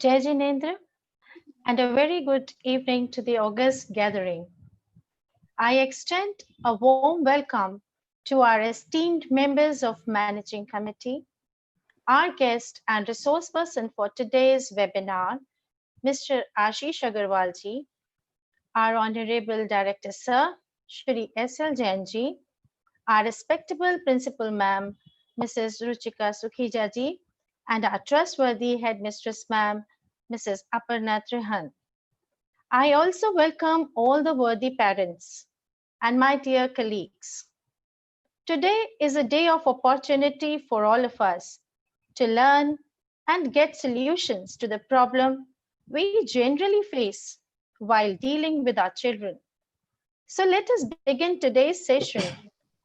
Jai Jinendra, and a very good evening to the august gathering. I extend a warm welcome to our esteemed members of Managing Committee, our guest and resource person for today's webinar, Mr. Ashish Agarwalji, our Honorable Director Sir, Shri S.L. Jainji, our respectable Principal Ma'am, Mrs. Ruchika Sukhijaji, and our trustworthy Headmistress Ma'am, Mrs. Aparna Trihan. I also welcome all the worthy parents and my dear colleagues. Today is a day of opportunity for all of us to learn and get solutions to the problem we generally face while dealing with our children. So let us begin today's session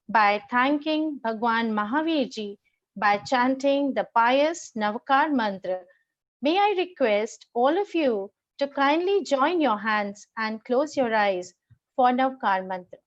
by thanking Bhagwan Mahavirji by chanting the pious Navkar mantra. May I request all of you to kindly join your hands and close your eyes for Navkar mantra.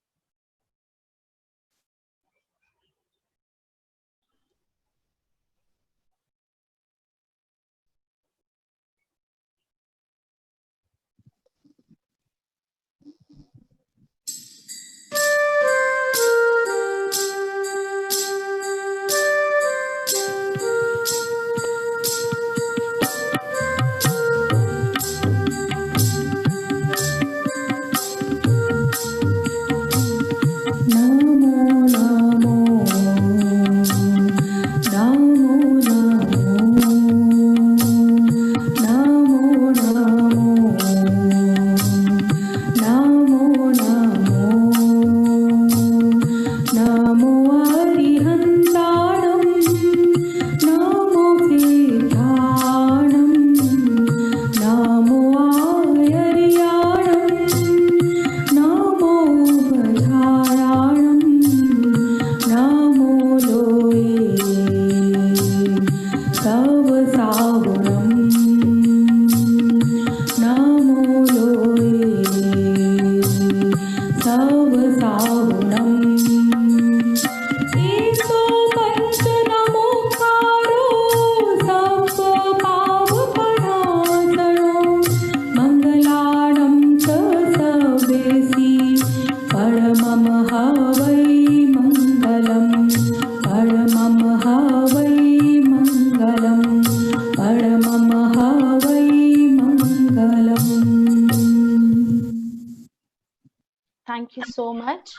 Thank you so much.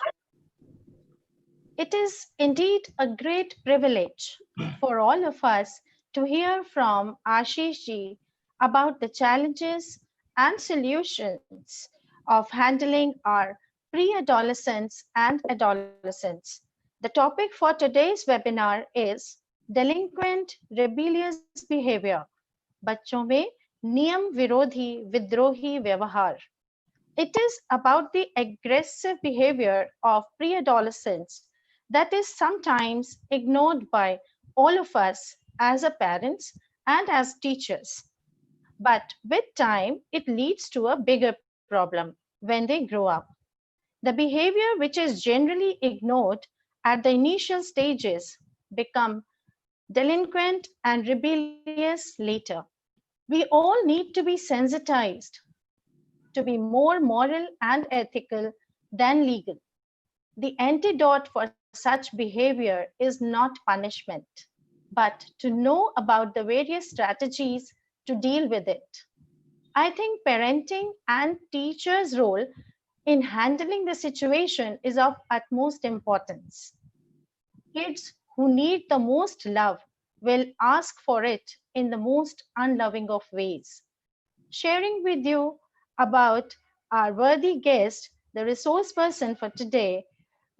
It is indeed a great privilege for all of us to hear from Ashish ji about the challenges and solutions of handling our pre-adolescents and adolescents. The topic for today's webinar is delinquent rebellious behavior, बच्चों में नियम विरोधी विद्रोही व्यवहार. It is about the aggressive behavior of pre-adolescents that is sometimes ignored by all of us as a parents and as teachers. But with time, it leads to a bigger problem when they grow up. The behavior which is generally ignored at the initial stages become delinquent and rebellious later. We all need to be sensitized to be more moral and ethical than legal. The antidote for such behavior is not punishment, but to know about the various strategies to deal with it. I think parenting and teachers' role in handling the situation is of utmost importance. Kids who need the most love will ask for it in the most unloving of ways. Sharing with you about our worthy guest, the resource person for today,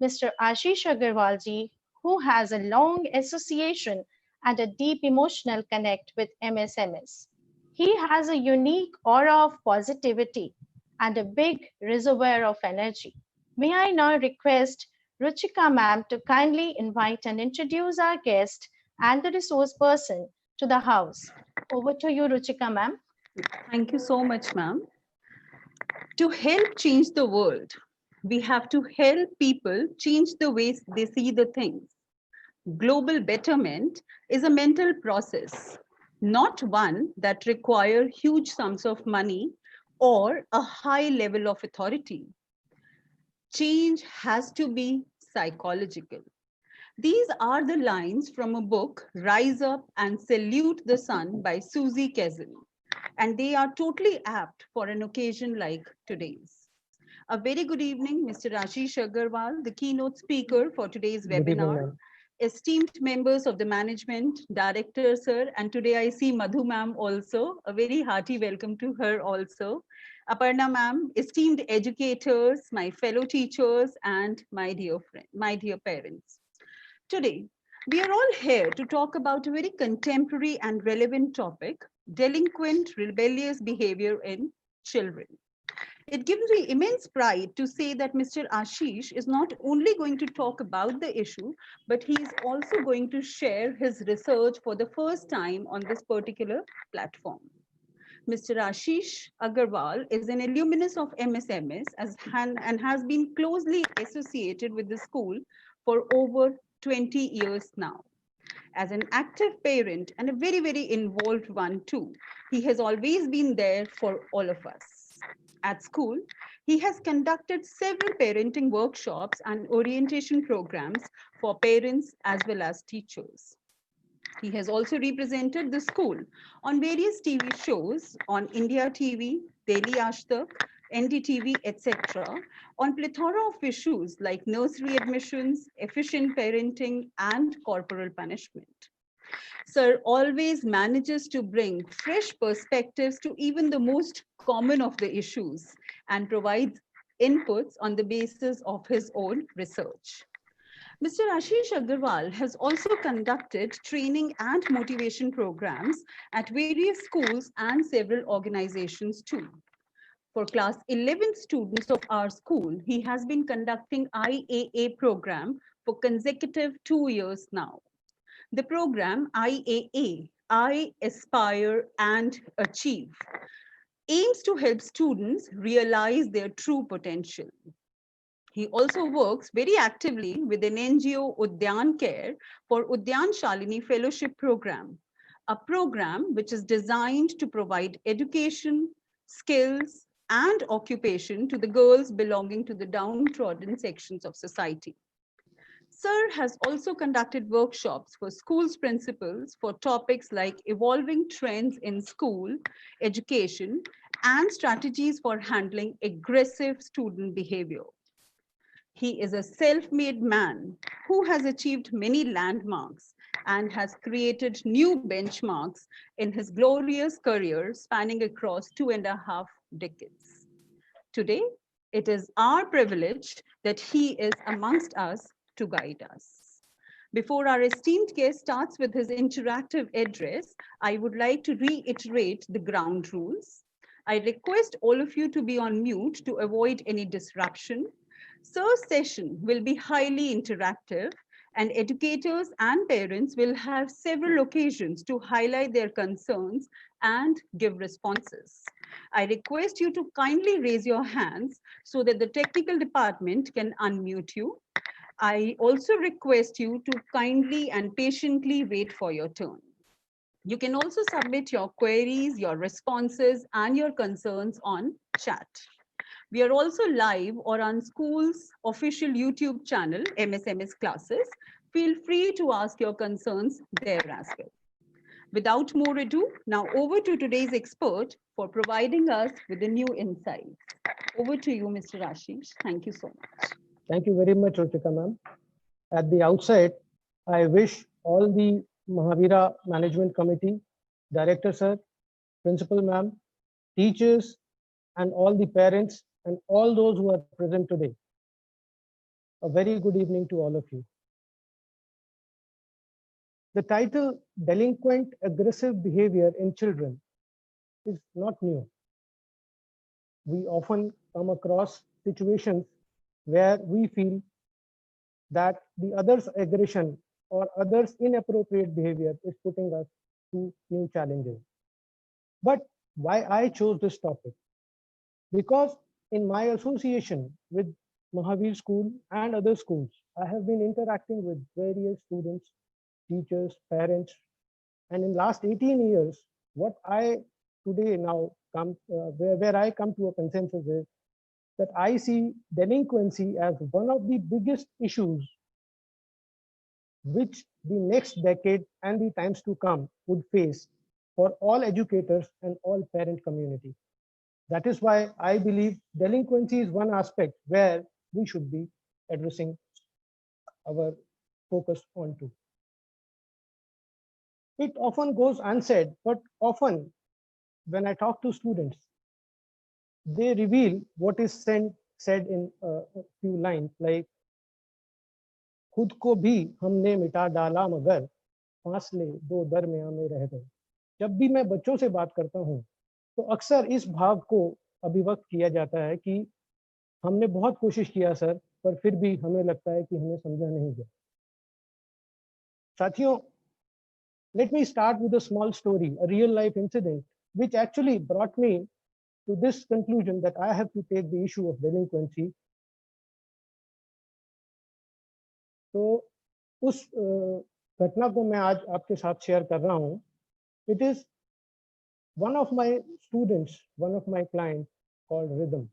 Mr. Ashish Agarwalji, who has a long association and a deep emotional connect with MSMS. He has a unique aura of positivity and a big reservoir of energy. May I now request Ruchika ma'am to kindly invite and introduce our guest and the resource person to the house. Over to you, Ruchika ma'am. Thank you so much, ma'am. To help change the world, we have to help people change the ways they see the things. Global betterment is a mental process. not one that require huge sums of money or a high level of authority. Change has to be psychological. These are the lines from a book, Rise Up and Salute the Sun by Susie Kezel, and they are totally apt for an occasion like today's. A very good evening, Mr. Ashish Agarwal, the keynote speaker for today's Good evening, webinar, ma'am. esteemed members of the management, director, sir, and today I see Madhu ma'am also. A very hearty welcome to her also. Aparna ma'am, esteemed educators, my fellow teachers, and my dear friend, my dear parents. Today, we are all here to talk about a very contemporary and relevant topic, delinquent rebellious behavior in children. It gives me immense pride to say that Mr. Ashish is not only going to talk about the issue, but he is also going to share his research for the first time on this particular platform. Mr. Ashish Agarwal is an alumnus of MSMS and has been closely associated with the school for over 20 years now. As an active parent and a very, very involved one too, he has always been there for all of us. At school, he has conducted several parenting workshops and orientation programs for parents as well as teachers. He has also represented the school on various TV shows on India TV, Daily Ashtak, NDTV, etc., on plethora of issues like nursery admissions, efficient parenting, and corporal punishment. Sir always manages to bring fresh perspectives to even the most common of the issues and provides inputs on the basis of his own research. Mr. Ashish Agarwal has also conducted training and motivation programs at various schools and several organizations too. For class 11 students of our school, he has been conducting IAA program for consecutive 2 years now. The program IAA, I Aspire and Achieve, aims to help students realize their true potential. He also works very actively with an NGO Udyan Care for Udyan Shalini Fellowship Program, a program which is designed to provide education, skills, and occupation to the girls belonging to the downtrodden sections of society. Sir has also conducted workshops for schools principals for topics like evolving trends in school, education, and strategies for handling aggressive student behavior. He is a self-made man who has achieved many landmarks and has created new benchmarks in his glorious career spanning across 2.5 decades. Today, it is our privilege that he is amongst us to guide us. Before our esteemed guest starts with his interactive address, I would like to reiterate the ground rules. I request all of you to be on mute to avoid any disruption. Sir's session will be highly interactive, and educators and parents will have several occasions to highlight their concerns and give responses. I request you to kindly raise your hands so that the technical department can unmute you. I also request you to kindly and patiently wait for your turn. You can also submit your queries, your responses, and your concerns on chat. We are also live or on school's official YouTube channel, MSMS Classes. Feel free to ask your concerns there as well. Without more ado, now over to today's expert for providing us with the new insights. Over to you, Mr. Ashish. Thank you so much. Thank you very much, Ruchika ma'am. At the outset, I wish all the Mahavira Management Committee, Director sir, Principal ma'am, teachers, and all the parents and all those who are present today, a very good evening to all of you. The title Delinquent Aggressive Behavior in Children is not new. We often come across situations where we feel that the other's aggression or others' inappropriate behavior is putting us to new challenges. But why I chose this topic? Because in my association with Mahavir School and other schools, I have been interacting with various students, teachers, parents And in last 18 years, what I today now come, where I come to a consensus is that I see delinquency as one of the biggest issues which the next decade and the times to come would face for all educators and all parent community. That is why I believe delinquency is one aspect where we should be addressing our focus onto. It often goes unsaid, but often when I talk to students, they reveal what is said in a few lines like, खुद को भी हमने मिटा डाला मगर फासले दो दरमियां में रह गए. जब भी मैं बच्चों से बात करता हूँ तो अक्सर इस भाव को अभिव्यक्त किया जाता है कि हमने बहुत कोशिश किया सर, पर फिर भी हमें लगता है कि हमें समझा नहीं गया. साथियों, let me start with a small story, a real life incident, which actually brought me to this conclusion that I have to take the issue of delinquency. तो उस घटना को मैं आज आपके साथ शेयर कर रहा हूँ. It is one of my students, one of my clients called Rhythm.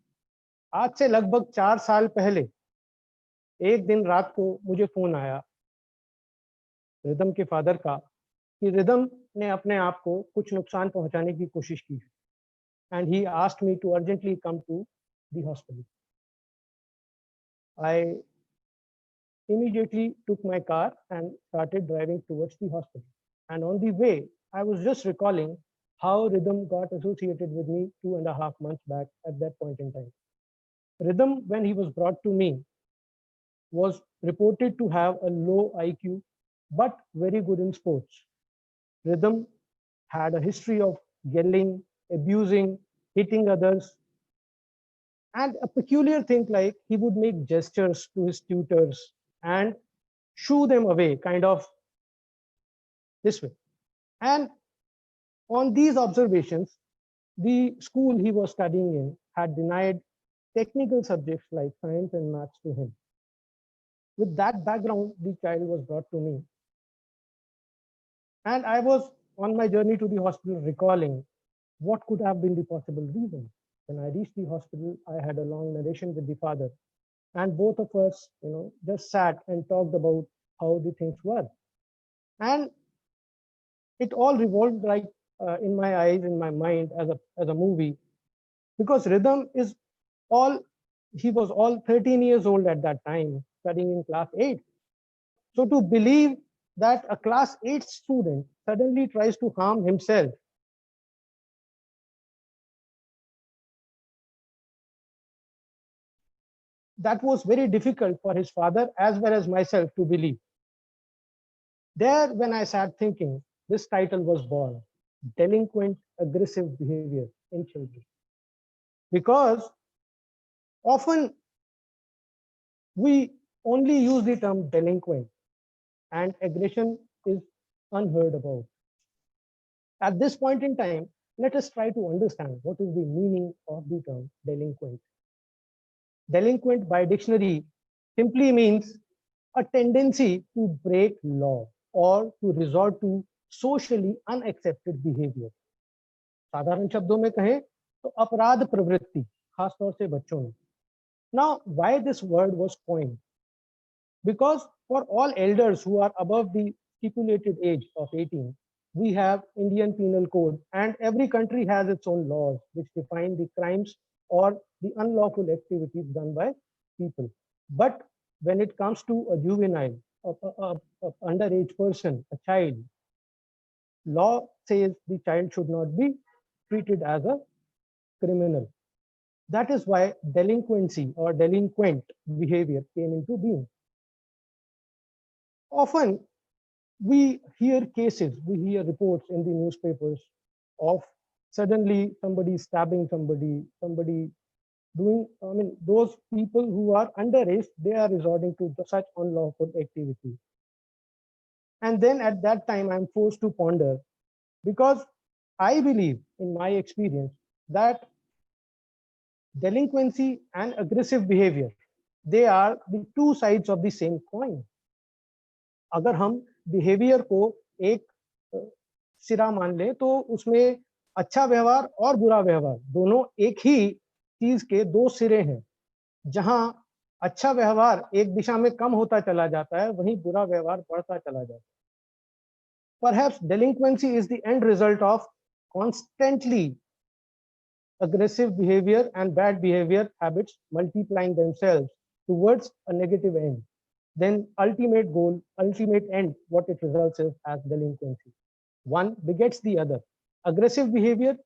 आज से लगभग 4 साल पहले एक दिन रात को मुझे फोन आया रिदम के फादर का कि रिदम ने अपने आप को कुछ नुकसान पहुंचाने की कोशिश की and he asked me to urgently come to the hospital. I immediately took my car and started driving towards the hospital. And on the way, I was just recalling how Rhythm got associated with me 2.5 months back at that point in time. Rhythm, when he was brought to me, was reported to have a low IQ, but very good in sports. Rhythm had a history of yelling, abusing, hitting others, and a peculiar thing like he would make gestures to his tutors and shoo them away, kind of this way. And on these observations, the school he was studying in had denied technical subjects like science and maths to him. With that background, the child was brought to me. And I was on my journey to the hospital recalling what could have been the possible reason. When I reached the hospital, I had a long narration with the father. And both of us, just sat and talked about how the things were. And it all revolved like in my eyes, in my mind as a movie, because Rhythm is he was all 13 years old at that time, studying in class 8. So to believe that a class 8 student suddenly tries to harm himself, that was very difficult for his father as well as myself to believe. There, when I sat thinking, this title was born, Delinquent Aggressive Behavior in Children. Because often we only use the term delinquent and aggression is unheard about. At this point in time, let us try to understand what is the meaning of the term delinquent. Delinquent by dictionary simply means a tendency to break law or to resort to socially unaccepted behavior. साधारण शब्दों में कहें तो अपराध प्रवृत्ति, खास तौर से बच्चों में. Now, why this word was coined? Because for all elders who are above the stipulated age of 18, we have Indian Penal Code, and every country has its own laws which define the crimes or the unlawful activities done by people. But when it comes to a juvenile, a underage person, a child, law says the child should not be treated as a criminal. That is why delinquency or delinquent behavior came into being. Often we hear cases, we hear reports in the newspapers of suddenly somebody stabbing somebody doing, those people who are underage, they are resorting to such unlawful activity. And then at that time, I'm forced to ponder, because I believe in my experience that delinquency and aggressive behavior, they are the two sides of the same coin. अगर हम behavior को एक सिरा मान ले तो उसमें अच्छा व्यवहार और बुरा व्यवहार दोनों एक ही चीज के दो सिरे हैं। जहां अच्छा व्यवहार एक दिशा में कम होता चला जाता है, वहीं बुरा व्यवहार बढ़ता चला जाता है। Perhaps delinquency is the end result of constantly aggressive behavior and bad behavior habits multiplying themselves towards a negative end. Then ultimate goal, ultimate end, what it results is as delinquency. One begets the other. Aggressive behavior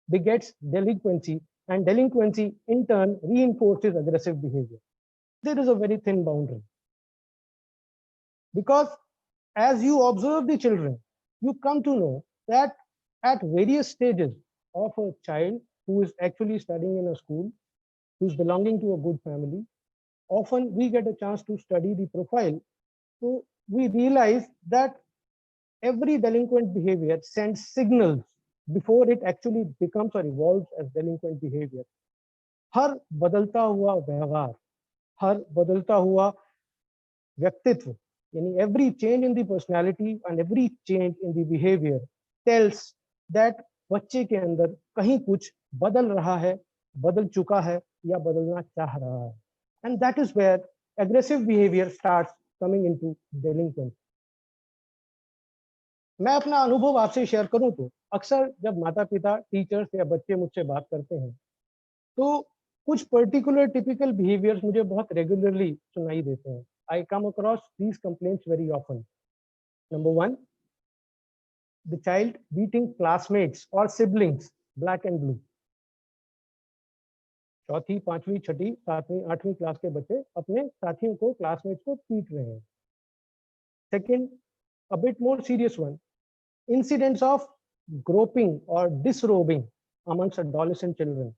begets delinquency, and delinquency in turn reinforces aggressive behavior. There is a very thin boundary. Because as you observe the children, you come to know that at various stages of a child who is actually studying in a school, who is belonging to a good family, often we get a chance to study the profile. So we realize that every delinquent behavior sends signals before it actually becomes or evolves as delinquent behavior. हर बदलता हुआ व्यवहार, हर बदलता हुआ व्यक्तित्व, यानी every change in the personality and every change in the behavior tells that बच्चे के अंदर कहीं कुछ बदल रहा है, बदल चुका है या बदलना चाह रहा है. And that is where aggressive behavior starts coming into delinquency. मैं अपना अनुभव आपसे शेयर करूं तो अक्सर जब माता पिता, टीचर्स या बच्चे मुझसे बात करते हैं तो कुछ पर्टिकुलर टिपिकल बिहेवियर्स मुझे बहुत रेगुलरली सुनाई देते हैं. I come across these complaints very often. Number one, the child beating classmates or siblings, black and blue. चौथी, पांचवी, छठी, सातवीं, आठवीं क्लास के बच्चे अपने साथियों को, क्लासमेट्स को पीट रहे हैं. Second, a bit more serious one, incidents of groping or disrobing amongst adolescent children.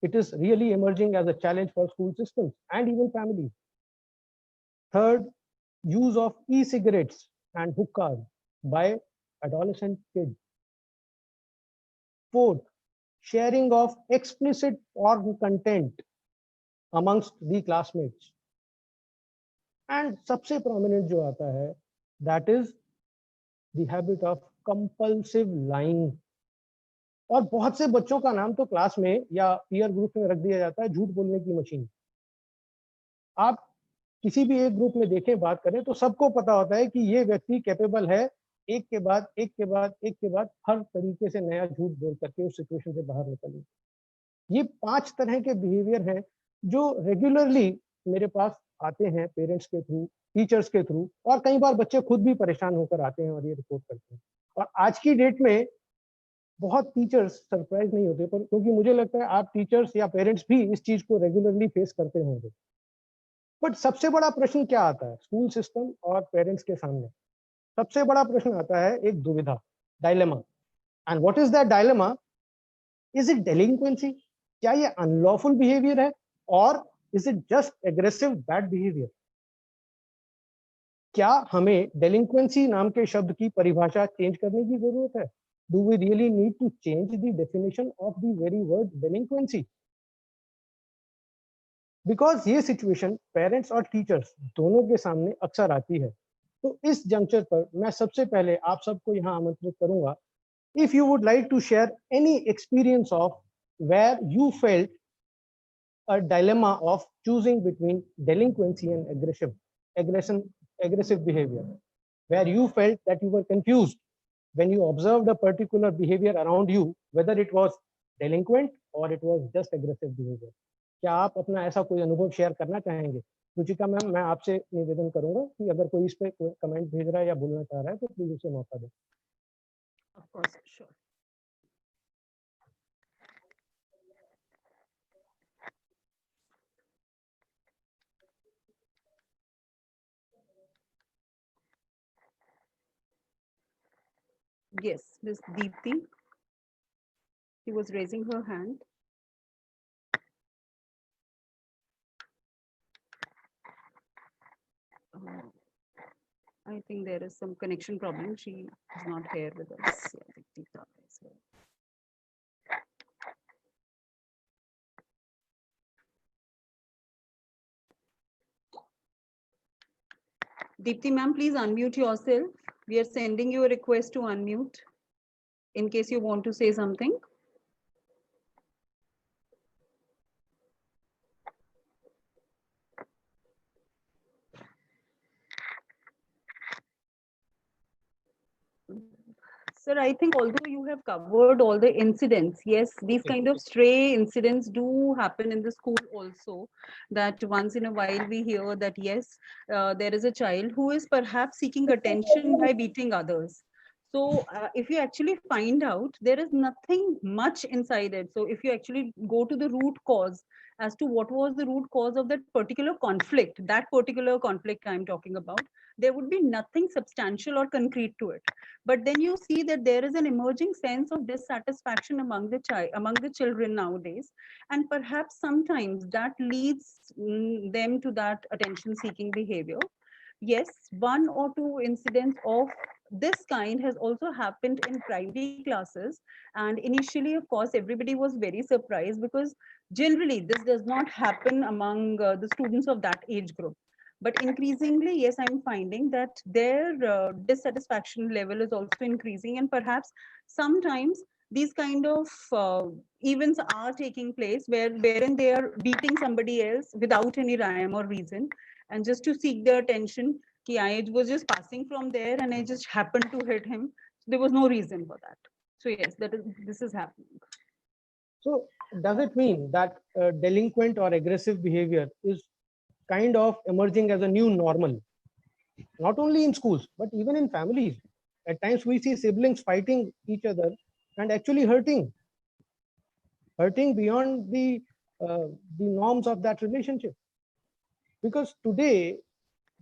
It is really emerging as a challenge for school systems and even families. Third, use of e-cigarettes and hookahs by adolescent kids. Fourth, sharing of explicit porn content amongst the classmates. And सबसे prominent जो आता है, that is the habit of compulsive lying. और बहुत से बच्चों का नाम तो क्लास में या पीयर ग्रुप में रख दिया जाता है झूठ बोलने की मशीन. आप किसी भी एक ग्रुप में देखें, बात करें तो सबको पता होता है कि ये व्यक्ति कैपेबल है एक के बाद एक के बाद एक के बाद हर तरीके से नया झूठ बोल करके उस सिचुएशन से बाहर निकले. ये 5 तरह के बिहेवियर हैं जो रेगुलरली मेरे पास आते हैं पेरेंट्स के थ्रू, टीचर्स के थ्रू, और कई बार बच्चे खुद भी परेशान होकर आते हैं और ये रिपोर्ट करते हैं. और आज की डेट में बहुत टीचर्स सरप्राइज नहीं होते, पर क्योंकि मुझे लगता है आप टीचर्स या पेरेंट्स भी इस चीज को रेगुलरली फेस करते होंगे. बट सबसे बड़ा प्रश्न क्या आता है स्कूल सिस्टम और पेरेंट्स के सामने? सबसे बड़ा प्रश्न आता है एक दुविधा, dilemma. And what is that dilemma? Is it delinquency? क्या ये अनलॉफुल बिहेवियर है और is it just aggressive bad behaviour? क्या हमें डेलिंक्वेंसी नाम के शब्द की परिभाषा चेंज करने की जरूरत है? Do we really need to change the definition of the very word delinquency? Because ये सिचुएशन पेरेंट्स और टीचर्स दोनों के सामने अक्सर आती है. तो इस जंक्चर पर मैं सबसे पहले आप सबको यहाँ आमंत्रित करूंगा. If you would like to share any experience of where you felt a dilemma of choosing between delinquency and aggressive behavior, where you felt that you were confused when you observed a particular behavior around you, whether it was delinquent or it was just aggressive behavior. क्या आप अपना ऐसा कोई अनुभव share करना चाहेंगे? Ruchika ma'am, मैं आपसे निवेदन करूंगा कि अगर कोई इस पे कमेंट भेज रहा है या बोलना चाह रहा है तो प्लीज उसे मौका दें. Of course, sure. Yes, Miss Deepti. She was raising her hand. I think there is some connection problem. She is not here with us. Yeah, Deepti as well. Deepti ma'am, please unmute yourself. We are sending you a request to unmute in case you want to say something. Sir, I think although you have covered all the incidents, yes, these kind of stray incidents do happen in the school also. That once in a while we hear that, yes, there is a child who is perhaps seeking attention by beating others. So if you actually find out, there is nothing much inside it. So if you actually go to the root cause as to what was the root cause of that particular conflict I'm talking about, there would be nothing substantial or concrete to it. But then you see that there is an emerging sense of dissatisfaction among the children nowadays, and perhaps sometimes that leads them to that attention seeking behavior. Yes, one or two incidents of this kind has also happened in primary classes, and initially of course everybody was very surprised, because generally this does not happen among the students of that age group. But increasingly, yes, I'm finding that their dissatisfaction level is also increasing, and perhaps sometimes these kind of events are taking place wherein they are beating somebody else without any rhyme or reason, and just to seek their attention. I was just passing from there and I just happened to hit him. There was no reason for that. So yes, this is happening. So does it mean that delinquent or aggressive behavior is kind of emerging as a new normal, not only in schools, but even in families? At times we see siblings fighting each other and actually hurting beyond the norms of that relationship. Because today,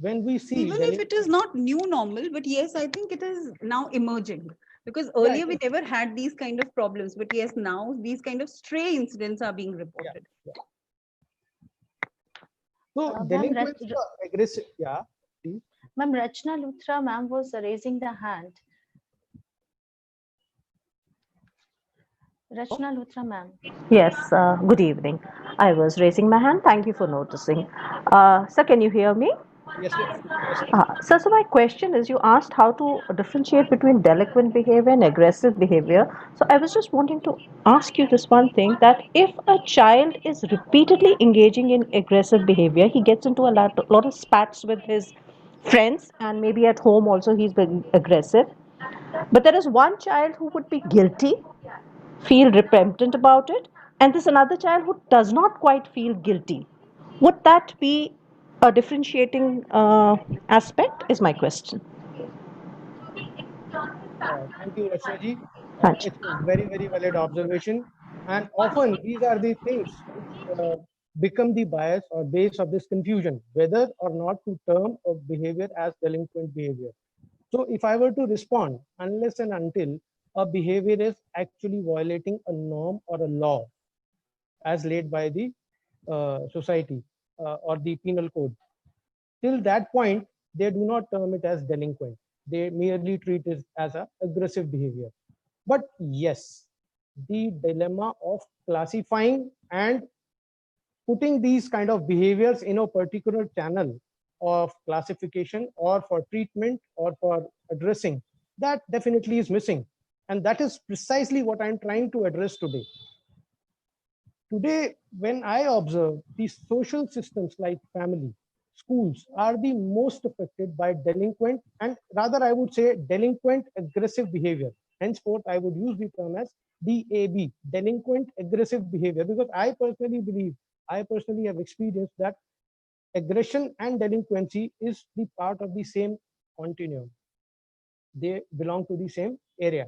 when we see even if it is not new normal, but yes, I think it is now emerging, because earlier we never had these kind of problems, but yes, now these kind of stray incidents are being reported. So delinquency or aggressive, please. Ma'am, Rachna Luthra ma'am was raising the hand. Rachna Luthra ma'am. Yes, good evening. I was raising my hand. Thank you for noticing. Sir, can you hear me? Yes, yes. So my question is, you asked how to differentiate between delinquent behavior and aggressive behavior. So I was just wanting to ask you this one thing, that if a child is repeatedly engaging in aggressive behavior, he gets into a lot of spats with his friends, and maybe at home also he's being aggressive. But there is one child who would be guilty, feel repentant about it, and there's another child who does not quite feel guilty. Would that be a differentiating aspect, is my question. Thank you, Rachna ji. It's a very, very valid observation. And often these are the things which become the bias or base of this confusion, whether or not to term a behavior as delinquent behavior. So if I were to respond, unless and until a behavior is actually violating a norm or a law as laid by the society or the penal code, till that point, they do not term it as delinquent. They merely treat it as an aggressive behavior. But yes, the dilemma of classifying and putting these kind of behaviors in a particular channel of classification or for treatment or for addressing, that definitely is missing. And that is precisely what I'm trying to address today. Today, when I observe these social systems like family, schools are the most affected by delinquent, and rather I would say delinquent aggressive behavior. Henceforth, I would use the term as DAB, delinquent aggressive behavior, because I personally have experienced that aggression and delinquency is the part of the same continuum. They belong to the same area.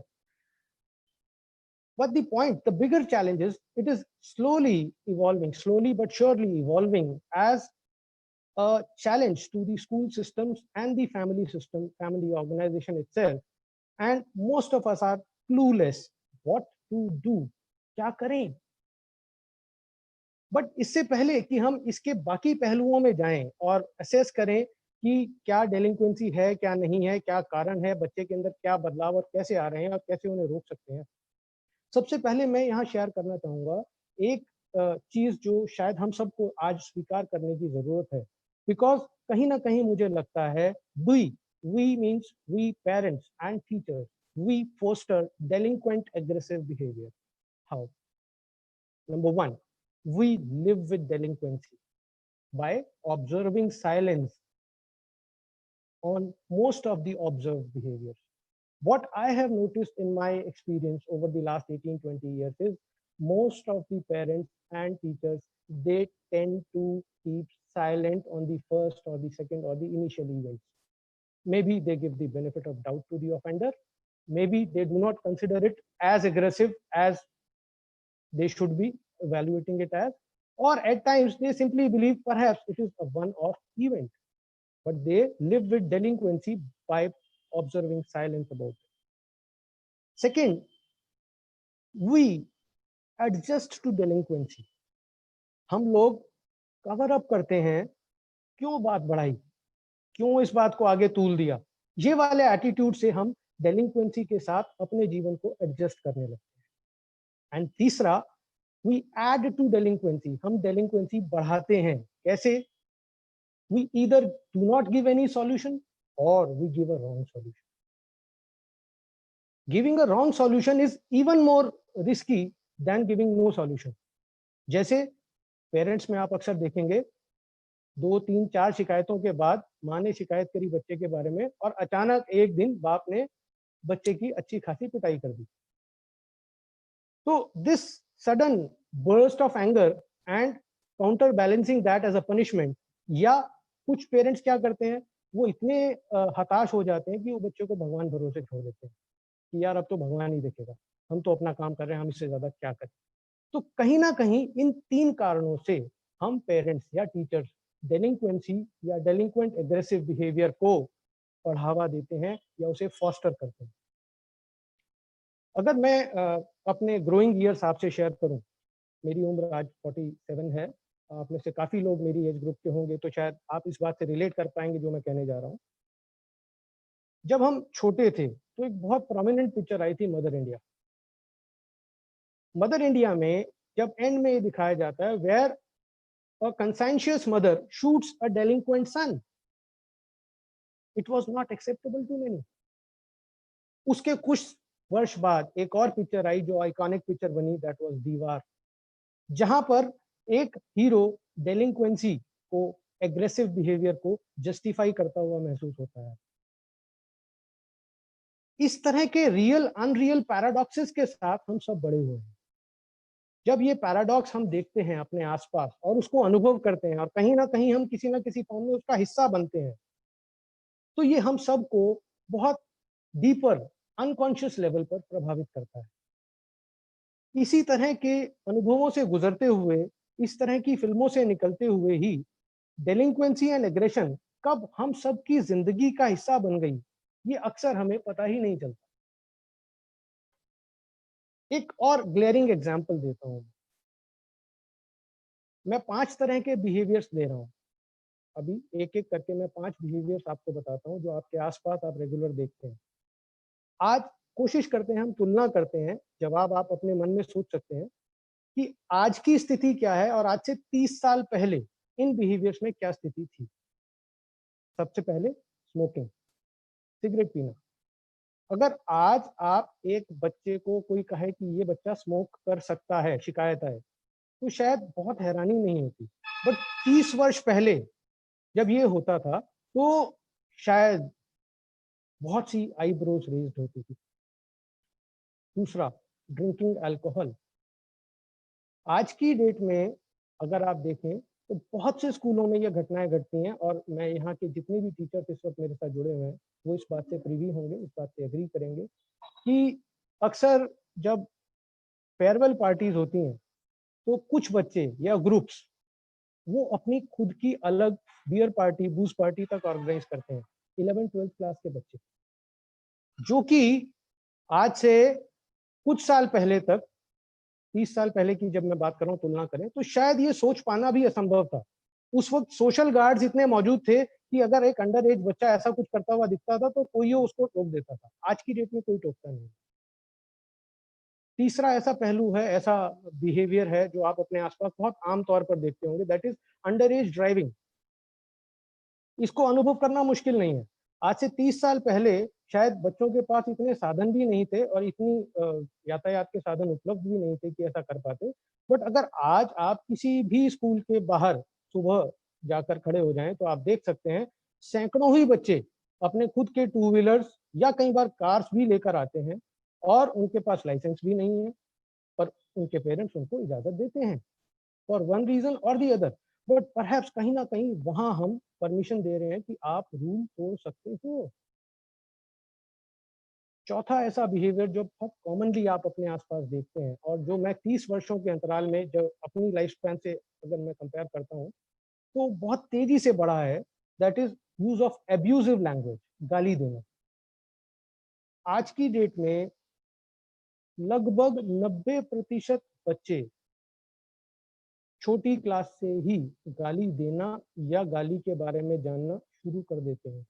But the bigger challenge is it is slowly evolving, slowly but surely evolving as a challenge to the school systems and the family system, family organization itself. And most of us are clueless what to do, क्या करें. But इससे पहले कि हम इसके बाकी पहलुओं में जाएं और असेस करें कि क्या डेलिंक्वेंसी है, क्या नहीं है, क्या कारण है, बच्चे के अंदर क्या बदलाव और कैसे आ रहे हैं और कैसे उन्हें रोक सकते हैं, सबसे पहले मैं यहाँ शेयर करना चाहूँगा एक चीज़ जो शायद हम सबको आज स्वीकार करने की ज़रूरत है, बिकॉज कहीं ना कहीं मुझे लगता है we we means we parents and teachers, we foster delinquent aggressive behavior. How? Number one, we live with delinquency by observing silence on most of the observed behaviors. What I have noticed in my experience over the last 18-20 years is most of the parents and teachers, they tend to keep silent on the first or the second or the initial events. Maybe they give the benefit of doubt to the offender. Maybe they do not consider it as aggressive as they should be evaluating it as, or at times they simply believe perhaps it is a one-off event, but they live with delinquency by observing silence about it. Second, we adjust to delinquency. हम लोग cover up करते हैं, क्यों बात बढ़ाई, क्यों इस बात को आगे तूल दिया, ये वाले एटीट्यूड से हम डेलिंक्वेंसी के साथ अपने जीवन को एडजस्ट करने लगते हैं. एंड तीसरा, वी ऐड टू डेलिंक्वेंसी, हम डेलिंक्वेंसी बढ़ाते हैं. कैसे? We either do not give any solution और we give a wrong solution. Giving a wrong solution is even more risky than giving no solution. जैसे पेरेंट्स में आप अक्सर देखेंगे 2, 3, 4 शिकायतों के बाद माँ ने शिकायत करी बच्चे के बारे में और अचानक एक दिन बाप ने बच्चे की अच्छी खासी पिटाई कर दी. तो this sudden burst of anger and counter balancing that as a punishment, या कुछ पेरेंट्स क्या करते हैं, वो इतने हताश हो जाते हैं कि वो बच्चे को भगवान भरोसे छोड़ देते हैं कि यार अब तो भगवान ही देखेगा, हम तो अपना काम कर रहे हैं, हम इससे ज्यादा क्या करें. तो कहीं ना कहीं इन 3 कारणों से हम पेरेंट्स या टीचर्स डेलिंक्वेंसी या डेलिंक्वेंट एग्रेसिव बिहेवियर को बढ़ावा देते हैं या उसे फॉस्टर करते हैं. अगर मैं अपने ग्रोइंग ईयर्स आपसे शेयर करूं, मेरी उम्र आज 47 है, आप में से काफी लोग मेरी एज ग्रुप के होंगे, तो शायद आप इस बात से रिलेट कर पाएंगे जो मैं कहने जा रहा हूं. जब हम छोटे थे तो एक बहुत प्रोमिनेंट पिक्चर आई थी मदर इंडिया. मदर इंडिया में जब एंड में ये दिखाया जाता है where a conscientious mother shoots a delinquent son, it was not acceptable to many. उसके कुछ वर्ष बाद एक और पिक्चर आई जो आइकॉनिक पिक्चर बनी, दैट वाज दीवार, जहां पर एक हीरो डेलिंक्वेंसी को, एग्रेसिव बिहेवियर को जस्टिफाई करता हुआ महसूस होता है. इस तरह के रियल अनरियल पैराडॉक्सेस के साथ हम सब बड़े हुए हैं. जब ये पैराडॉक्स हम देखते हैं अपने आसपास और उसको अनुभव करते हैं और कहीं ना कहीं हम किसी ना किसी फॉर्म में उसका हिस्सा बनते हैं, तो ये हम सबको बहुत डीपर अनकॉन्शियस लेवल पर प्रभावित करता है. इसी तरह के अनुभवों से गुजरते हुए, इस तरह की फिल्मों से निकलते हुए ही डेलिंक्वेंसी एंड एग्रेशन कब हम सब की जिंदगी का हिस्सा बन गई, ये अक्सर हमें पता ही नहीं चलता. एक और ग्लेयरिंग एग्जाम्पल देता हूं. मैं 5 तरह के बिहेवियर्स दे रहा हूं. अभी एक एक करके मैं 5 बिहेवियर्स आपको बताता हूं जो आपके आसपास आप रेगुलर देखते हैं. आज कोशिश करते हैं, हम तुलना करते हैं, जवाब आप अपने मन में सोच सकते हैं कि आज की स्थिति क्या है और आज से 30 साल पहले इन बिहेवियर्स में क्या स्थिति थी. सबसे पहले स्मोकिंग, सिगरेट पीना. अगर आज आप एक बच्चे को कोई कहे कि ये बच्चा स्मोक कर सकता है, शिकायत है, तो शायद बहुत हैरानी नहीं होती. बट 30 वर्ष पहले जब ये होता था तो शायद बहुत सी आईब्रोज रेज्ड होती थी. दूसरा, ड्रिंकिंग अल्कोहल. आज की डेट में अगर आप देखें तो बहुत से स्कूलों में ये घटनाएं घटती हैं और मैं यहाँ के जितने भी टीचर्स इस वक्त मेरे साथ जुड़े हुए हैं वो इस बात से प्रिवी होंगे, इस बात से एग्री करेंगे कि अक्सर जब फेयरवेल पार्टीज होती हैं तो कुछ बच्चे या ग्रुप्स वो अपनी खुद की अलग बियर पार्टी, बूज पार्टी तक ऑर्गेनाइज करते हैं. 11th-12th क्लास के बच्चे, जो कि आज से कुछ साल पहले तक, 30 साल पहले की जब मैं बात कर रहा हूँ, तुलना करें तो शायद ये सोच पाना भी असंभव था. उस वक्त सोशल गार्ड्स इतने मौजूद थे कि अगर एक अंडर एज बच्चा ऐसा कुछ करता हुआ दिखता था तो कोई उसको टोक देता था. आज की डेट में कोई टोकता नहीं. तीसरा ऐसा पहलू है, ऐसा बिहेवियर है जो आप अपने आसपास बहुत आम तौर पर देखते होंगे, that is under as driving. इसको अनुभव करना मुश्किल नहीं है. आज से 30 साल पहले शायद बच्चों के पास इतने साधन भी नहीं थे और इतनी यातायात के साधन उपलब्ध भी नहीं थे कि ऐसा कर पाते। बट अगर आज आप किसी भी स्कूल के बाहर सुबह जाकर खड़े हो जाएं तो आप देख सकते हैं सैकड़ों ही बच्चे अपने खुद के टू व्हीलर्स या कई बार कार्स भी लेकर आते हैं और उनके पास लाइसेंस भी नहीं है, पर उनके पेरेंट्स उनको इजाजत देते हैं फॉर वन रीजन और दी अदर। बट परहैप्स कहीं ना कहीं वहां हम परमिशन दे रहे हैं कि आप रूल तोड़ सकते हो। चौथा ऐसा बिहेवियर जो बहुत कॉमनली आप अपने आसपास देखते हैं और जो मैं 30 वर्षों के अंतराल में जो अपनी लाइफ स्पैन से अगर मैं कंपेयर करता हूँ तो बहुत तेजी से बढ़ा है, that is use of abusive language, गाली देना। आज की डेट में लगभग 90% बच्चे छोटी क्लास से ही गाली देना या गाली के बारे में जानना शुरू कर देते हैं,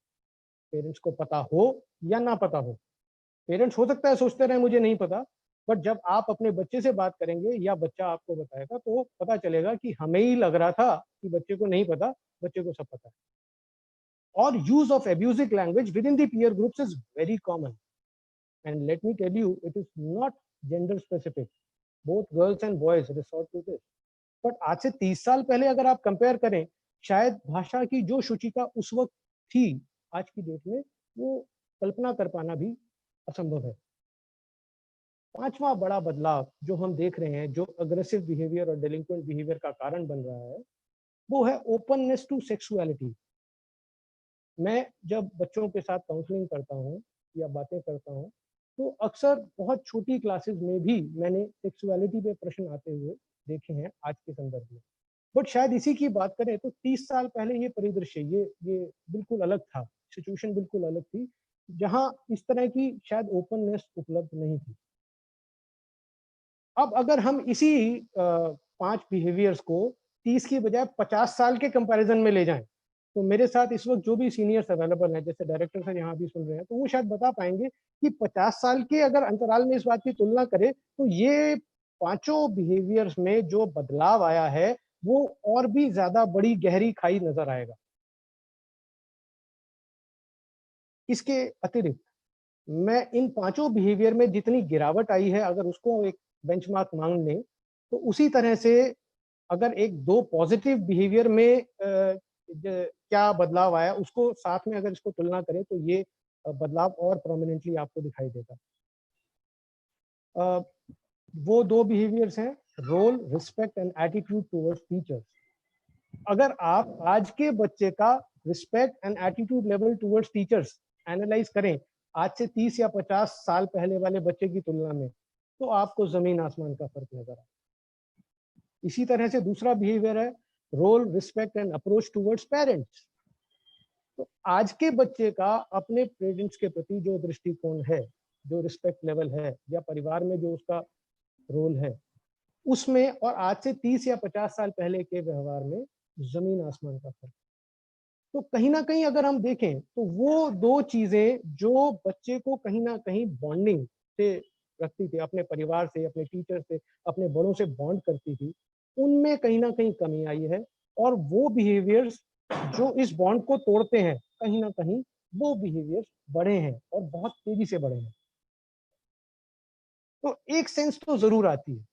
पेरेंट्स को पता हो या ना पता हो। पेरेंट्स हो सकता है सोचते रहे मुझे नहीं पता, बट जब आप अपने बच्चे से बात करेंगे या बच्चा आपको बताएगा तो पता चलेगा कि हमें ही लग रहा था कि बच्चे को नहीं पता, बच्चे को सब पता है। और use of abusive language within the peer groups is very common and let me tell you it is not gender specific, both girls and boys resort to this. But आज से 30 साल पहले अगर आप कंपेयर करें, शायद भाषा की जो शुचिता उस वक्त थी आज की डेट में वो कल्पना कर पाना भी असंभव है। पांचवा बड़ा बदलाव जो हम देख रहे हैं, जो अग्रेसिव बिहेवियर और डेलिंक्वेंट बिहेवियर का कारण बन रहा है, वो है ओपननेस टू सेक्सुअलिटी। मैं जब बच्चों के साथ काउंसलिंग करता हूँ या बातें करता हूँ तो अक्सर बहुत छोटी क्लासेस में भी मैंने सेक्सुअलिटी पे प्रश्न आते हुए देखे हैं आज के संदर्भ में। बट शायद इसी की बात करें तो 30 साल पहले ये परिदृश्य ये बिल्कुल अलग था, सिचुएशन बिल्कुल अलग थी, जहां इस तरह की शायद ओपननेस उपलब्ध नहीं थी। अब अगर हम इसी 5 बिहेवियर्स को 30 की बजाय 50 साल के कंपैरिजन में ले जाएं तो मेरे साथ इस वक्त जो भी सीनियर्स अवेलेबल हैं, जैसे डायरेक्टर सर यहाँ भी सुन रहे हैं, तो वो शायद बता पाएंगे कि 50 साल के अगर अंतराल में इस बात की तुलना करें तो ये पांचों बिहेवियर्स में जो बदलाव आया है वो और भी ज्यादा बड़ी गहरी खाई नजर आएगा। इसके अतिरिक्त मैं इन पांचों बिहेवियर में जितनी गिरावट आई है अगर उसको एक बेंचमार्क मान लें तो उसी तरह से अगर एक दो पॉजिटिव बिहेवियर में क्या बदलाव आया उसको साथ में अगर इसको तुलना करें तो ये बदलाव और प्रोमिनेंटली आपको दिखाई देगा। वो दो बिहेवियर्स हैं role, respect and attitude towards teachers. अगर आप आज के बच्चे का respect and attitude level towards teachers analyse करें आज से 30 या 50 साल पहले वाले बच्चे की तुलना में तो आपको जमीन आसमान का फर्क नजर आए। इसी तरह से दूसरा बिहेवियर है role, respect and approach towards parents. तो आज के बच्चे का अपने पेरेंट्स के प्रति जो दृष्टिकोण है, जो रिस्पेक्ट लेवल है या परिवार में जो उसका रोल है उसमें और आज से 30 या 50 साल पहले के व्यवहार में जमीन आसमान का फर्क। तो कहीं ना कहीं अगर हम देखें तो वो दो चीजें जो बच्चे को कहीं ना कहीं बॉन्डिंग से रखती थी, अपने परिवार से, अपने टीचर से, अपने बड़ों से बॉन्ड करती थी, उनमें कहीं ना कहीं कमी आई है। और वो बिहेवियर्स जो इस बॉन्ड को तोड़ते हैं कहीं ना कहीं वो बिहेवियर्स बढ़े हैं और बहुत तेजी से बढ़े हैं। तो एक सेंस तो जरूर आती है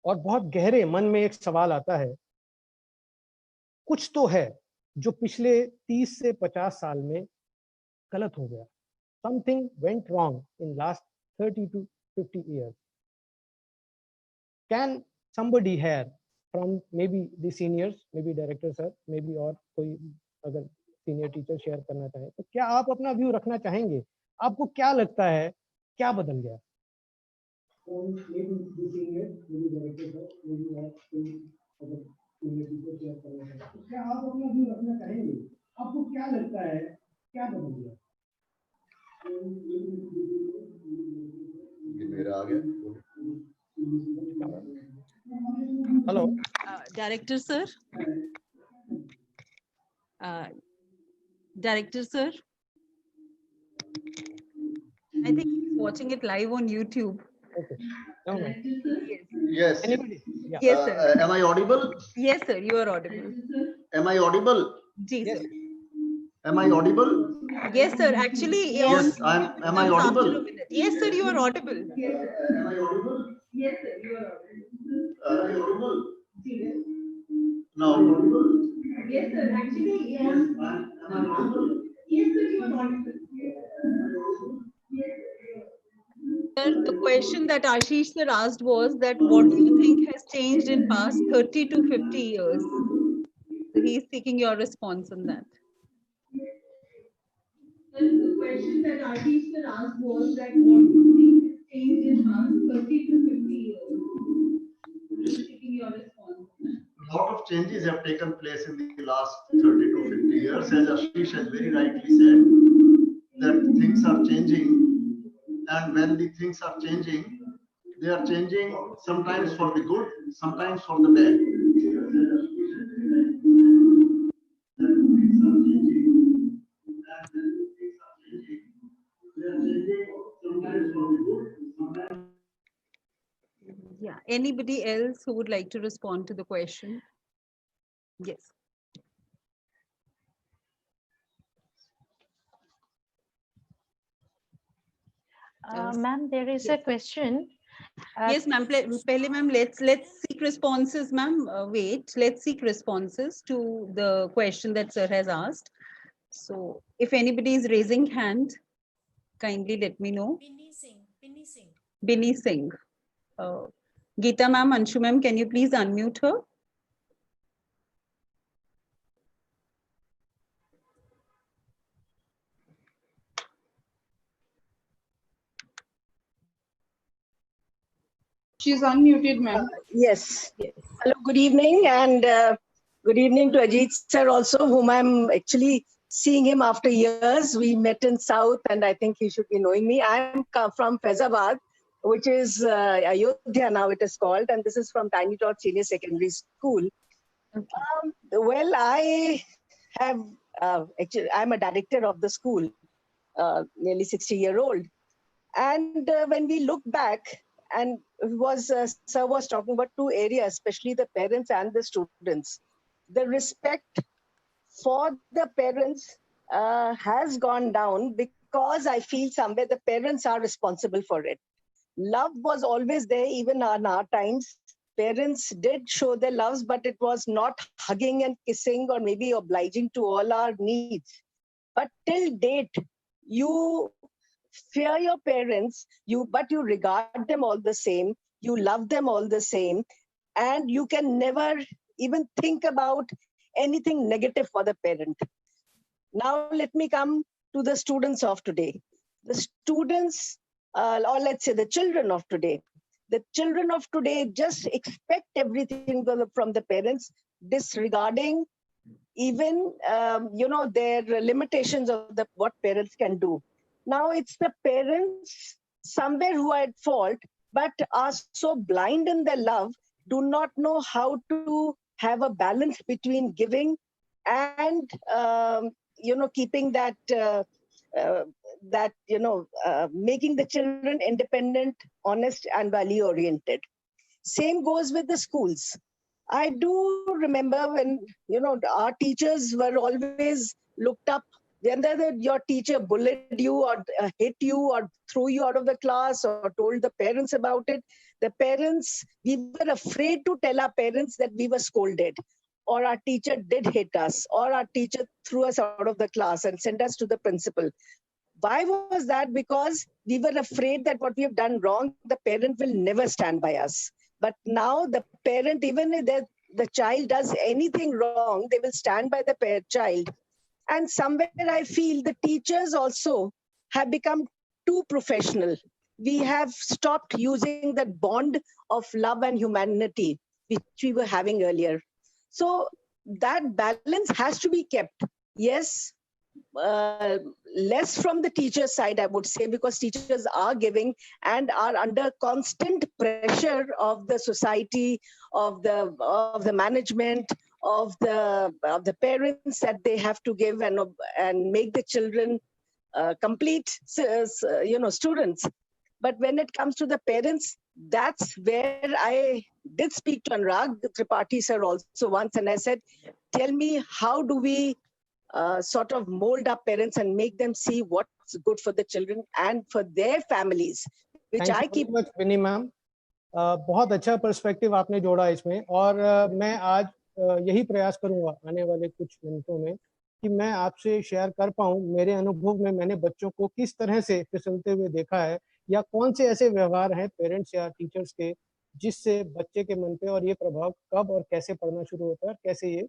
और बहुत गहरे मन में एक सवाल आता है, कुछ तो है जो पिछले 30 से 50 साल में गलत हो गया। Something went wrong in last 30 to 50 years. Can somebody here from maybe the seniors, maybe director sir, maybe और कोई अगर सीनियर टीचर शेयर करना चाहे तो क्या आप अपना व्यू रखना चाहेंगे? आपको क्या लगता है क्या बदल गया? क्या आप अपना व्यू रखना चाहेंगे? आपको क्या लगता है क्या बदल गया? मेरा आ गया। Hello Director sir. Director sir. I think he's watching it live on YouTube. Okay. No, no. Yes. Anybody? Yeah. Yes, sir. Am I audible? Yes, sir. You are audible. Am I audible? Ji, Yes. sir. Am I audible? Yes, sir. Actually, Yes, am I audible? Yes, sir, you are audible. Am I audible? Yes, sir, you are audible. Now audible? Yes, sir. Actually, yes. Am I audible? Yes, sir, you are audible. Sir, the question that Ashish sir asked was that what do you think has changed in past 30 to 50 years? So he is seeking your response on that. The question that Ashish sir asked was that what do you think has changed in past 30 to 50 years? Seeking your response. A lot of changes have taken place in the last 30 to 50 years. As Ashish has very rightly said, that things are changing, and when the things are changing, they are changing sometimes for the good, sometimes for the bad. Yeah. Anybody else who would like to respond to the question? Yes. Ma'am, there is a question. Yes, ma'am. Pehle, ma'am, let's seek responses, ma'am. Wait, let's seek responses to the question that sir has asked. So, if anybody is raising hand, kindly let me know. Binny Singh. Geeta ma'am, Anshu ma'am, can you please unmute her? She's unmuted, ma'am. Yes. Hello, good evening, and good evening to Ajit sir also, whom I'm actually seeing him after years. We met in South, and I think he should be knowing me. I'm from Faizabad, which is Ayodhya now it is called, and this is from Tiny Tot Senior Secondary School. Okay. Well, I have actually, I'm a director of the school, nearly 60-year-old. And when we look back, and sir was talking about two areas, especially the parents and the students. The respect for the parents has gone down because I feel somewhere the parents are responsible for it. Love was always there, even in our times. Parents did show their loves, but it was not hugging and kissing or maybe obliging to all our needs. But till date, you fear your parents, but you regard them all the same, you love them all the same, and you can never even think about anything negative for the parent. Now let me come to the students of today. The students, or let's say the children of today. The children of today just expect everything from the parents, disregarding even their limitations of what parents can do. Now it's the parents somewhere who are at fault, but are so blind in their love, do not know how to have a balance between giving and keeping making the children independent, honest, and value oriented. Same goes with the schools. I do remember when, our teachers were always looked up. Whether your teacher bullied you or hit you or threw you out of the class or told the parents about it, we were afraid to tell our parents that we were scolded, or our teacher did hit us, or our teacher threw us out of the class and sent us to the principal. Why was that? Because we were afraid that what we have done wrong, the parent will never stand by us. But now the parent, even if the child does anything wrong, they will stand by the child. And somewhere I feel the teachers also have become too professional. We have stopped using that bond of love and humanity which we were having earlier. So that balance has to be kept. Yes, less from the teacher side, I would say, because teachers are giving and are under constant pressure of the society, of the management, of the parents, that they have to give and make the children complete students. But when it comes to the parents, that's where I did speak to Anurag Tripathi sir also once, and I said, tell me, how do we sort of mold our parents and make them see what's good for the children and for their families, which I keep. Thank you very much, Vinny ma'am. बहुत अच्छा perspective आपने जोड़ा इसमें, और मैं आज यही प्रयास करूंगा आने वाले कुछ मिनटों में कि मैं आपसे शेयर कर पाऊं मेरे अनुभव में मैंने बच्चों को किस तरह से फिसलते हुए देखा है, या कौन से ऐसे व्यवहार हैं पेरेंट्स या टीचर्स के जिससे बच्चे के मन पे और ये प्रभाव कब और कैसे पड़ना शुरू होता है, कैसे ये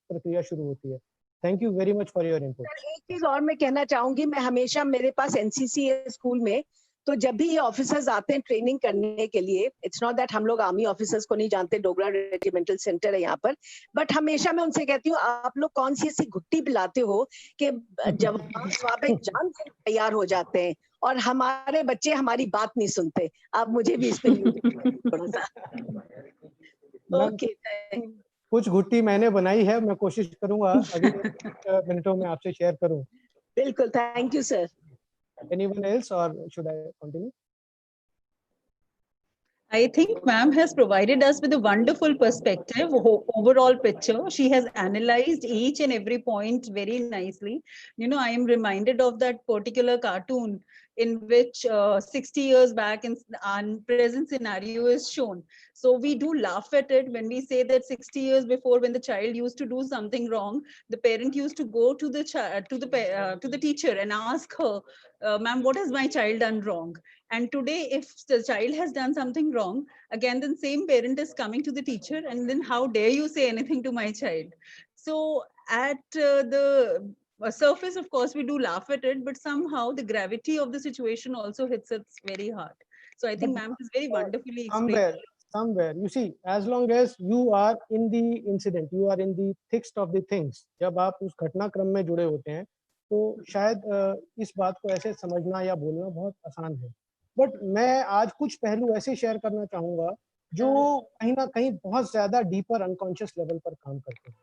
प्रक्रिया शुरू होती है. Thank you very much for your input. एक चीज और मैं कहना चाहूंगी, मैं हमेशा, मेरे पास एनसीसी है स्कूल में, तो जब भी ये ऑफिसर्स आते हैं ट्रेनिंग करने के लिए, इट्स नॉट दैट हम लोग आर्मी ऑफिसर्स को नहीं जानते, डोगरा रेजिमेंटल सेंटर है यहाँ पर, बट हमेशा मैं उनसे कहती हूँ आप लोग कौन सी ऐसी घुट्टी पिलाते हो कि जब वहाँ पे जान से तैयार हो जाते हैं और हमारे बच्चे हमारी बात नहीं सुनते. आप मुझे भी इस पे थोड़ा सा. ओके, कुछ घुट्टी मैंने बनाई है, मैं कोशिश करूंगा अगले मिनटों में आपसे शेयर करूं. बिल्कुल, thank you sir. Anyone else, or should I continue? I think ma'am has provided us with a wonderful perspective, overall picture. She has analyzed each and every point very nicely. You know, I am reminded of that particular cartoon in which 60 years back in present scenario is shown. So we do laugh at it when we say that 60 years before, when the child used to do something wrong, the parent used to go to the teacher and ask her, ma'am, what has my child done wrong? And today, if the child has done something wrong, again, the same parent is coming to the teacher, and then how dare you say anything to my child? So at the surface, of course, we do laugh at it, but somehow the gravity of the situation also hits us very hard. So I think ma'am has very wonderfully explained. Somewhere, you see, as long as you are in the incident, you are in the thickest of the things, जब आप उस घटनाक्रम में जुड़े होते हैं, तो शायद इस बात को ऐसे समझना या बोलना बहुत आसान है. बट मैं आज कुछ पहलू ऐसे शेयर करना चाहूंगा जो कहीं ना कहीं बहुत ज्यादा डीपर अनकॉन्शियस लेवल पर काम करते हैं.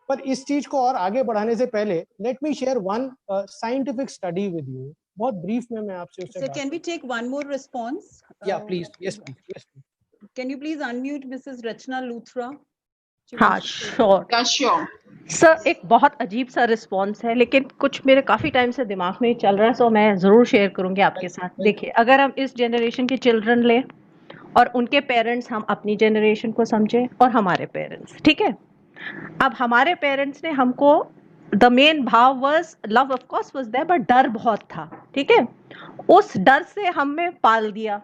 पर इस चीज को और आगे बढ़ाने से पहले late me share one scientific study with you. बहुत ब्रीफ में मैं आपसे उससे. So can we take one more response? Yeah, please. Yes, please. Can you please unmute Mrs. Rachna Luthra? हाँ, श्योर. सर, एक बहुत अजीब सा रिस्पॉन्स है, लेकिन कुछ मेरे काफ़ी टाइम से दिमाग में चल रहा है, तो मैं ज़रूर शेयर करूँगी आपके साथ. देखिए, अगर हम इस जनरेशन के चिल्ड्रन लें और उनके पेरेंट्स, हम अपनी जनरेशन को समझें और हमारे पेरेंट्स, ठीक है. अब हमारे पेरेंट्स ने हमको, द मेन भाव was love, of course was there, but डर बहुत था, ठीक है. उस डर से हमें पाल दिया,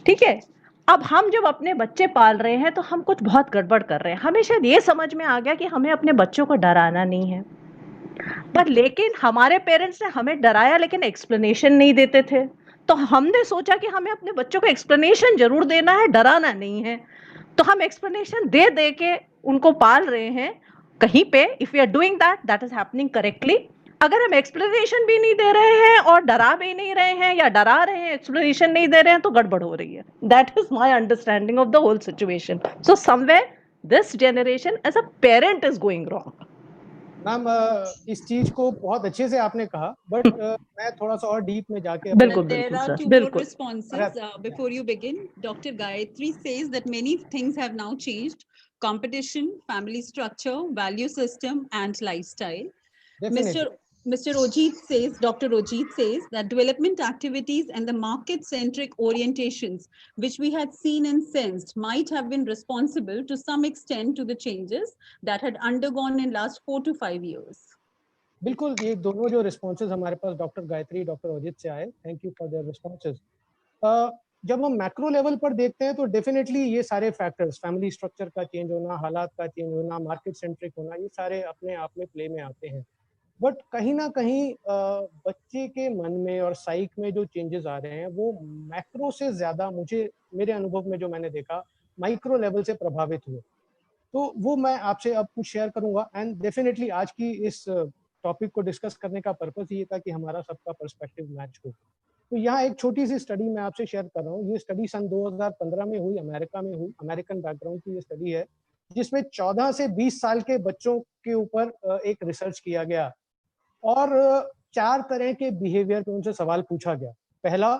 ठीक है. अब हम जब अपने बच्चे पाल रहे हैं तो हम कुछ बहुत गड़बड़ कर रहे हैं. हमें शायद ये समझ में आ गया कि हमें अपने बच्चों को डराना नहीं है, पर लेकिन हमारे पेरेंट्स ने हमें डराया लेकिन एक्सप्लेनेशन नहीं देते थे. तो हमने सोचा कि हमें अपने बच्चों को एक्सप्लेनेशन जरूर देना है, डराना नहीं है. तो हम एक्सप्लेनेशन दे दे के उनको पाल रहे हैं. कहीं पे if we are doing that is happening correctly. अगर हम एक्सप्लेनेशन भी नहीं दे रहे हैं और डरा भी नहीं रहे हैं, या डरा रहे हैं एक्सप्लेनेशन नहीं दे रहे हैं, तो गड़बड़ हो रही है. That is my understanding of the whole situation. So somewhere this generation as a parent is going wrong. Ma'am, इस चीज को बहुत अच्छे से आपने कहा, बट मैं थोड़ा सा और डीप में जाके. बिल्कुल There are two more responses before you begin. Dr. Gayatri says that many things have now changed: competition, family structure, value system, and lifestyle. Definitely. Mr. Ojit says, Dr. Ojit says that development activities and the market-centric orientations which we had seen and sensed might have been responsible to some extent to the changes that had undergone in last 4 to 5 years. बिल्कुल, ये दोनों जो responses हमारे पास doctor Gayatri, doctor Ajit से आए, thank you for their responses. जब हम macro level पर देखते हैं तो डेफिनेटली ये सारे फैक्टर्स, फैमिली स्ट्रक्चर का चेंज होना, हालात का चेंज होना, मार्केट सेंट्रिक होना, ये सारे अपने आप में प्ले में आते हैं. बट कहीं ना कहीं बच्चे के मन में और साइक में जो चेंजेस आ रहे हैं वो मैक्रो से ज्यादा, मुझे मेरे अनुभव में जो मैंने देखा, माइक्रो लेवल से प्रभावित हुए. तो वो मैं आपसे अब कुछ शेयर करूंगा. एंड डेफिनेटली आज की इस टॉपिक को डिस्कस करने का पर्पस ये था कि हमारा सबका पर्सपेक्टिव मैच हो. तो यहाँ एक छोटी सी स्टडी मैं आपसे शेयर कर रहा हूँ. ये स्टडी सन 2015 में हुई, अमेरिका में हुई. अमेरिकन बैकग्राउंड की ये स्टडी है जिसमें 14 से 20 साल के बच्चों के ऊपर एक रिसर्च किया गया और 4 तरह के बिहेवियर पे उनसे सवाल पूछा गया. पहला,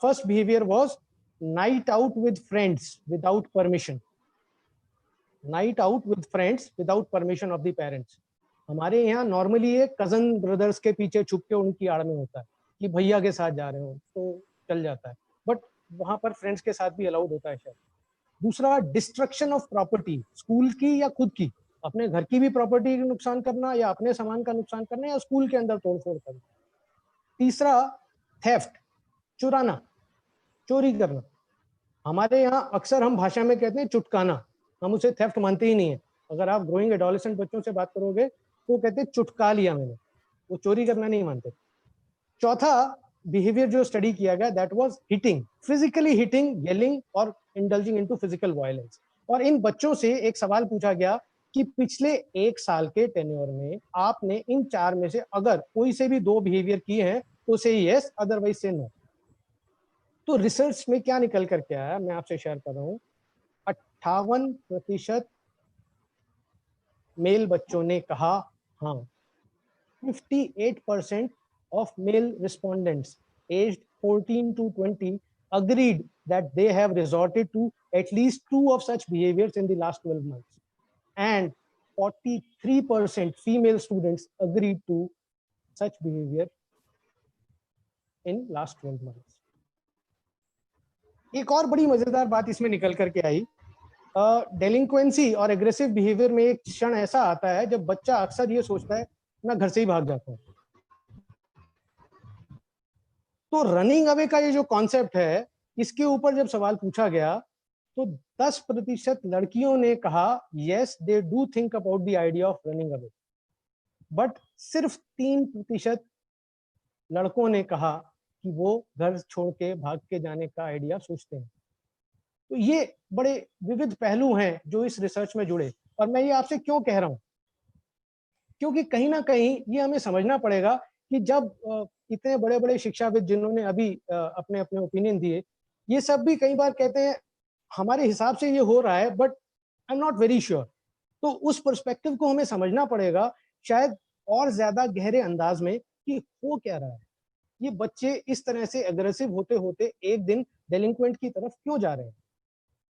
first behaviour was night out with friends without permission. Night out with friends without permission of the parents. हमारे यहाँ नॉर्मली ये कजन ब्रदर्स के पीछे छुप के उनकी आड़ में होता है कि भैया के साथ जा रहे हो तो चल जाता है, बट वहां पर फ्रेंड्स के साथ भी अलाउड होता है शायद। दूसरा, डिस्ट्रक्शन ऑफ प्रॉपर्टी, स्कूल की या खुद की, अपने घर की भी प्रॉपर्टी का नुकसान करना या अपने सामान का नुकसान करना या स्कूल के अंदर तोड़फोड़ करना। तीसरा, थेफ्ट, चुराना, चोरी करना। हमारे यहाँ अक्सर हम भाषा में कहते हैं चुटकाना, हम उसे थेफ्ट मानते ही नहीं है। अगर आप ग्रोइंग एडोलेसेंट बच्चों से बात करोगे तो कहते हैं चुटका लिया मैंने, वो चोरी करना नहीं मानते। चौथा बिहेवियर जो स्टडी किया गया, that was hitting, physically hitting, yelling और इंडल्जिंग इनटू फिजिकल वायलेंस। और इन बच्चों से एक सवाल पूछा गया कि पिछले 1 साल के टेन्योर में आपने इन 4 में से अगर कोई से भी 2 बिहेवियर किए हैं तो से यस, अदरवाइज से नो। तो रिसर्च में क्या निकल कर के आया, मैं आपसे शेयर कर रहा हूँ। 58% मेल बच्चों ने कहा हाँ। 58% of male respondents aged 14 to 20 agreed that they have resorted to at least 2 of such behaviors in the last 12 months. And 43% female students agreed to such behavior in last 12 months. एक और बड़ी मजेदार बात इसमें निकल करके आई, डेलिंक्वेंसी और एग्रेसिव बिहेवियर में एक क्षण ऐसा आता है जब बच्चा अक्सर ये सोचता है मैं घर से ही भाग जाता हूँ। तो रनिंग अवे का ये जो कॉन्सेप्ट है, इसके ऊपर जब सवाल पूछा गया तो 10% लड़कियों ने कहा yes they do think about the idea of running away, but सिर्फ 3% लड़कों ने कहा कि वो घर छोड़ के भाग के जाने का आइडिया सोचते हैं। तो ये बड़े विविध पहलू हैं जो इस रिसर्च में जुड़े। और मैं ये आपसे क्यों कह रहा हूं, क्योंकि कहीं ना कहीं ये हमें समझना पड़ेगा कि जब इतने बड़े बड़े शिक्षाविद जिन्होंने अभी अपने अपने ओपिनियन दिए, ये सब भी कई बार कहते हैं हमारे हिसाब से ये हो रहा है but I am not very sure. तो उस पर्सपेक्टिव को हमें समझना पड़ेगा शायद और ज्यादा गहरे अंदाज में कि हो क्या रहा है, ये बच्चे इस तरह से एग्रेसिव होते होते एक दिन डेलिंक्वेंट की तरफ क्यों जा रहे हैं।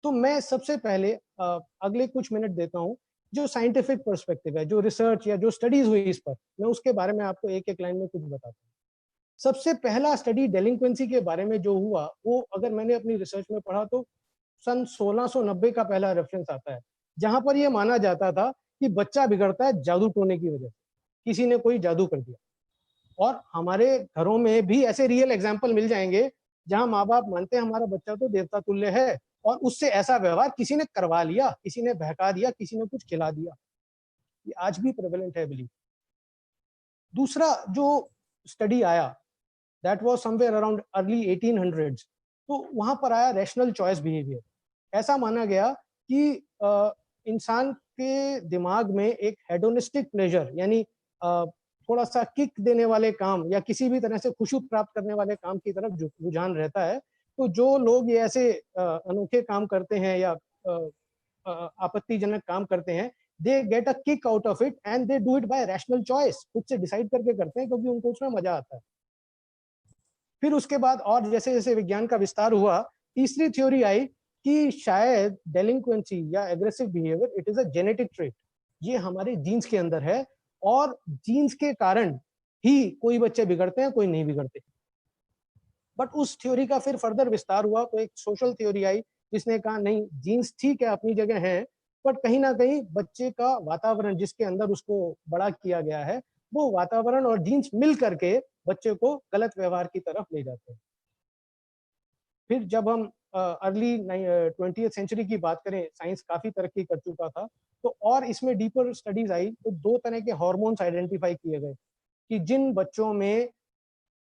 तो मैं सबसे पहले अगले कुछ मिनट देता हूं जो साइंटिफिक पर्सपेक्टिव है, जो रिसर्च या जो स्टडीज हुई इस पर, मैं उसके बारे में आपको एक एक लाइन में कुछ बताता हूँ। सबसे पहला स्टडी डेलिंक्वेंसी के बारे में जो हुआ वो अगर मैंने अपनी रिसर्च में पढ़ा तो सन 1690 का पहला रेफरेंस आता है, जहां पर यह माना जाता था कि बच्चा बिगड़ता है जादू टोने की वजह से, किसी ने कोई जादू कर दिया। और हमारे घरों में भी ऐसे रियल एग्जाम्पल मिल जाएंगे जहां माँ बाप मानते हैं हमारा बच्चा तो देवता तुल्य है और उससे ऐसा व्यवहार किसी ने करवा लिया, किसी ने बहका दिया, किसी ने कुछ खिला दिया। ये आज भी प्रेवलेंट है बिलीफ। दूसरा जो स्टडी आया that was somewhere around early 1800s, तो वहां पर आया रैशनल चॉइस बिहेवियर। ऐसा माना गया कि इंसान के दिमाग में एक हेडोनिस्टिक प्लेजर यानी थोड़ा सा किक देने वाले काम या किसी भी तरह से खुशी प्राप्त करने वाले काम की तरफ रुझान रहता है। तो जो लोग ये ऐसे अनोखे काम करते हैं या आपत्तिजनक काम करते हैं, they get a kick out of it and they do it by rational choice, खुद से डिसाइड करके करते हैं क्योंकि उनको उसमें मजा आता है। फिर उसके बाद और जैसे जैसे विज्ञान का विस्तार हुआ, तीसरी थ्योरी आई कि शायद डेलिंक्वेंसी या aggressive behaviour it is a genetic trait, ये हमारे जीन्स के अंदर है और जीन्स के कारण ही कोई बच्चे बिगड़ते हैं, कोई नहीं बिगड़ते। बट उस थ्योरी का फिर फर्दर विस्तार हुआ तो एक सोशल थ्योरी आई जिसने कहा नहीं, जीन्स ठीक है अपनी जगह है, बट कहीं ना कहीं बच्चे का वातावरण जिसके अंदर उसको बड़ा किया गया है, वो वातावरण और जीन्स मिल करके बच्चे को गलत व्यवहार की तरफ ले जाते हैं। फिर जब हम अर्ली 20th सेंचुरी की बात करें, साइंस काफी तरक्की कर चुका था, तो और इसमें डीपर स्टडीज आई तो 2 तरह के हार्मोन्स आइडेंटिफाई किए गए कि जिन बच्चों में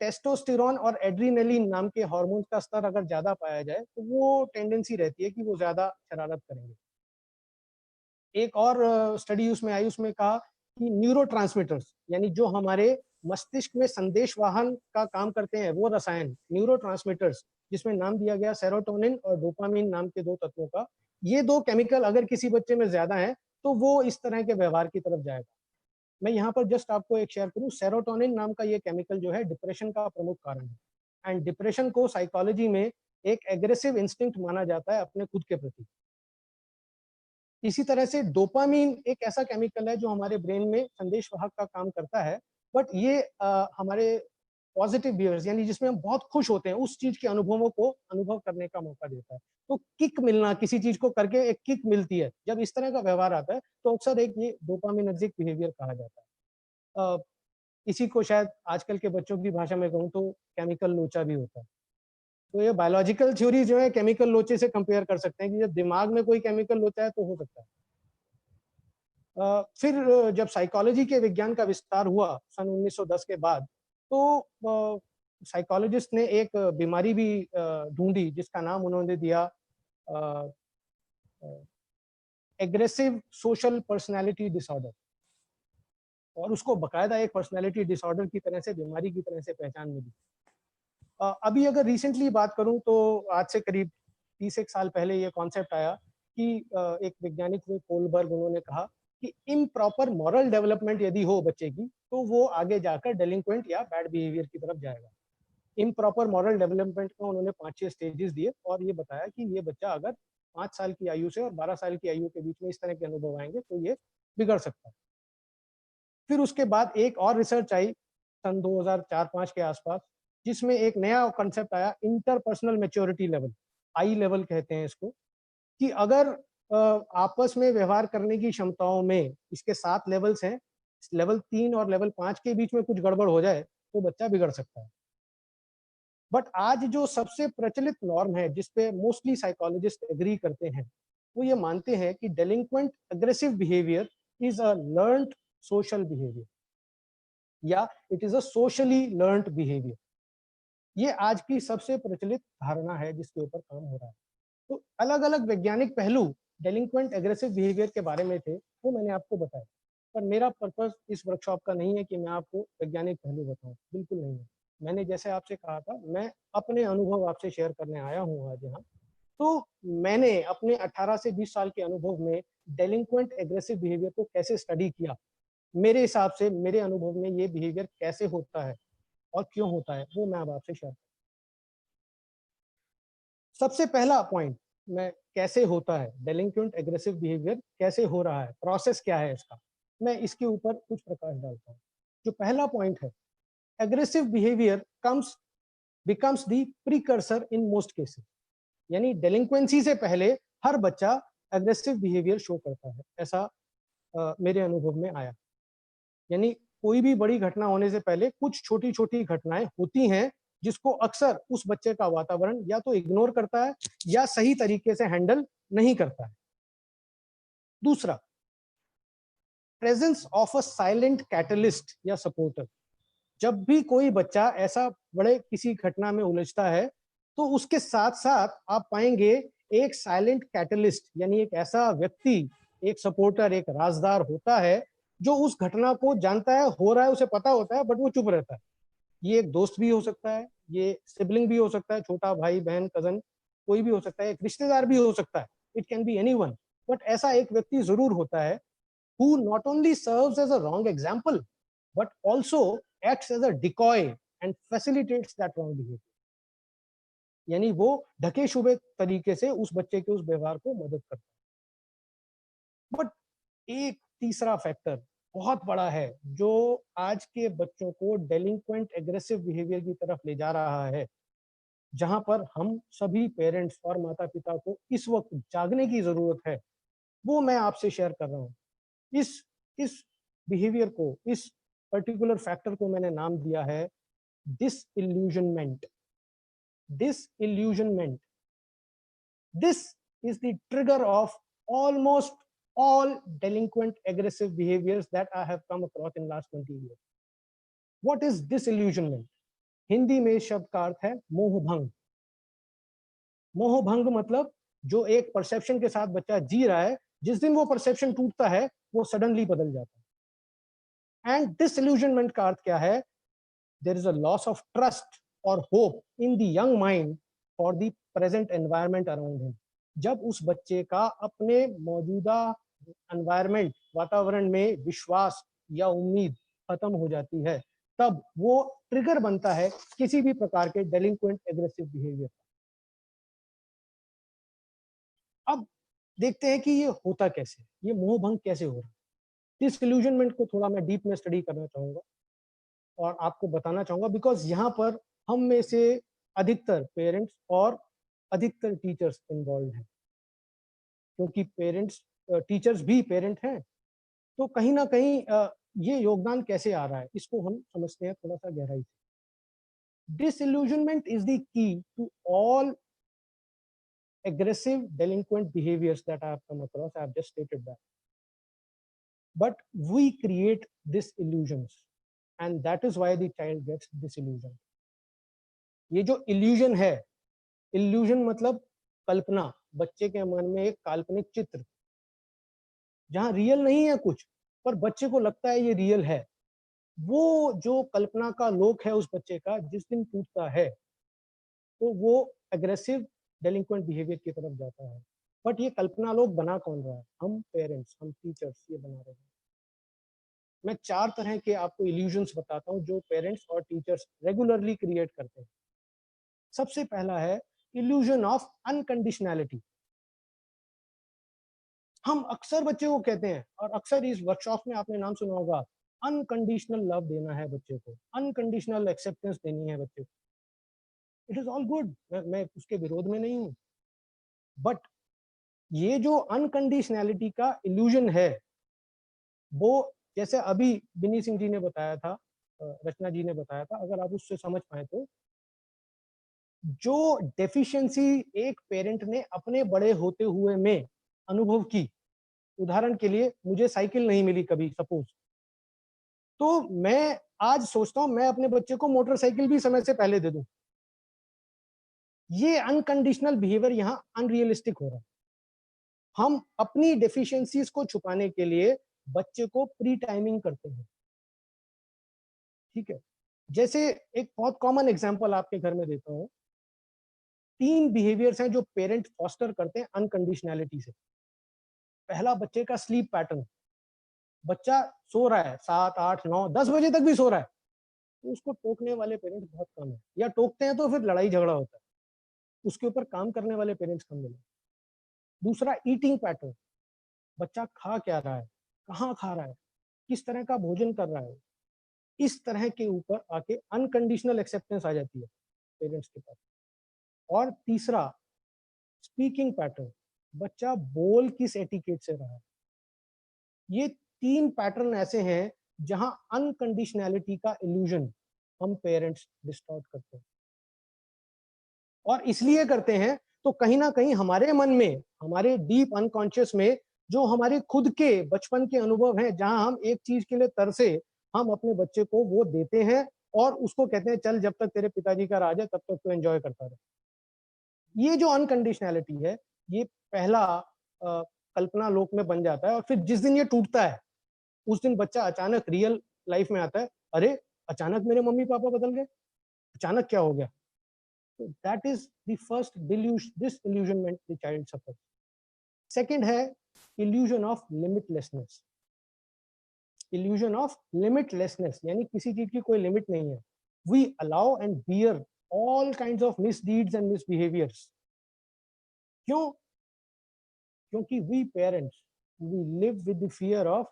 टेस्टोस्टेरोन और एड्रीनलिन नाम के हार्मोन्स का स्तर अगर ज्यादा पाया जाए तो वो टेंडेंसी रहती है कि वो ज्यादा शरारत करेंगे। एक और स्टडी उसमें आई, उसमें कहा कि न्यूरोट्रांसमीटर्स यानी जो हमारे मस्तिष्क में संदेश वाहन का काम करते हैं वो रसायन न्यूरोट्रांसमीटर्स, जिसमें नाम दिया गया सेरोटोनिन और डोपामिन नाम के 2 तत्वों का, ये 2 केमिकल अगर किसी बच्चे में ज्यादा है तो वो इस तरह के व्यवहार की तरफ जाएगा। मैं यहाँ पर जस्ट आपको एक शेयर करूँ, सेरोटोनिन नाम का ये केमिकल जो है डिप्रेशन का प्रमुख कारण है। एंड डिप्रेशन को साइकोलॉजी में एक एग्रेसिव इंस्टिंक्ट माना जाता है अपने खुद के प्रति। इसी तरह से डोपामीन एक ऐसा केमिकल है जो हमारे ब्रेन में संदेश वाहक का काम करता है, बट ये हमारे पॉजिटिव बिहेवियर्स यानी जिसमें हम बहुत खुश होते हैं उस चीज के अनुभवों को अनुभव करने का मौका देता है। तो किक मिलना, किसी चीज को करके एक किक मिलती है, जब इस तरह का व्यवहार आता है तो अक्सर एक ये डोपामिनर्जिक बिहेवियर कहा जाता है। इसी को शायद आजकल के बच्चों की भाषा में कहूँ तो केमिकल लोचा भी होता है। तो ये बायोलॉजिकल थ्योरी जो है केमिकल लोचे से कंपेयर कर सकते हैं कि जब दिमाग में कोई केमिकल लोचा है तो हो सकता है। फिर जब साइकोलॉजी के विज्ञान का विस्तार हुआ सन 1910 के बाद, तो साइकोलॉजिस्ट ने एक बीमारी भी ढूंढी जिसका नाम उन्होंने दिया एग्रेसिव सोशल पर्सनालिटी डिसऑर्डर, और उसको बकायदा एक पर्सनालिटी डिसऑर्डर की तरह से, बीमारी की तरह से पहचान मिली। अभी अगर रिसेंटली बात करूं तो आज से करीब 30 साल पहले ये कॉन्सेप्ट आया कि एक वैज्ञानिक थे कोलबर्ग, उन्होंने कहा कि इम्प्रॉपर मॉरल डेवलपमेंट यदि हो बच्चे की तो वो आगे जाकर डेलिंक्वेंट या बैड बिहेवियर की तरफ जाएगा। इम्प्रॉपर मॉरल डेवलपमेंट को उन्होंने 5-6 स्टेजेस दिए और ये बताया कि ये बच्चा अगर 5 साल की आयु से और 12 साल की आयु के बीच में इस तरह के अनुभव आएंगे तो ये बिगड़ सकता है। फिर उसके बाद एक और रिसर्च आई सन 2004-5 के आसपास, जिसमें एक नया कॉन्सेप्ट आया इंटरपर्सनल मैच्योरिटी लेवल, आई लेवल कहते हैं इसको, कि अगर आपस में व्यवहार करने की क्षमताओं में इसके 7 लेवल्स हैं, लेवल 3 और लेवल 5 के बीच में कुछ गड़बड़ हो जाए तो बच्चा बिगड़ सकता है। बट आज जो सबसे प्रचलित नॉर्म है जिसपे मोस्टली साइकोलॉजिस्ट एग्री करते हैं, वो ये मानते हैं कि delinquent aggressive behaviour is a learned social behaviour या it is a socially learned behaviour. ये आज की सबसे प्रचलित धारणा है जिसके ऊपर काम हो रहा है। तो अलग अलग वैज्ञानिक पहलू डेलिंक्वेंट एग्रेसिव बिहेवियर के बारे में थे, वो मैंने आपको बताया, पर मेरा पर्पस इस वर्कशॉप का नहीं है कि मैं आपको वैज्ञानिक पहलू बताऊं, बिल्कुल नहीं है। मैंने जैसे आपसे कहा था, मैं अपने अनुभव आपसे शेयर करने आया हूँ आज यहाँ। तो मैंने अपने 18 से 20 साल के अनुभव में डेलिंक्वेंट एग्रेसिव बिहेवियर को कैसे स्टडी किया, मेरे हिसाब से मेरे अनुभव में ये बिहेवियर कैसे होता है और क्यों होता है, वो मैं अब आपसे शेयर। सबसे पहला पॉइंट, मैं कैसे होता है डेलिंक्वेंट एग्रेसिव बिहेवियर, कैसे हो रहा है, प्रोसेस क्या है इसका, मैं इसके ऊपर कुछ प्रकाश डालता हूँ। जो पहला पॉइंट है, aggressive behaviour becomes the precursor in most cases, यानी डेलिंक्वेंसी से पहले हर बच्चा एग्रेसिव बिहेवियर शो करता है, ऐसा मेरे अनुभव में आया। यानी कोई भी बड़ी घटना होने से पहले कुछ छोटी छोटी घटनाएं होती हैं जिसको अक्सर उस बच्चे का वातावरण या तो इग्नोर करता है या सही तरीके से हैंडल नहीं करता है। दूसरा, presence of a silent catalyst या सपोर्टर। जब भी कोई बच्चा ऐसा बड़े किसी घटना में उलझता है तो उसके साथ साथ आप पाएंगे एक साइलेंट कैटलिस्ट, यानी एक ऐसा व्यक्ति, एक सपोर्टर, एक राजदार होता है जो उस घटना को जानता है, हो रहा है, उसे पता होता है, बट वो चुप रहता है। ये एक दोस्त भी हो सकता है, ये सिबलिंग भी हो सकता है, छोटा भाई बहन कजन कोई भी हो सकता है, एक रिश्तेदार भी हो सकता है, it can be anyone, but ऐसा एक व्यक्ति जरूर होता है who not only serves as a wrong example but also acts as a decoy and facilitates that wrong behavior। यानी वो ढके छुपे तरीके से उस बच्चे के उस व्यवहार को मदद करता है। बट एक तीसरा फैक्टर बहुत बड़ा है जो आज के बच्चों को डेलिंक्वेंट एग्रेसिव बिहेवियर की तरफ ले जा रहा है, जहां पर हम सभी पेरेंट्स और माता पिता को इस वक्त जागने की जरूरत है, वो मैं आपसे शेयर कर रहा हूं। इस बिहेवियर को, इस पर्टिकुलर फैक्टर को मैंने नाम दिया है disillusionment. Disillusionment, this is the trigger of almost all delinquent aggressive behaviors that I have come across in last 20 years. What is disillusionment? Hindi में शब्द का अर्थ है मोहभंग। मोहभंग मतलब जो एक परसेप्शन के साथ बच्चा जी रहा है, जिस दिन वो परसेप्शन टूटता है वो सडनली बदल जाता है। एंड डिसइल्यूजनमेंट का अर्थ क्या है? There is a loss of trust और hope in the young mind for the present environment around him. जब उस बच्चे का अपने मौजूदा एनवायरनमेंट, वातावरण में विश्वास या उम्मीद खत्म हो जाती है, तब वो ट्रिगर बनता है किसी भी प्रकार के डेलिंक्वेंट एग्रेसिव बिहेवियर। अब देखते हैं कि ये होता कैसे, ये मोह भंग कैसे हो रहा है। डिसइल्यूजनमेंट को थोड़ा मैं डीप में स्टडी करना चाहूंगा और आपको बताना चाहूंगा, बिकॉज यहाँ पर हम में से अधिकतर पेरेंट्स और अधिकतर टीचर्स इन्वॉल्व हैं, क्योंकि पेरेंट्स टीचर्स भी पेरेंट हैं। तो कहीं ना कहीं ये योगदान कैसे आ रहा है, इसको हम समझते हैं थोड़ा सा गहराई से। Disillusionment is the key to all aggressive delinquent behaviors that I have come across. I have just stated that. But we create disillusions, and that is why the child gets disillusioned. ये जो illusion है, illusion मतलब कल्पना, बच्चे के मन में एक काल्पनिक चित्र जहां रियल नहीं है कुछ, पर बच्चे को लगता है ये रियल है। वो जो कल्पना का लोक है उस बच्चे का, जिस दिन टूटता है तो वो एग्रेसिव डेलिंक्वेंट बिहेवियर की तरफ जाता है। बट ये कल्पना लोग बना कौन रहा है? हम पेरेंट्स, हम टीचर्स ये बना रहे हैं। मैं 4 तरह के आपको इल्यूजन्स बताता हूं जो पेरेंट्स और टीचर्स रेगुलरली क्रिएट करते हैं। सबसे पहला है इल्यूजन ऑफ अनकंडीशनैलिटी। हम अक्सर बच्चे को कहते हैं, और अक्सर इस वर्कशॉप में आपने नाम सुना होगा, अनकंडीशनल लव देना है बच्चे को, अनकंडीशनल एक्सेप्टेंस देनी है बच्चे को। इट इज ऑल गुड, मैं उसके विरोध में नहीं हूं, बट ये जो अनकंडीशनैलिटी का इल्यूजन है, वो जैसे अभी बिनी सिंह जी ने बताया था, रचना जी ने बताया था, अगर आप उससे समझ पाए तो, जो डेफिशिएंसी एक पेरेंट ने अपने बड़े होते हुए में अनुभव की, उदाहरण के लिए मुझे साइकिल नहीं मिली कभी सपोज, तो मैं आज सोचता हूं मैं अपने बच्चे को मोटरसाइकिल भी समय से पहले दे दूं। ये अनकंडीशनल बिहेवियर यहाँ अनरियलिस्टिक हो रहा है। हम अपनी डेफिशिएंसीज को छुपाने के लिए बच्चे को प्री टाइमिंग करते हैं। ठीक है, जैसे एक बहुत कॉमन एग्जांपल आपके घर में देता हूं। 3 बिहेवियर्स हैं जो पेरेंट फॉस्टर करते हैं अनकंडीशनैलिटी से। पहला, बच्चे का स्लीप पैटर्न। बच्चा सो रहा है 7, 8, 9, 10 बजे तक भी सो रहा है, तो उसको टोकने वाले पेरेंट्स बहुत कम है, या टोकते हैं तो फिर लड़ाई झगड़ा होता है। उसके ऊपर काम करने वाले पेरेंट्स कम मिले। दूसरा, ईटिंग पैटर्न। बच्चा खा क्या रहा है, कहाँ खा रहा है, किस तरह का भोजन कर रहा है, इस तरह के ऊपर आके अनकंडीशनल एक्सेप्टेंस आ जाती है पेरेंट्स के पास। और तीसरा, स्पीकिंग पैटर्न। बच्चा बोल किस एटिकेट से रहा है। ये 3 पैटर्न ऐसे हैं जहां अनकंडीशनैलिटी का इल्यूजन हम पेरेंट्स डिस्टॉर्ट करते हैं, और इसलिए करते हैं तो कहीं ना कहीं हमारे मन में, हमारे डीप अनकॉन्शियस में जो हमारे खुद के बचपन के अनुभव हैं, जहां हम एक चीज के लिए तरसे, हम अपने बच्चे को वो देते हैं और उसको कहते हैं चल जब तक तेरे पिताजी का राज है तब तक तो एंजॉय करता रहे। ये जो अनकंडीशनैलिटी है, ये पहला कल्पना लोक में बन जाता है, और फिर जिस दिन ये टूटता है उस दिन बच्चा अचानक रियल लाइफ में आता है, अरे अचानक मेरे मम्मी पापा बदल गए, अचानक क्या हो गया। So that is the first disillusionment the child suffers. Second है illusion of limitlessness. Illusion of limitlessness यानी किसी चीज की कोई लिमिट नहीं है। We allow and bear all kinds of misdeeds and misbehaviors. क्यों? क्योंकि we parents we live with the fear of,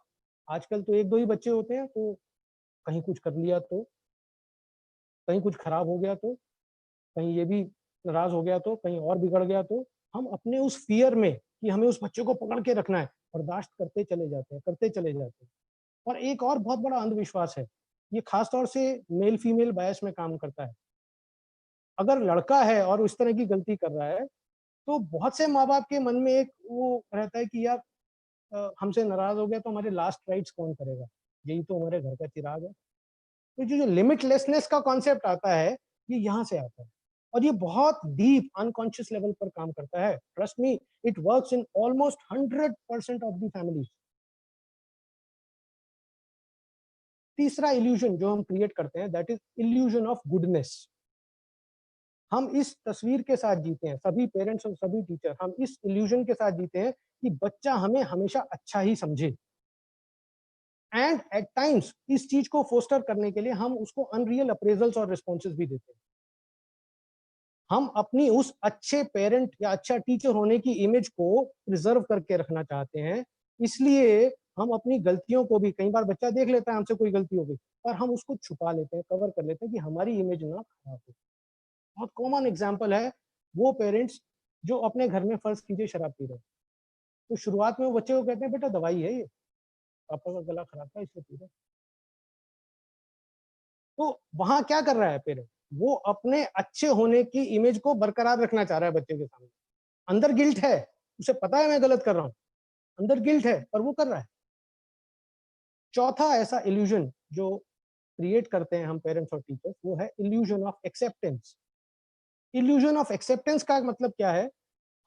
आजकल तो 1-2 ही बच्चे होते हैं, तो कहीं कुछ कर लिया तो, कहीं कुछ खराब हो गया तो, कहीं ये भी नाराज हो गया तो, कहीं और बिगड़ गया तो, हम अपने उस फियर में कि हमें उस बच्चे को पकड़ के रखना है, बर्दाश्त करते चले जाते हैं, करते चले जाते हैं। और एक और बहुत बड़ा अंधविश्वास है, ये खास तौर से मेल फीमेल बायस में काम करता है। अगर लड़का है और उस तरह की गलती कर रहा है, तो बहुत से माँ बाप के मन में एक वो रहता है कि यार हमसे नाराज हो गया तो हमारे लास्ट राइट्स कौन करेगा, यही तो हमारे घर का चिराग है। तो जो लिमिटलेसनेस का कॉन्सेप्ट आता है, ये यहाँ से आता है, और ये बहुत डीप अनकॉन्शियस लेवल पर काम करता है। Trust me, it works in almost 100% of the families. तीसरा इल्यूजन जो हम क्रिएट करते हैं, that is illusion of goodness. हम इस तस्वीर के साथ जीते हैं, सभी पेरेंट्स और सभी टीचर, हम इस इल्यूजन के साथ जीते हैं कि बच्चा हमें हमेशा अच्छा ही समझे। एंड एट टाइम्स इस चीज को फोस्टर करने के लिए हम उसको अनरियल अप्रेजल्स और रिस्पॉन्सेज भी देते हैं। हम अपनी उस अच्छे पेरेंट या अच्छा टीचर होने की इमेज को प्रिजर्व करके रखना चाहते हैं, इसलिए हम अपनी गलतियों को भी, कई बार बच्चा देख लेता है हमसे कोई गलती हो गई, पर हम उसको छुपा लेते हैं, कवर कर लेते हैं कि हमारी इमेज ना खराब हो। बहुत कॉमन एग्जाम्पल है वो पेरेंट्स जो अपने घर में फर्ज कीजिए शराब पी रहे हैं, तो शुरुआत में वो बच्चे को कहते हैं बेटा दवाई है ये, पापा का गला खराब था इसलिए पी रहे। तो वहां क्या कर रहा है पेरेंट, वो अपने अच्छे होने की इमेज को बरकरार रखना चाह रहा है बच्चे के सामने। अंदर गिल्ट है, उसे पता है मैं गलत कर रहा हूं, अंदर गिल्ट है, पर वो कर रहा है। चौथा ऐसा इल्यूजन जो क्रिएट करते हैं हम पेरेंट्स और टीचर्स, वो है illusion of acceptance. Illusion of acceptance का मतलब क्या है,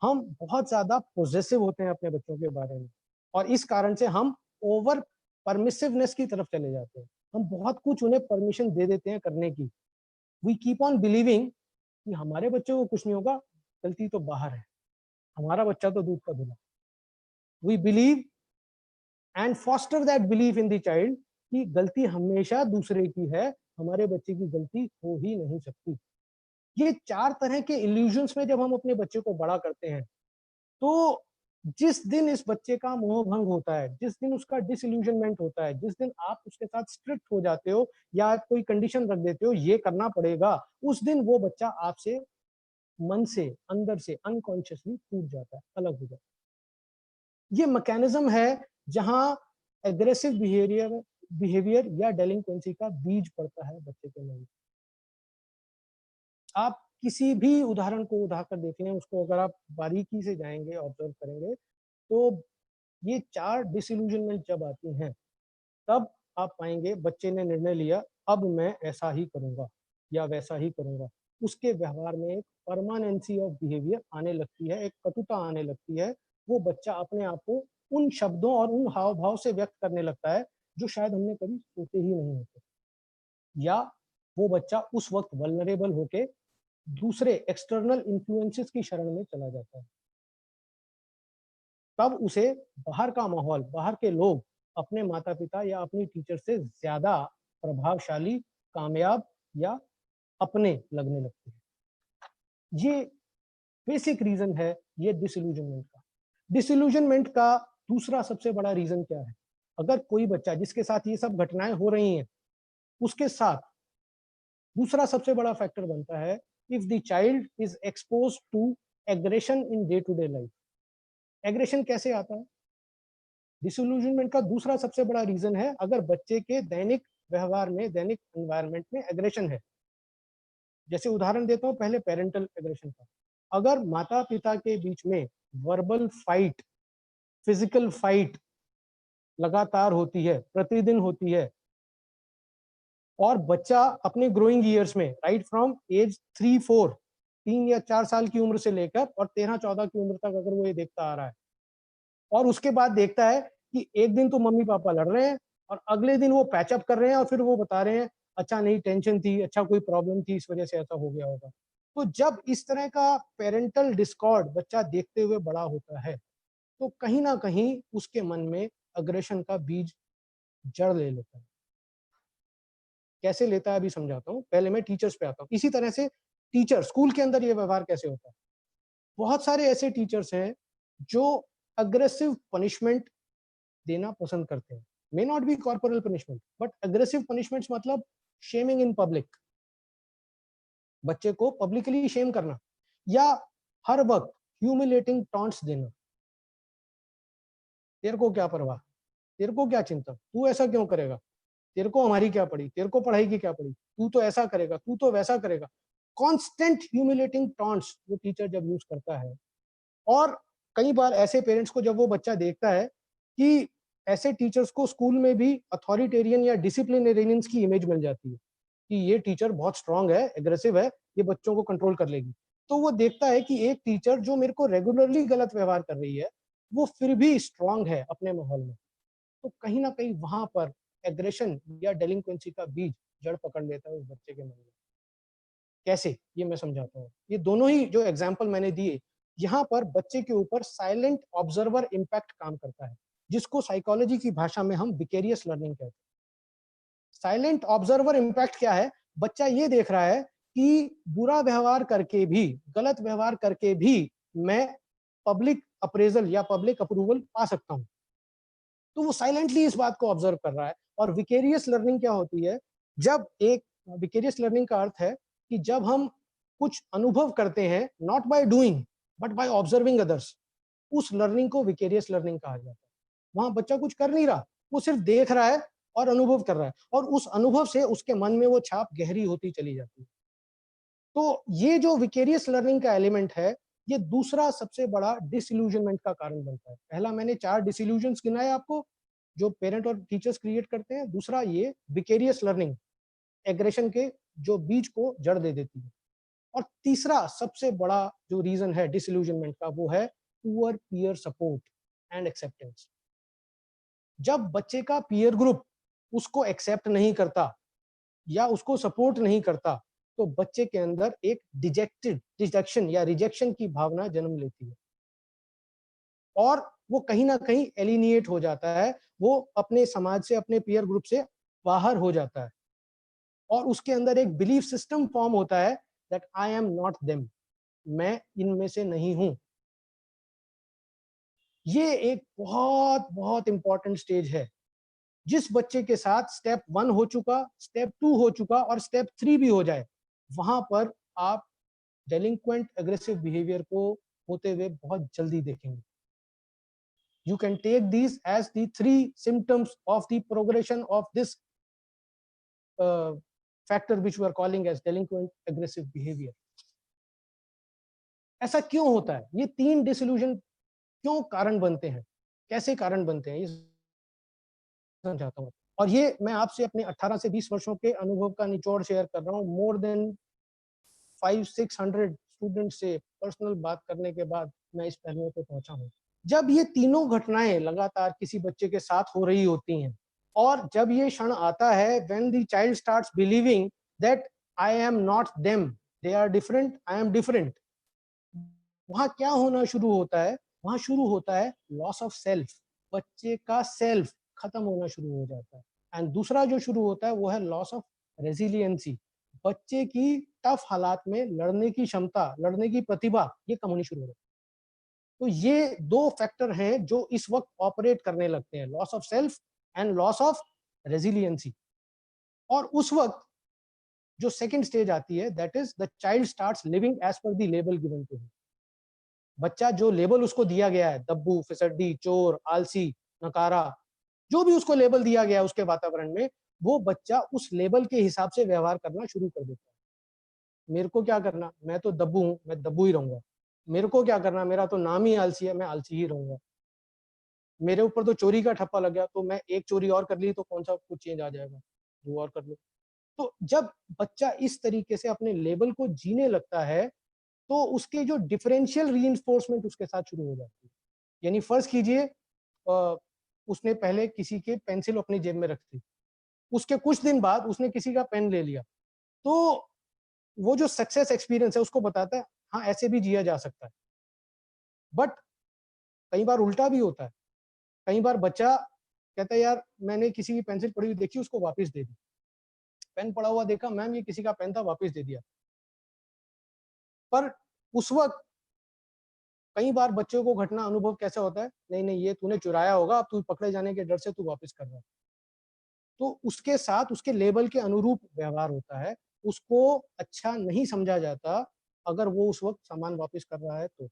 हम बहुत ज्यादा पॉजिटिव होते हैं अपने बच्चों के बारे में, और इस कारण से हम ओवर परमिसिवनेस की तरफ चले जाते हैं। हम बहुत कुछ उन्हें परमिशन दे देते हैं करने की। वी कीप ऑन बिलीविंग कि हमारे बच्चों को कुछ नहीं होगा, गलती तो बाहर है, हमारा बच्चा तो दूध का धुला। We believe and foster that belief in the child कि गलती हमेशा दूसरे की है, हमारे बच्चे की गलती हो ही नहीं सकती। ये 4 तरह के इल्यूजन्स में जब हम अपने बच्चे को बड़ा करते हैं, तो जिस दिन इस बच्चे का मोह भंग होता है, जिस दिन उसका डिसइल्यूजनमेंट होता है, जिस दिन आप उसके साथ स्ट्रिक्ट हो जाते हो या आप कोई कंडीशन रख देते हो ये करना पड़ेगा, उस दिन वो बच्चा आपसे मन से, अंदर से अनकॉन्शियसली टूट जाता है, अलग हो जाता है। ये मैकेनिज्म है जहां एग्रेसिव बिहेवियर या डेलिंक्वेंसी का बीज पड़ता है बच्चे के मन में। आप किसी भी उदाहरण को उठाकर देख लें, उसको अगर आप बारीकी से जाएंगे, ऑब्जर्व करेंगे, तो ये 4 डिसइल्यूजनमेंट जब आती हैं, तब आप पाएंगे बच्चे ने निर्णय लिया अब मैं ऐसा ही करूंगा या वैसा ही करूंगा। उसके व्यवहार में एक परमानेंसी ऑफ बिहेवियर आने लगती है, एक कटुता आने लगती है। वो बच्चा अपने आप को उन शब्दों और उन हाव भाव से व्यक्त करने लगता है जो शायद हमने कभी सोचे ही नहीं होते, या वो बच्चा उस वक्त वल्नरेबल होके दूसरे एक्सटर्नल इन्फ्लुएंसेस की शरण में चला जाता है। तब उसे बाहर का माहौल, बाहर के लोग अपने माता पिता या अपनी टीचर से ज्यादा प्रभावशाली, कामयाब या अपने लगने लगते हैं। ये बेसिक रीजन है ये डिसइल्यूजनमेंट का। डिसइल्यूजनमेंट का दूसरा सबसे बड़ा रीजन क्या है, अगर कोई बच्चा जिसके साथ ये सब घटनाएं हो रही हैं, उसके साथ दूसरा सबसे बड़ा फैक्टर बनता है if the child is exposed to aggression in day to day life. Aggression कैसे आता है, डिसइल्यूजनमेंट का दूसरा सबसे बड़ा रीजन है अगर बच्चे के दैनिक व्यवहार में, दैनिक एनवायरनमेंट में एग्रेशन है। जैसे उदाहरण देता हूं पहले पेरेंटल एग्रेशन का। अगर माता पिता के बीच में वर्बल फाइट, फिजिकल फाइट लगातार होती है, प्रतिदिन होती है, और बच्चा अपने ग्रोइंग ईयर्स में राइट फ्रॉम एज 3-4, 3 या 4 साल की उम्र से लेकर और 13-14 की उम्र तक अगर वो ये देखता आ रहा है, और उसके बाद देखता है कि एक दिन तो मम्मी पापा लड़ रहे हैं और अगले दिन वो पैचअप कर रहे हैं और फिर वो बता रहे हैं अच्छा नहीं टेंशन थी, अच्छा कोई प्रॉब्लम थी इस वजह से ऐसा हो गया होगा। तो जब इस तरह का पेरेंटल डिस्कॉर्ड बच्चा देखते हुए बड़ा होता है, तो कहीं ना कहीं उसके मन में अग्रेशन का बीज जड़ ले लेता है। कैसे लेता है अभी समझाता हूँ, पहले मैं टीचर्स पे आता हूँ। इसी तरह से टीचर स्कूल के अंदर ये व्यवहार कैसे होता है। बहुत सारे ऐसे टीचर्स हैं जो अग्रेसिव पनिशमेंट देना पसंद करते हैं, may not be corporal punishment but aggressive punishments, मतलब शेमिंग इन पब्लिक, बच्चे को पब्लिकली शेम करना, या हर वक्त ह्यूमिलेटिंग टॉन्ट्स देना। तेरे को क्या परवाह, तेरे को क्या चिंता, तू ऐसा क्यों करेगा, तेरे को हमारी क्या पड़ी, तेरे को पढ़ाई की क्या पड़ी, तू तो ऐसा करेगा, तू तो वैसा करेगा। कॉन्स्टेंट ह्यूमिलेटिंग टॉन्ट्स वो टीचर जब यूज करता है, और कई बार ऐसे पेरेंट्स को जब वो बच्चा देखता है कि ऐसे टीचर्स को स्कूल में भी अथॉरिटेरियन या डिसिप्लिनेरियंस की इमेज मिल जाती है कि ये टीचर बहुत स्ट्रांग है, एग्रेसिव है, ये बच्चों को कंट्रोल कर लेगी। तो वो देखता है कि एक टीचर जो मेरे को रेगुलरली गलत व्यवहार कर रही है, वो फिर भी स्ट्रांग है अपने माहौल में। तो कहीं ना कहीं वहां पर एग्रेशन या डेलिंक्वेंसी का बीज जड़ पकड़ लेता है उस बच्चे के मन में। कैसे, ये मैं समझाता हूँ। ये दोनों ही जो एग्जाम्पल मैंने दिए, यहाँ पर बच्चे के ऊपर साइलेंट ऑब्जर्वर इम्पैक्ट काम करता है, जिसको साइकोलॉजी की भाषा में हम विकेरियस लर्निंग कहते हैं। साइलेंट ऑब्जर्वर इम्पैक्ट क्या है, बच्चा ये देख रहा है कि बुरा व्यवहार करके भी, गलत व्यवहार करके भी मैं पब्लिक अप्रेजल या पब्लिक अप्रूवल पा सकता हूं। तो वो साइलेंटली इस बात को ऑब्जर्व कर रहा है। और विकेरियस लर्निंग क्या होती है? जब एक विकेरियस लर्निंग का अर्थ है कि जब हम कुछ अनुभव करते हैं, not by doing but by observing others, उस लर्निंग को विकेरियस लर्निंग कहा जाता है। वहां बच्चा कुछ कर नहीं रहा, वो सिर्फ देख रहा है और अनुभव कर रहा है, और उस अनुभव से उसके मन में वो छाप गहरी होती चली जाती है। तो ये जो विकेरियस लर्निंग का एलिमेंट है, ये दूसरा सबसे बड़ा डिसइल्यूजनमेंट का कारण बनता है। पहला मैंने 4 डिसइल्यूजन्स गिनाए आपको, जो पेरेंट और टीचर्स क्रिएट करते हैं। दूसरा ये विकेरियस लर्निंग, एग्रेशन के जो बीज को जड़ दे देती है। और तीसरा सबसे बड़ा जो रीजन है डिसइल्यूजनमेंट का, वो है poor peer support and acceptance. जब बच्चे का पीयर ग्रुप उसको एक्सेप्ट नहीं करता या उसको सपोर्ट नहीं करता, तो बच्चे के अंदर एक डिजेक्शन या रिजेक्शन की भावना जन्म लेती है, और वो कहीं ना कहीं एलिनिएट हो जाता है, वो अपने समाज से, अपने पीयर ग्रुप से बाहर हो जाता है, और उसके अंदर एक बिलीफ सिस्टम फॉर्म होता है that I am not them, मैं इनमें से नहीं हूं। ये एक बहुत बहुत इंपॉर्टेंट स्टेज है। जिस बच्चे के साथ स्टेप 1 हो चुका, स्टेप 2 हो चुका और स्टेप 3 भी हो जाए, वहां पर आप डेलिंक्वेंट एग्रेसिव बिहेवियर को होते हुए बहुत जल्दी देखेंगे। You can take these as the 3 symptoms of the progression of this factor which we are calling as delinquent aggressive behavior. ऐसा क्यों होता है? ये 3 डिसइल्यूजन क्यों कारण बनते हैं, कैसे कारण बनते हैं, ये समझाता हूँ। और ये मैं आपसे अपने 18 से 20 वर्षों के अनुभव का निचोड़ शेयर कर रहा हूँ। मोर देन 500-600 स्टूडेंट से पर्सनल बात करने के बाद मैं इस पहलुओं पे पहुंचा हूँ। जब ये तीनों घटनाएं लगातार किसी बच्चे के साथ हो रही होती हैं, और जब ये क्षण आता है when the child starts believing that I am not them, they are different, I am different, वहां क्या होना शुरू होता है? वहां शुरू होता है लॉस ऑफ सेल्फ। बच्चे का सेल्फ खत्म होना शुरू हो जाता है। एंड दूसरा जो शुरू होता है वो है लॉस ऑफ रेजिलियंसी। बच्चे की टफ हालात में लड़ने की क्षमता, लड़ने की प्रतिभा, ये कम होनी शुरू हो जाती है। तो ये 2 फैक्टर हैं जो इस वक्त ऑपरेट करने लगते हैं, loss of self and loss of resiliency. और उस वक्त जो सेकंड स्टेज आती है, that is the child starts living as per the label given to him. बच्चा जो लेबल उसको दिया गया है, दब्बू, फिसड्डी, चोर, आलसी, नकारा, जो भी उसको लेबल दिया गया है उसके वातावरण में, वो बच्चा उस लेबल के हिसाब से व्यवहार करना शुरू कर देता है। मेरे को क्या करना, मैं तो दब्बू हूं, मैं दब्बू ही रहूंगा। मेरे को क्या करना, मेरा तो नाम ही आलसी है, मैं आलसी ही रहूंगा। मेरे ऊपर तो चोरी का ठप्पा लग गया, तो मैं एक चोरी और कर ली तो कौन सा कुछ चेंज आ जाएगा, वो और कर लो। तो जब बच्चा इस तरीके से अपने लेबल को जीने लगता है, तो उसके जो डिफरेंशियल रीइंफोर्समेंट उसके साथ शुरू हो जाती है। यानी फर्ज कीजिए उसने पहले किसी के पेंसिल अपनी जेब में रखी, उसके कुछ दिन बाद उसने किसी का पेन ले लिया, तो वो जो सक्सेस एक्सपीरियंस है उसको बताता है हाँ ऐसे भी जिया जा सकता है। बट कई बार उल्टा भी होता है। कई बार बच्चा कहता है यार मैंने किसी की पेंसिल पड़ी हुई देखी, उसको वापस दे दी। पेन पड़ा हुआ देखा, मैम ये किसी का पेन था, वापस दे दिया। पर उस वक्त कई बार बच्चों को घटना अनुभव कैसा होता है, नहीं नहीं ये तूने चुराया होगा, अब तू पकड़े जाने के डर से तू वापस कर रहा है। तो उसके साथ उसके लेबल के अनुरूप व्यवहार होता है, उसको अच्छा नहीं समझा जाता अगर वो उस वक्त सामान वापस कर रहा है तो।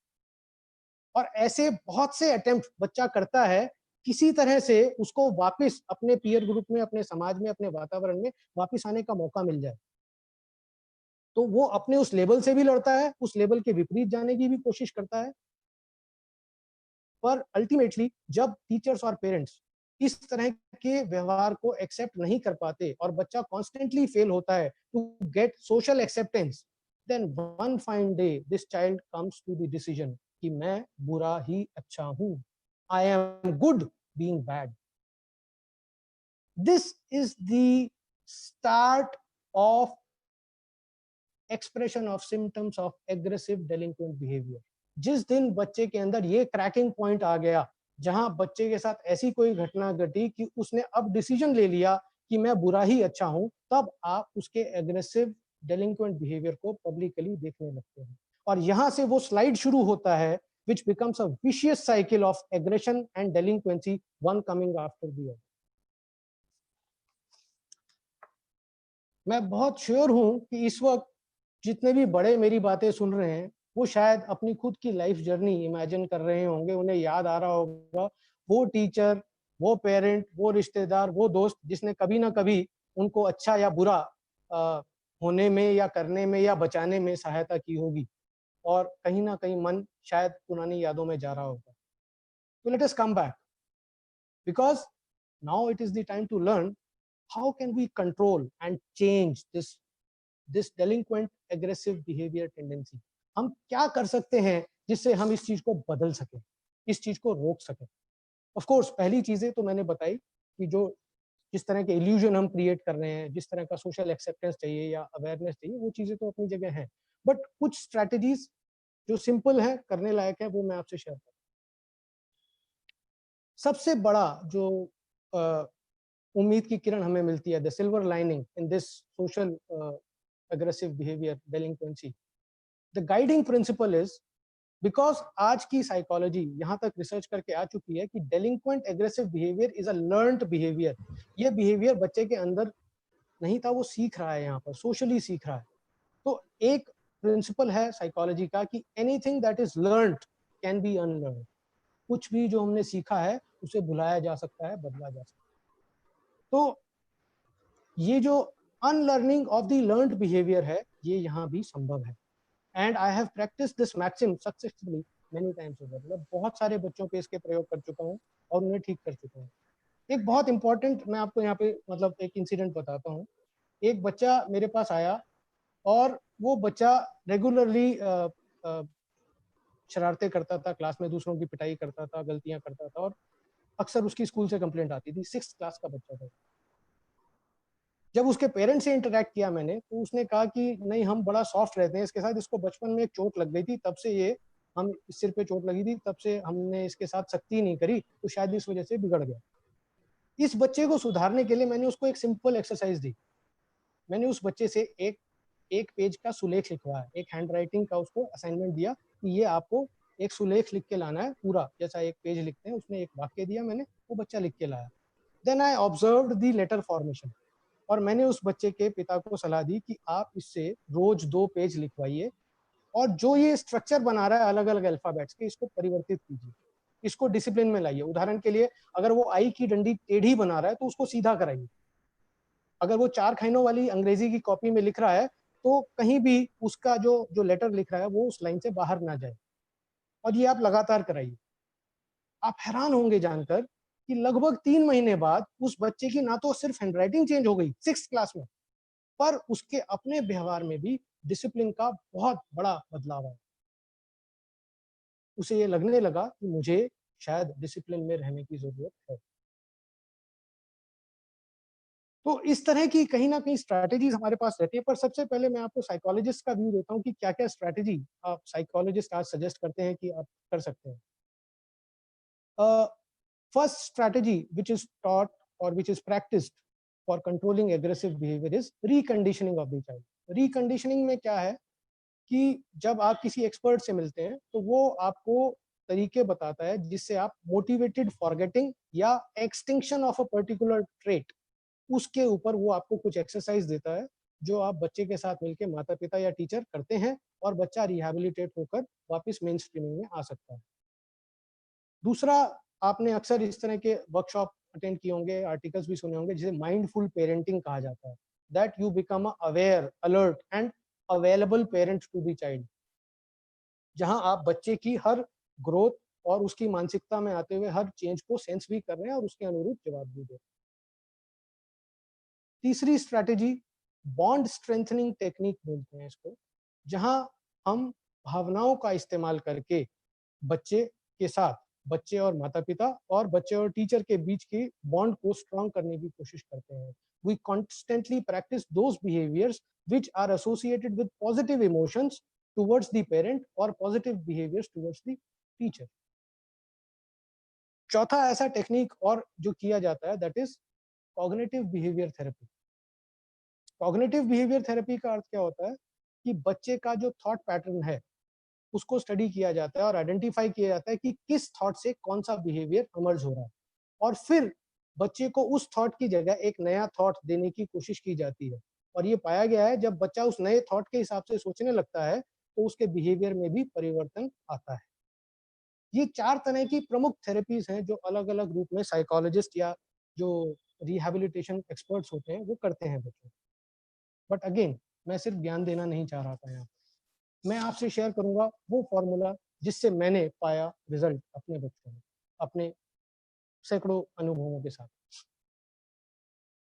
और ऐसे बहुत से अटेम्प्ट बच्चा करता है, किसी तरह से उसको वापस अपने पीयर ग्रुप में, अपने समाज में, अपने वातावरण में वापस आने का मौका मिल जाए, तो वो अपने उस लेबल से भी लड़ता है, उस लेबल के विपरीत जाने की भी कोशिश करता है। पर अल्टीमेटली जब टीचर्स और पेरेंट्स इस तरह के व्यवहार को एक्सेप्ट नहीं कर पाते और बच्चा कॉन्स्टेंटली फेल होता है to get social acceptance, then one fine day this child comes to the decision कि मैं बुरा ही अच्छा हूं, I am good being bad. This is the start of expression of symptoms of aggressive delinquent behaviour. जिस दिन बच्चे के अंदर ये क्रैकिंग पॉइंट आ गया, जहां बच्चे के साथ ऐसी कोई घटना घटी कि उसने अब डिसीजन ले लिया कि मैं बुरा ही अच्छा हूं, तब आप उसके एग्रेसिव डेलिंक्वेंट बिहेवियर को पब्लिकली देखने लगते हैं, और यहाँ से वो स्लाइड शुरू होता है which becomes a vicious cycle of aggression and delinquency, one coming after the other. मैं बहुत श्योर हूं कि इस वक्त जितने भी बड़े मेरी बातें सुन रहे हैं वो शायद अपनी खुद की लाइफ जर्नी इमेजिन कर रहे होंगे, उन्हें याद आ रहा होगा वो टीचर, वो पेरेंट, वो रिश्तेदार, वो दोस्त जिसने कभी ना कभी उनको अच्छा या बुरा होने में या करने में या बचाने में सहायता की होगी, और कहीं ना कहीं मन शायद पुरानी यादों में जा रहा होगा. So let us come back, because now it is the time to learn how can we control and change this delinquent aggressive behavior tendency. हम क्या कर सकते हैं जिससे हम इस चीज को बदल सकें, इस चीज को रोक सकें. ऑफ कोर्स पहली चीजें तो मैंने बताई कि जो जिस तरह के इल्यूजन हम क्रिएट कर रहे हैं, जिस तरह का सोशल एक्सेप्टेंस चाहिए या अवेयरनेस चाहिए, वो चीजें तो अपनी जगह हैं, बट कुछ स्ट्रैटेजीज जो सिंपल है, करने लायक है, वो मैं आपसे शेयर करूं. सबसे बड़ा जो उम्मीद की किरण हमें मिलती है, the silver lining in this social aggressive behavior delinquency, the guiding principle is, because आज की साइकोलॉजी यहाँ तक रिसर्च करके आ चुकी है कि delinquent aggressive behavior is a learned behavior. ये बिहेवियर बच्चे के अंदर नहीं था, वो सीख रहा है, यहाँ पर सोशली सीख रहा है. तो एक प्रिंसिपल है साइकोलॉजी का कि anything that is learned can be unlearned. कुछ भी जो हमने सीखा है उसे भुलाया जा सकता है, बदला जा सकता है. तो ये जो unlearning of the learned behaviour है, ये यहाँ भी संभव है. And I have practised this maxim successfully many times over. मैं बहुत सारे बच्चों पे इसके प्रयोग कर चुका हूँ और उन्हें ठीक कर चुका हूँ. एक बहुत इंपॉर्टेंट मैं आपको यहाँ पे मतलब एक इंसिडेंट बताता हूँ. एक बच्चा मेरे पास आया और वो बच्चा रेगुलरली शरारतें करता था, क्लास में दूसरों की पिटाई करता था, गलतियां करता था, और अक्सर उसकी स्कूल से कंप्लेंट आती थी. 6th क्लास का बच्चा था. जब उसके पेरेंट्स से इंटरेक्ट किया मैंने, तो उसने कहा कि नहीं, हम बड़ा सॉफ्ट रहते हैं इसके साथ, इसको बचपन में एक चोट लग गई थी, तब से ये हम सिर पे चोट लगी थी, तब से हमने इसके साथ सख्ती नहीं करी, तो शायद इस वजह से बिगड़ गया. इस बच्चे को सुधारने के लिए मैंने उसको एक सिंपल एक्सरसाइज दी. मैंने उस बच्चे से एक पेज का सुलेख लिखवाया, एक हैंड राइटिंग का उसको असाइनमेंट दिया कि ये आपको एक सुलेख लिख के लाना है पूरा, जैसा एक पेज लिखते हैं. उसने एक वाक्य दिया, मैंने वो बच्चा लिख के लाया. Then I observed the letter formation, और मैंने उस बच्चे के पिता को सलाह दी कि आप इससे रोज 2 पेज लिखवाइए, और जो ये स्ट्रक्चर बना रहा है अलग अलग अल्फाबेट्स के, इसको परिवर्तित कीजिए, इसको डिसिप्लिन में लाइए. उदाहरण के लिए अगर वो आई की डंडी टेढ़ी बना रहा है तो उसको सीधा कराइए. अगर वो 4 खैनों वाली अंग्रेजी की कॉपी में लिख रहा है तो कहीं भी उसका जो लेटर लिख रहा है वो उस लाइन से बाहर ना जाए, और ये आप लगातार कराइए. आप हैरान होंगे जानकर कि लगभग 3 महीने बाद उस बच्चे की ना तो सिर्फ हैंडराइटिंग चेंज हो गई 6th क्लास में, पर उसके अपने व्यवहार में भी डिसिप्लिन का बहुत बड़ा बदलाव आया. उसे ये लगने लगा कि मुझे शायद डिसिप्लिन में रहने की जरूरत है. तो इस तरह की कहीं ना कहीं स्ट्रैटेजीज हमारे पास रहती है. पर सबसे पहले मैं आपको साइकोलॉजिस्ट का व्यू देता हूँ कि क्या क्या स्ट्रैटेजी आप साइकोलॉजिस्ट आज सजेस्ट करते हैं कि आप कर सकते हैं. First strategy which is taught or which is practiced for controlling aggressive behavior is reconditioning of the child. Reconditioning में क्या है कि जब आप किसी एक्सपर्ट से मिलते हैं तो वो आपको तरीके बताता है जिससे आप मोटिवेटेड फॉरगेटिंग या extinction of a particular trait, उसके ऊपर वो आपको कुछ एक्सरसाइज देता है जो आप बच्चे के साथ मिलकर माता पिता या टीचर करते हैं, और बच्चा रिहैबिलिटेट होकर वापस मेन स्ट्रीमिंग में आ सकता है. दूसरा, आपने अक्सर इस तरह के वर्कशॉप अटेंड किए होंगे, आर्टिकल्स भी सुने होंगे, जिसे माइंडफुल पेरेंटिंग कहा जाता है. That you become aware, alert and available parent to the child, जहां आप बच्चे की हर ग्रोथ और उसकी मानसिकता में आते हुए हर चेंज को सेंस भी कर रहे हैं और उसके अनुरूप जवाब भी दे रहे हैं. तीसरी स्ट्रैटेजी बॉन्ड स्ट्रेंथनिंग टेक्निक बोलते हैं इसको, जहां हम भावनाओं का इस्तेमाल करके बच्चे के साथ, बच्चे और माता पिता और बच्चे और टीचर के बीच की बॉन्ड को स्ट्रॉन्ग करने की कोशिश करते हैं. We constantly practise those behaviours which are associated with positive emotions towards the parent or positive behaviors towards the teacher. चौथा ऐसा टेक्निक और जो किया जाता है, that is cognitive behavior therapy. Cognitive behaviour therapy का अर्थ क्या होता है कि बच्चे का जो थॉट पैटर्न है उसको स्टडी किया जाता है और आइडेंटिफाई किया जाता है कि किस थॉट से कौन सा बिहेवियर इमर्ज हो रहा है, और फिर बच्चे को उस थॉट की जगह एक नया थॉट देने की कोशिश की जाती है। और ये पाया गया है जब बच्चा उस नए थॉट के हिसाब से सोचने लगता है तो उसके बिहेवियर में भी परिवर्तन आता है। ये 4 तरह की प्रमुख थेरेपीज हैं जो अलग अलग रूप में साइकोलॉजिस्ट या जो रिहैबिलिटेशन एक्सपर्ट्स होते हैं वो करते हैं बच्चों। बट अगेन मैं सिर्फ ज्ञान देना नहीं चाह रहा था यहाँ, मैं आपसे शेयर करूंगा वो फॉर्मूला जिससे मैंने पाया रिजल्ट अपने बच्चों में, अपने सैकड़ों अनुभवों के साथ।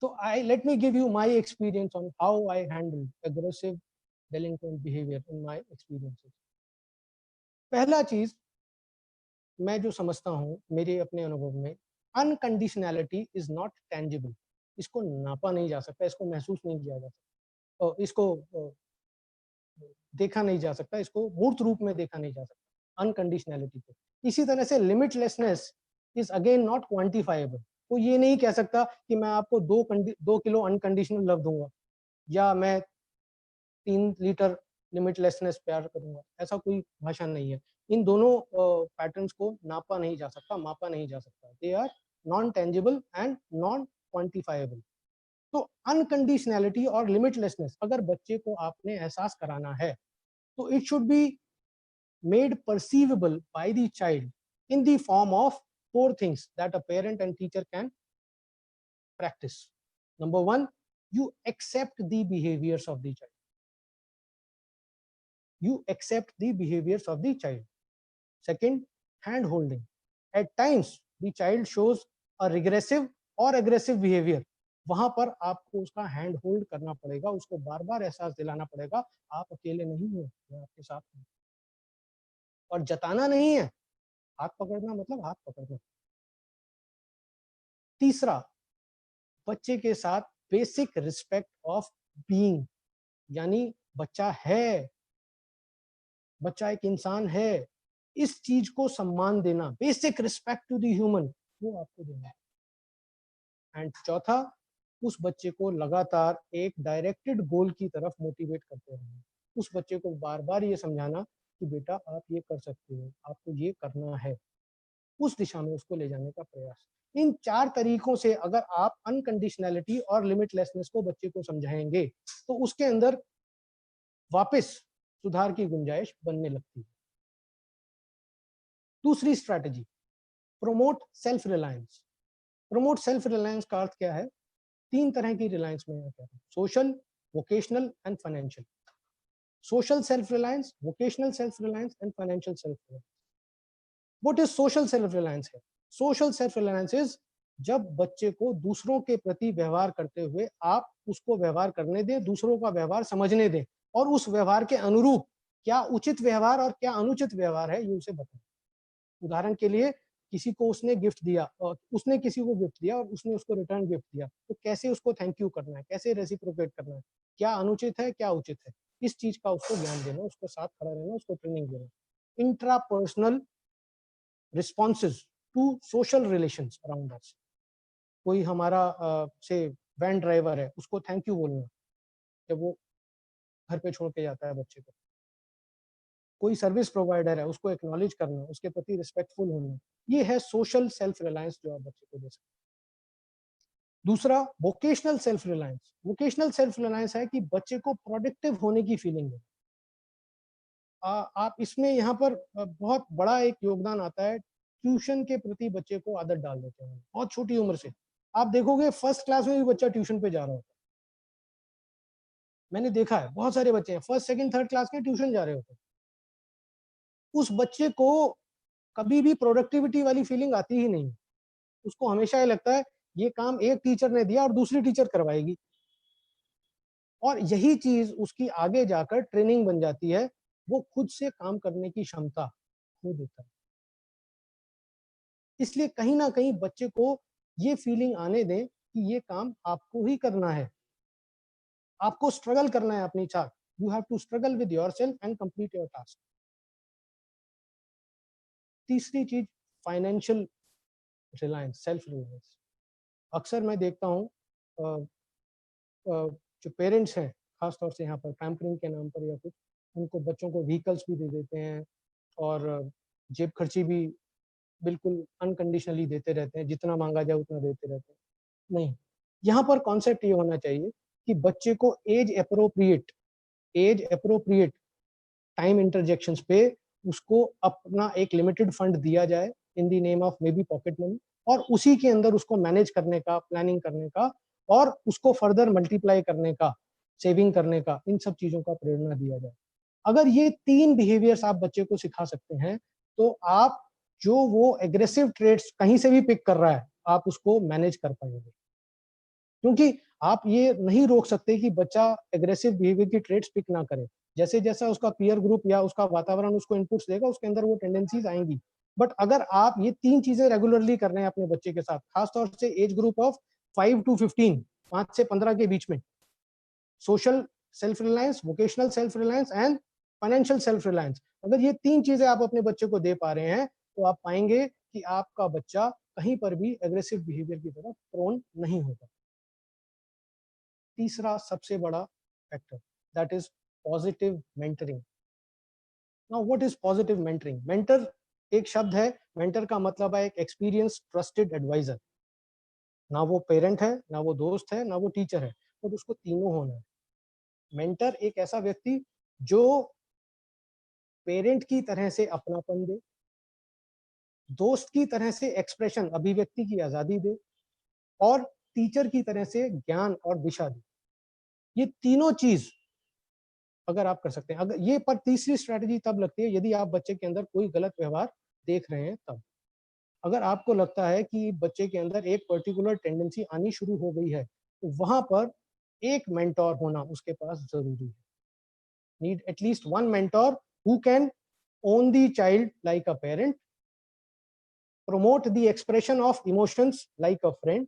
तो let me give you my experience on how I handle aggressive delinquent behavior in my experiences. पहला चीज मैं जो समझता हूँ मेरे अपने अनुभव में, अनकंडीशनैलिटी इज नॉट टेंजिबल। इसको नापा नहीं जा सकता, इसको महसूस नहीं किया जा सकता, इसको देखा नहीं जा सकता, इसको मूर्त रूप में देखा नहीं जा सकता अनकंडीशनैलिटी को। इसी तरह से limitlessness is again not quantifiable. तो ये नहीं कह सकता कि मैं आपको 2 किलो अनकंडीशनल लव दूंगा या मैं 3 लीटर लिमिटलेसनेस प्यार करूंगा, ऐसा कोई भाषा नहीं है। इन दोनों पैटर्न्स को नापा नहीं जा सकता, मापा नहीं जा सकता। They are non tangible and non quantifiable. तो अनकंडीशनैलिटी और लिमिटलेसनेस अगर बच्चे को आपने एहसास कराना है तो it should be made perceivable by the child in the form of 4 things that a parent and teacher can practice. Number 1, you accept the behaviors of the child. You accept the behaviors of the child. Second, hand holding. At times the child shows a regressive or aggressive behavior. वहां पर आपको उसका hand hold करना पड़ेगा, उसको बार बार एहसास दिलाना पड़ेगा आप अकेले नहीं हो, मैं आपके साथ हूं। और जताना नहीं है, हाथ पकड़ना मतलब हाथ पकड़ना। तीसरा, बच्चे के साथ बेसिक रिस्पेक्ट ऑफ बीइंग, यानी बच्चा है, बच्चा एक इंसान है, इस चीज को सम्मान देना, basic respect to the human, वो आपको देना है। एंड चौथा, उस बच्चे को लगातार एक डायरेक्टेड गोल की तरफ मोटिवेट करते रहना। उस बच्चे को बार बार ये समझाना कि बेटा आप ये कर सकते हो, आपको ये करना है, उस दिशा में उसको ले जाने का प्रयास। इन 4 तरीकों से अगर आप अनकंडीशनैलिटी और लिमिटलेसनेस को बच्चे को समझाएंगे तो उसके अंदर वापस सुधार की गुंजाइश बनने लगती है। दूसरी strategy, promote self reliance. Promote self reliance का अर्थ क्या है? 3 तरह की रिलायंस में क्या है, social, vocational and financial. Social self reliance, vocational self reliance and financial self reliance. What is social self-reliance है? Social self-reliance is जब बच्चे को दूसरों के प्रति व्यवहार करते हुए आप उसको व्यवहार करने दें, दूसरों का व्यवहार समझने दें और उस व्यवहार के अनुरूप क्या उचित व्यवहार और क्या अनुचित व्यवहार है ये उसे बताएं। उदाहरण के लिए किसी को उसने गिफ्ट दिया और उसने किसी को गिफ्ट दिया और उसने उसको रिटर्न गिफ्ट दिया, तो कैसे उसको थैंक यू करना है, कैसे रेसिप्रोकेट करना है, क्या अनुचित है क्या उचित है, इस चीज का उसको ज्ञान देना, उसके साथ खड़ा रहना, उसको ट्रेनिंग देना। Intrapersonal responses to social relations around us। कोई हमारा से वैन ड्राइवर है, उसको थैंक यू बोलना जब वो घर पे छोड़ के जाता है बच्चे को। कोई सर्विस प्रोवाइडर है, उसको एक्नॉलेज करना, उसके प्रति रिस्पेक्टफुल होना, ये है सोशल सेल्फ रिलायंस जो आप बच्चे को दे सकते हैं। दूसरा, vocational self reliance. Vocational self reliance है कि बच्चे को प्रोडक्टिव होने की फीलिंग है। आप इसमें यहाँ पर बहुत बड़ा एक योगदान आता है, ट्यूशन के प्रति बच्चे को आदत डाल देते हैं बहुत छोटी उम्र से। आप देखोगे फर्स्ट क्लास में भी बच्चा ट्यूशन पे जा रहा होता है। मैंने देखा है बहुत सारे बच्चे हैं फर्स्ट सेकंड थर्ड क्लास के ट्यूशन जा रहे होते हैं। उस बच्चे को कभी भी प्रोडक्टिविटी वाली फीलिंग आती ही नहीं। उसको हमेशा ये लगता है ये काम एक टीचर ने दिया और दूसरी टीचर करवाएगी, और यही चीज उसकी आगे जाकर ट्रेनिंग बन जाती है, वो खुद से काम करने की क्षमता खो देता है। इसलिए कहीं ना कहीं बच्चे को ये फीलिंग आने दें कि ये काम आपको ही करना है, आपको स्ट्रगल करना है अपनी चाक। You have to struggle with yourself and complete your task. तीसरी चीज, फाइनेंशियल रिलायंस, सेल्फ रिलायंस। अक्सर मैं देखता हूँ जो पेरेंट्स हैं खासतौर से यहाँ पर पैम्परिंग के नाम पर या कुछ, उनको बच्चों को व्हीकल्स भी दे देते हैं और जेब खर्ची भी बिल्कुल अनकंडीशनली देते रहते हैं, जितना मांगा जाए उतना देते रहते हैं। नहीं, यहाँ पर कॉन्सेप्ट ये होना चाहिए कि बच्चे को एज अप्रोप्रिएट टाइम इंटरजेक्शंस पे उसको अपना एक लिमिटेड फंड दिया जाए in the name of may be pocket money, और उसी के अंदर उसको मैनेज करने का, प्लानिंग करने का और उसको फर्दर मल्टीप्लाई करने का, सेविंग करने का, इन सब चीजों का प्रेरणा दिया जाए। अगर ये 3 बिहेवियर्स आप बच्चे को सिखा सकते हैं तो आप जो वो एग्रेसिव ट्रेड्स कहीं से भी पिक कर रहा है आप उसको मैनेज कर पाएंगे। क्योंकि आप ये नहीं रोक सकते कि बच्चा एग्रेसिव बिहेवियर की ट्रेड्स पिक ना करे। जैसे जैसा उसका पीयर ग्रुप या उसका वातावरण उसको इनपुट्स देगा उसके अंदर वो टेंडेंसीज आएंगी। बट अगर आप ये 3 चीजें रेगुलरली कर रहे हैं अपने बच्चे के साथ, खासतौर से एज ग्रुप ऑफ 5 to 15, 5 से 15 के बीच में, social self reliance, vocational self reliance and financial self reliance, अगर ये 3 चीजें आप अपने बच्चे को दे पा रहे हैं तो आप पाएंगे कि आपका बच्चा कहीं पर भी एग्रेसिव बिहेवियर की तरफ प्रोन नहीं होगा। तीसरा सबसे बड़ा factor, that is positive mentoring. Now what is positive mentoring? Mentor एक शब्द है, मेंटर का मतलब है एक एक्सपीरियंस ट्रस्टेड एडवाइजर। ना वो पेरेंट है, ना वो दोस्त है, ना वो टीचर है, तो उसको तीनों होना है। मेंटर एक ऐसा व्यक्ति जो पेरेंट की तरह से अपनापन दे, दोस्त की तरह से एक्सप्रेशन, अभिव्यक्ति की आजादी दे और टीचर की तरह से ज्ञान और दिशा दे। ये तीनों चीज अगर आप कर सकते हैं, अगर ये पर तीसरी स्ट्रेटजी तब लगती है यदि आप बच्चे के अंदर कोई गलत व्यवहार देख रहे हैं तब। अगर आपको लगता है कि बच्चे के अंदर एक पर्टिकुलर टेंडेंसी आनी शुरू हो गई है तो वहां पर एक मेंटोर होना उसके पास जरूरी है। Need at least one mentor who can own the child like a parent, promote the expression of emotions like a friend,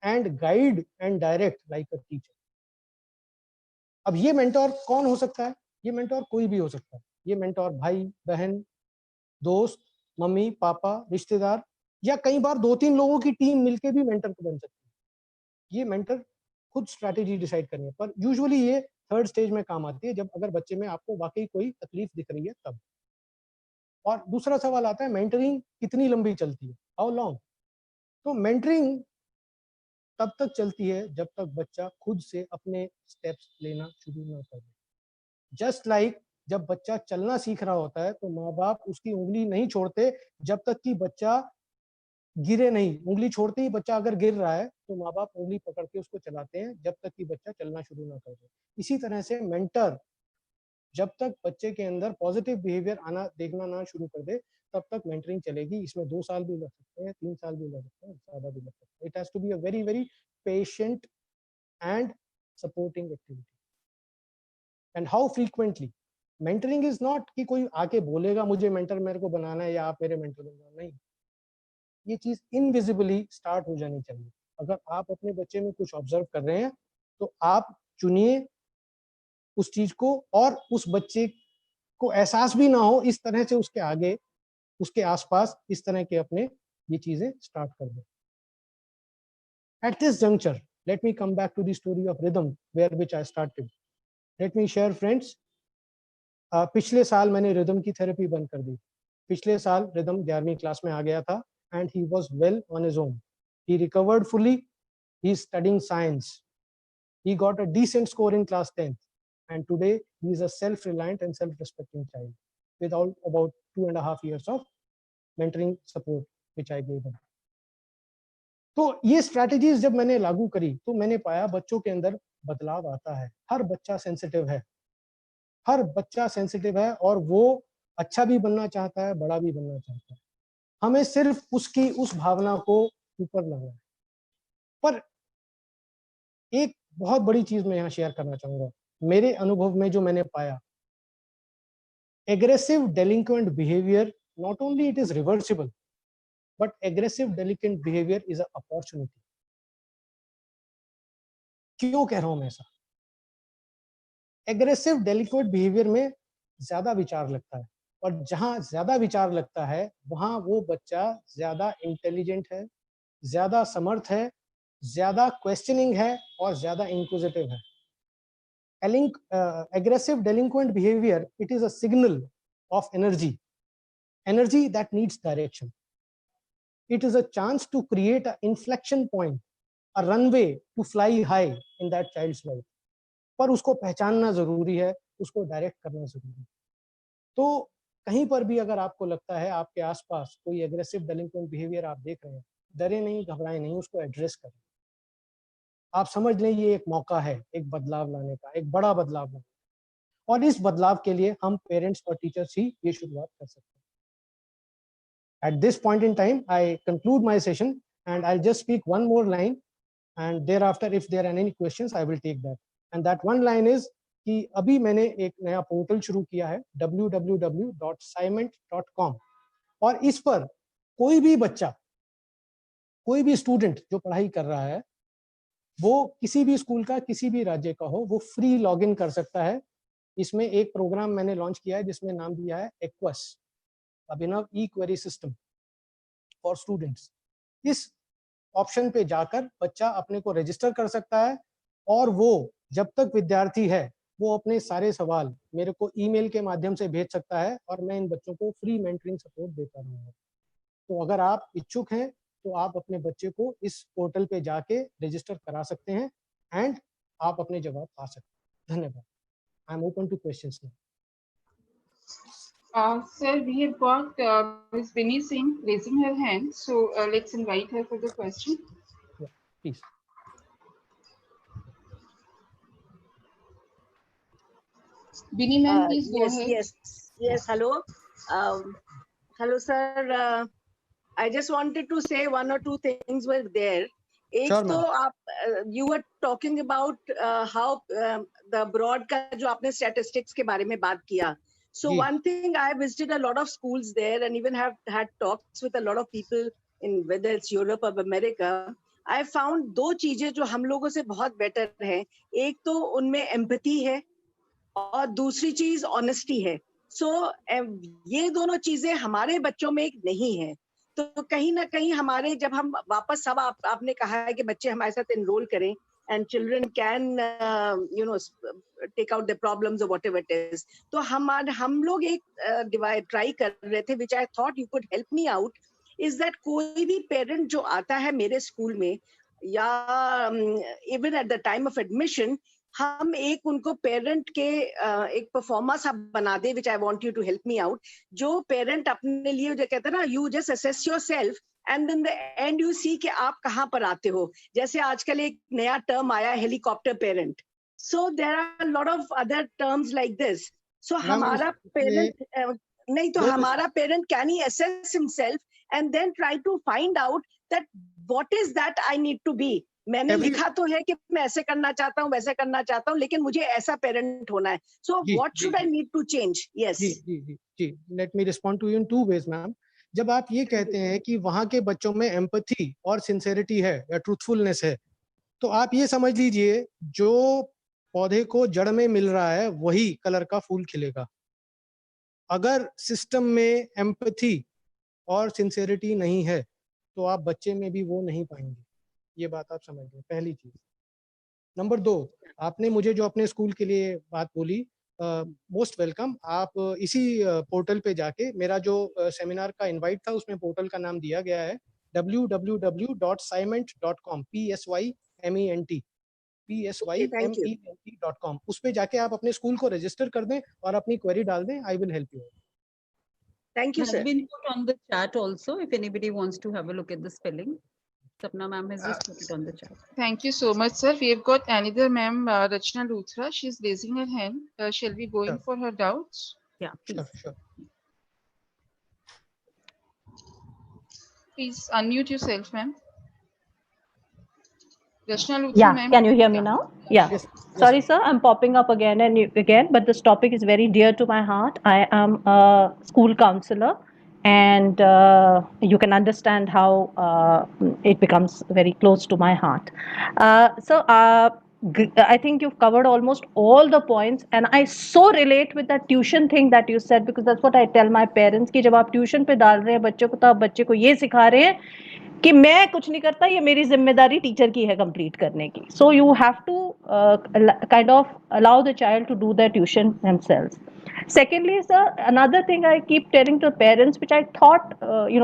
and guide and direct like a teacher. अब ये मेंटोर कौन हो सकता है? ये मेंटोर कोई भी हो सकता है। ये मेंटोर भाई बहन, दोस्त, मम्मी पापा, रिश्तेदार, या कई बार 2-3 लोगों की टीम मिलके भी मेंटर बन सकती है। ये मेंटर खुद स्ट्रैटेजी डिसाइड करनी है, पर यूजुअली ये थर्ड स्टेज में काम आती है, जब अगर बच्चे में आपको वाकई कोई तकलीफ दिख रही है तब। और दूसरा सवाल आता है मेंटरिंग कितनी लंबी चलती है, हाउ लॉन्ग? तो मेंटरिंग तब तक चलती है जब तक बच्चा खुद से अपने स्टेप्स लेना शुरू ना करे। जस्ट लाइक जब बच्चा चलना सीख रहा होता है तो माँ बाप उसकी उंगली नहीं छोड़ते जब तक कि बच्चा गिरे नहीं। उंगली छोड़ते ही बच्चा अगर गिर रहा है तो माँ बाप उंगली पकड़ के उसको चलाते हैं जब तक कि बच्चा चलना शुरू ना कर दे। इसी तरह से मेंटर जब तक बच्चे के अंदर पॉजिटिव बिहेवियर आना देखना ना शुरू कर दे तब तक मेंटरिंग चलेगी। इसमें 2 साल भी लग सकते हैं, 3 साल भी लग सकते हैं, ज्यादा भी लग सकते हैं। It has to be a very very patient and supporting activity. And how frequently? Mentoring is not कि कोई आके बोलेगा मुझे मेंटर मेरे को बनाना है या आप मेरे मेंटर बन जाओ, नहीं। ये चीज इनविजिबली स्टार्ट हो जानी चाहिए। अगर आप अपने बच्चे में कुछ ऑब्जर्व कर रहे हैं तो आप चुनिए उस चीज को, और उस बच्चे को एहसास भी ना हो इस तरह से उसके आगे उसके आसपास इस तरह के अपने ये चीजें स्टार्ट कर दें। At this juncture let me come back to the story of rhythm where which I started. Let me share friends, पिछले साल मैंने रिदम की थेरेपी बंद कर दी। पिछले साल रिदम 11वीं क्लास में आ गया था and he was well on his own. He recovered fully, he is studying science, he got a decent score in class 10th, and today he is a self-reliant and self-respecting child with all about 2.5 years of mentoring support which I gave him. तो ये strategies जब मैंने लागू करी तो मैंने पाया बच्चों के अंदर बदलाव आता है। हर बच्चा सेंसिटिव है, हर बच्चा सेंसिटिव है और वो अच्छा भी बनना चाहता है, बड़ा भी बनना चाहता है। हमें सिर्फ उसकी उस भावना को ऊपर लाना है। पर एक बहुत बड़ी चीज मैं यहाँ शेयर करना चाहूंगा, मेरे अनुभव में जो मैंने पाया, aggressive delinquent behaviour not only it is reversible but aggressive delinquent behaviour is a opportunity. क्यों कह रहा हूं मैं ऐसा? एग्रेसिव डेलिंक्वेंट बिहेवियर में ज्यादा विचार लगता है, और जहां ज्यादा विचार लगता है वहां वो बच्चा ज्यादा इंटेलिजेंट है, ज्यादा समर्थ है, ज्यादा क्वेश्चनिंग है और ज्यादा इंक्विजिटिव है। aggressive delinquent behavior, it is a signal of energy that needs direction. It is a chance to create an inflection point, a runway to fly high in that child's life. पर उसको पहचानना जरूरी है, उसको direct करना जरूरी है. तो कहीं पर भी अगर आपको लगता है आपके आसपास कोई एग्रेसिव डेलिंक्वेंट बिहेवियर आप देख रहे हैं, डरे नहीं, घबराए नहीं, उसको एड्रेस करें. आप समझ लें ये एक मौका है एक बदलाव लाने का, एक बड़ा बदलाव लाने का, और इस बदलाव के लिए हम पेरेंट्स और टीचर्स ही ये शुरुआत कर सकते हैं. At this point in time, I conclude my session and I'll just speak one more line, and thereafter if there are any questions I will take that. And that one line is कि अभी मैंने एक नया portal शुरू किया है www.ciment.com, और इस पर कोई भी बच्चा, कोई भी स्टूडेंट जो पढ़ाई कर रहा है, वो किसी भी स्कूल का, किसी भी राज्य का हो, वो फ्री लॉगिन कर सकता है. इसमें एक प्रोग्राम मैंने लॉन्च किया है जिसमें नाम दिया है aqueous, Abhinav E query system for students. इस ऑप्शन पे जाकर बच्चा अपने को रजिस्टर कर सकता है, और वो जब तक विद्यार्थी है वो अपने सारे सवाल मेरे को ईमेल के माध्यम से भेज सकता है, और मैं इन बच्चों को फ्री मेंटरिंग सपोर्ट देता रहूँगा. तो अगर आप इच्छुक हैं तो आप अपने बच्चे को इस पोर्टल पे जाके रजिस्टर करा सकते हैं, एंड आप अपने जवाब पा सकते हैं. धन्यवाद. I am open two questions now. Sir, we have got Ms. Vinny Singh raising her hand, so let's invite her for the question. Yeah, please. Vinny ma'am, please go yes, ahead. Yes. Hello, hello, sir. I just wanted to say one or two things were there. Sure, तो आप you were talking about how the broad का जो आपने statistics के बारे में बात किया. So ji. one thing, I visited a lot of schools there and even have had talks with a lot of people in whether it's Europe or America. I found दो चीजें जो हम लोगों से बहुत better हैं. एक तो उनमें empathy है और दूसरी चीज honesty है. So ये दोनों चीजें हमारे बच्चों में एक नहीं है. तो कहीं ना कहीं हमारे जब हम वापस सब आपने कहा है कि बच्चे हमारे साथ enroll करें and children can take out the problems or whatever it is. तो हम लोग एक try कर रहे थे, which I thought you could help me out, is that कोई भी parent जो आता है मेरे स्कूल में या even at the time of admission, हम एक उनको पेरेंट के एक परफॉर्मा सा बना दे, which I want you to help me out. जो पेरेंट अपने लिए जो कहते हैं ना, you just assess yourself and then the end you see कि आप कहाँ पर आते हो. जैसे आजकल एक नया टर्म आया helicopter parent. So there are a lot of other terms like this. So हमारा पेरेंट नहीं तो हमारा parent can he assess himself and then try to find out that what is that I need to be. मैंने लिखा तो है कि मैं ऐसे करना चाहता हूँ, वैसे करना चाहता हूँ, लेकिन मुझे ऐसा पेरेंट होना है. So what should I need to change? Yes. Ji. Let me respond to you in two ways, ma'am. जब आप ये कहते हैं कि वहाँ के बच्चों में एम्पैथी और सिंसेरिटी है या ट्रूथफुलनेस है, तो आप ये समझ लीजिए जो पौधे को जड़ में मिल रहा है वही कलर का फूल खिलेगा. अगर सिस्टम में एम्पैथी और सिंसेरिटी नहीं है तो आप बच्चे में भी वो नहीं पाएंगे. ये बात आप समझ लें, पहली चीज. नंबर 2, आपने मुझे जो अपने स्कूल के लिए बात बोली, मोस्ट वेलकम. आप इसी पोर्टल पे जाके, मेरा जो सेमिनार का इनवाइट था उसमें पोर्टल का नाम दिया गया है www.ciment.com, PSYMENT.com. उस पे जाके आप अपने स्कूल को रजिस्टर कर दें और अपनी क्वेरी डाल दें. I will help you. Thank you, sir. Has been put on the chat also if anybody wants to have a look at the spelling. Sapna ma'am has just put it on the chat. Thank you so much, sir. We have got another ma'am, Rachna Luthra. She's raising her hand. Shall we go in for her doubts? Yeah, please. Sure. Please unmute yourself, ma'am. Rachna Luthra, Yeah, ma'am. can you hear me now? Yeah. Yes. Sorry, sir, I'm popping up again and again, but this topic is very dear to my heart. I am a school counselor, and you can understand how it becomes very close to my heart. I think you've covered almost all the points, and I so relate with that tuition thing that you said, because that's what I tell my parents कि जब आप tuition पे डाल रहे हैं बच्चे को, तो आप बच्चे को ये सिखा रहे हैं कि मैं कुछ नहीं करता, ये मेरी जिम्मेदारी टीचर की है कंप्लीट करने की. So you have to kind of allow the child to do the tuition themselves. Secondly, sir, another thing I keep telling to parents, which I thought,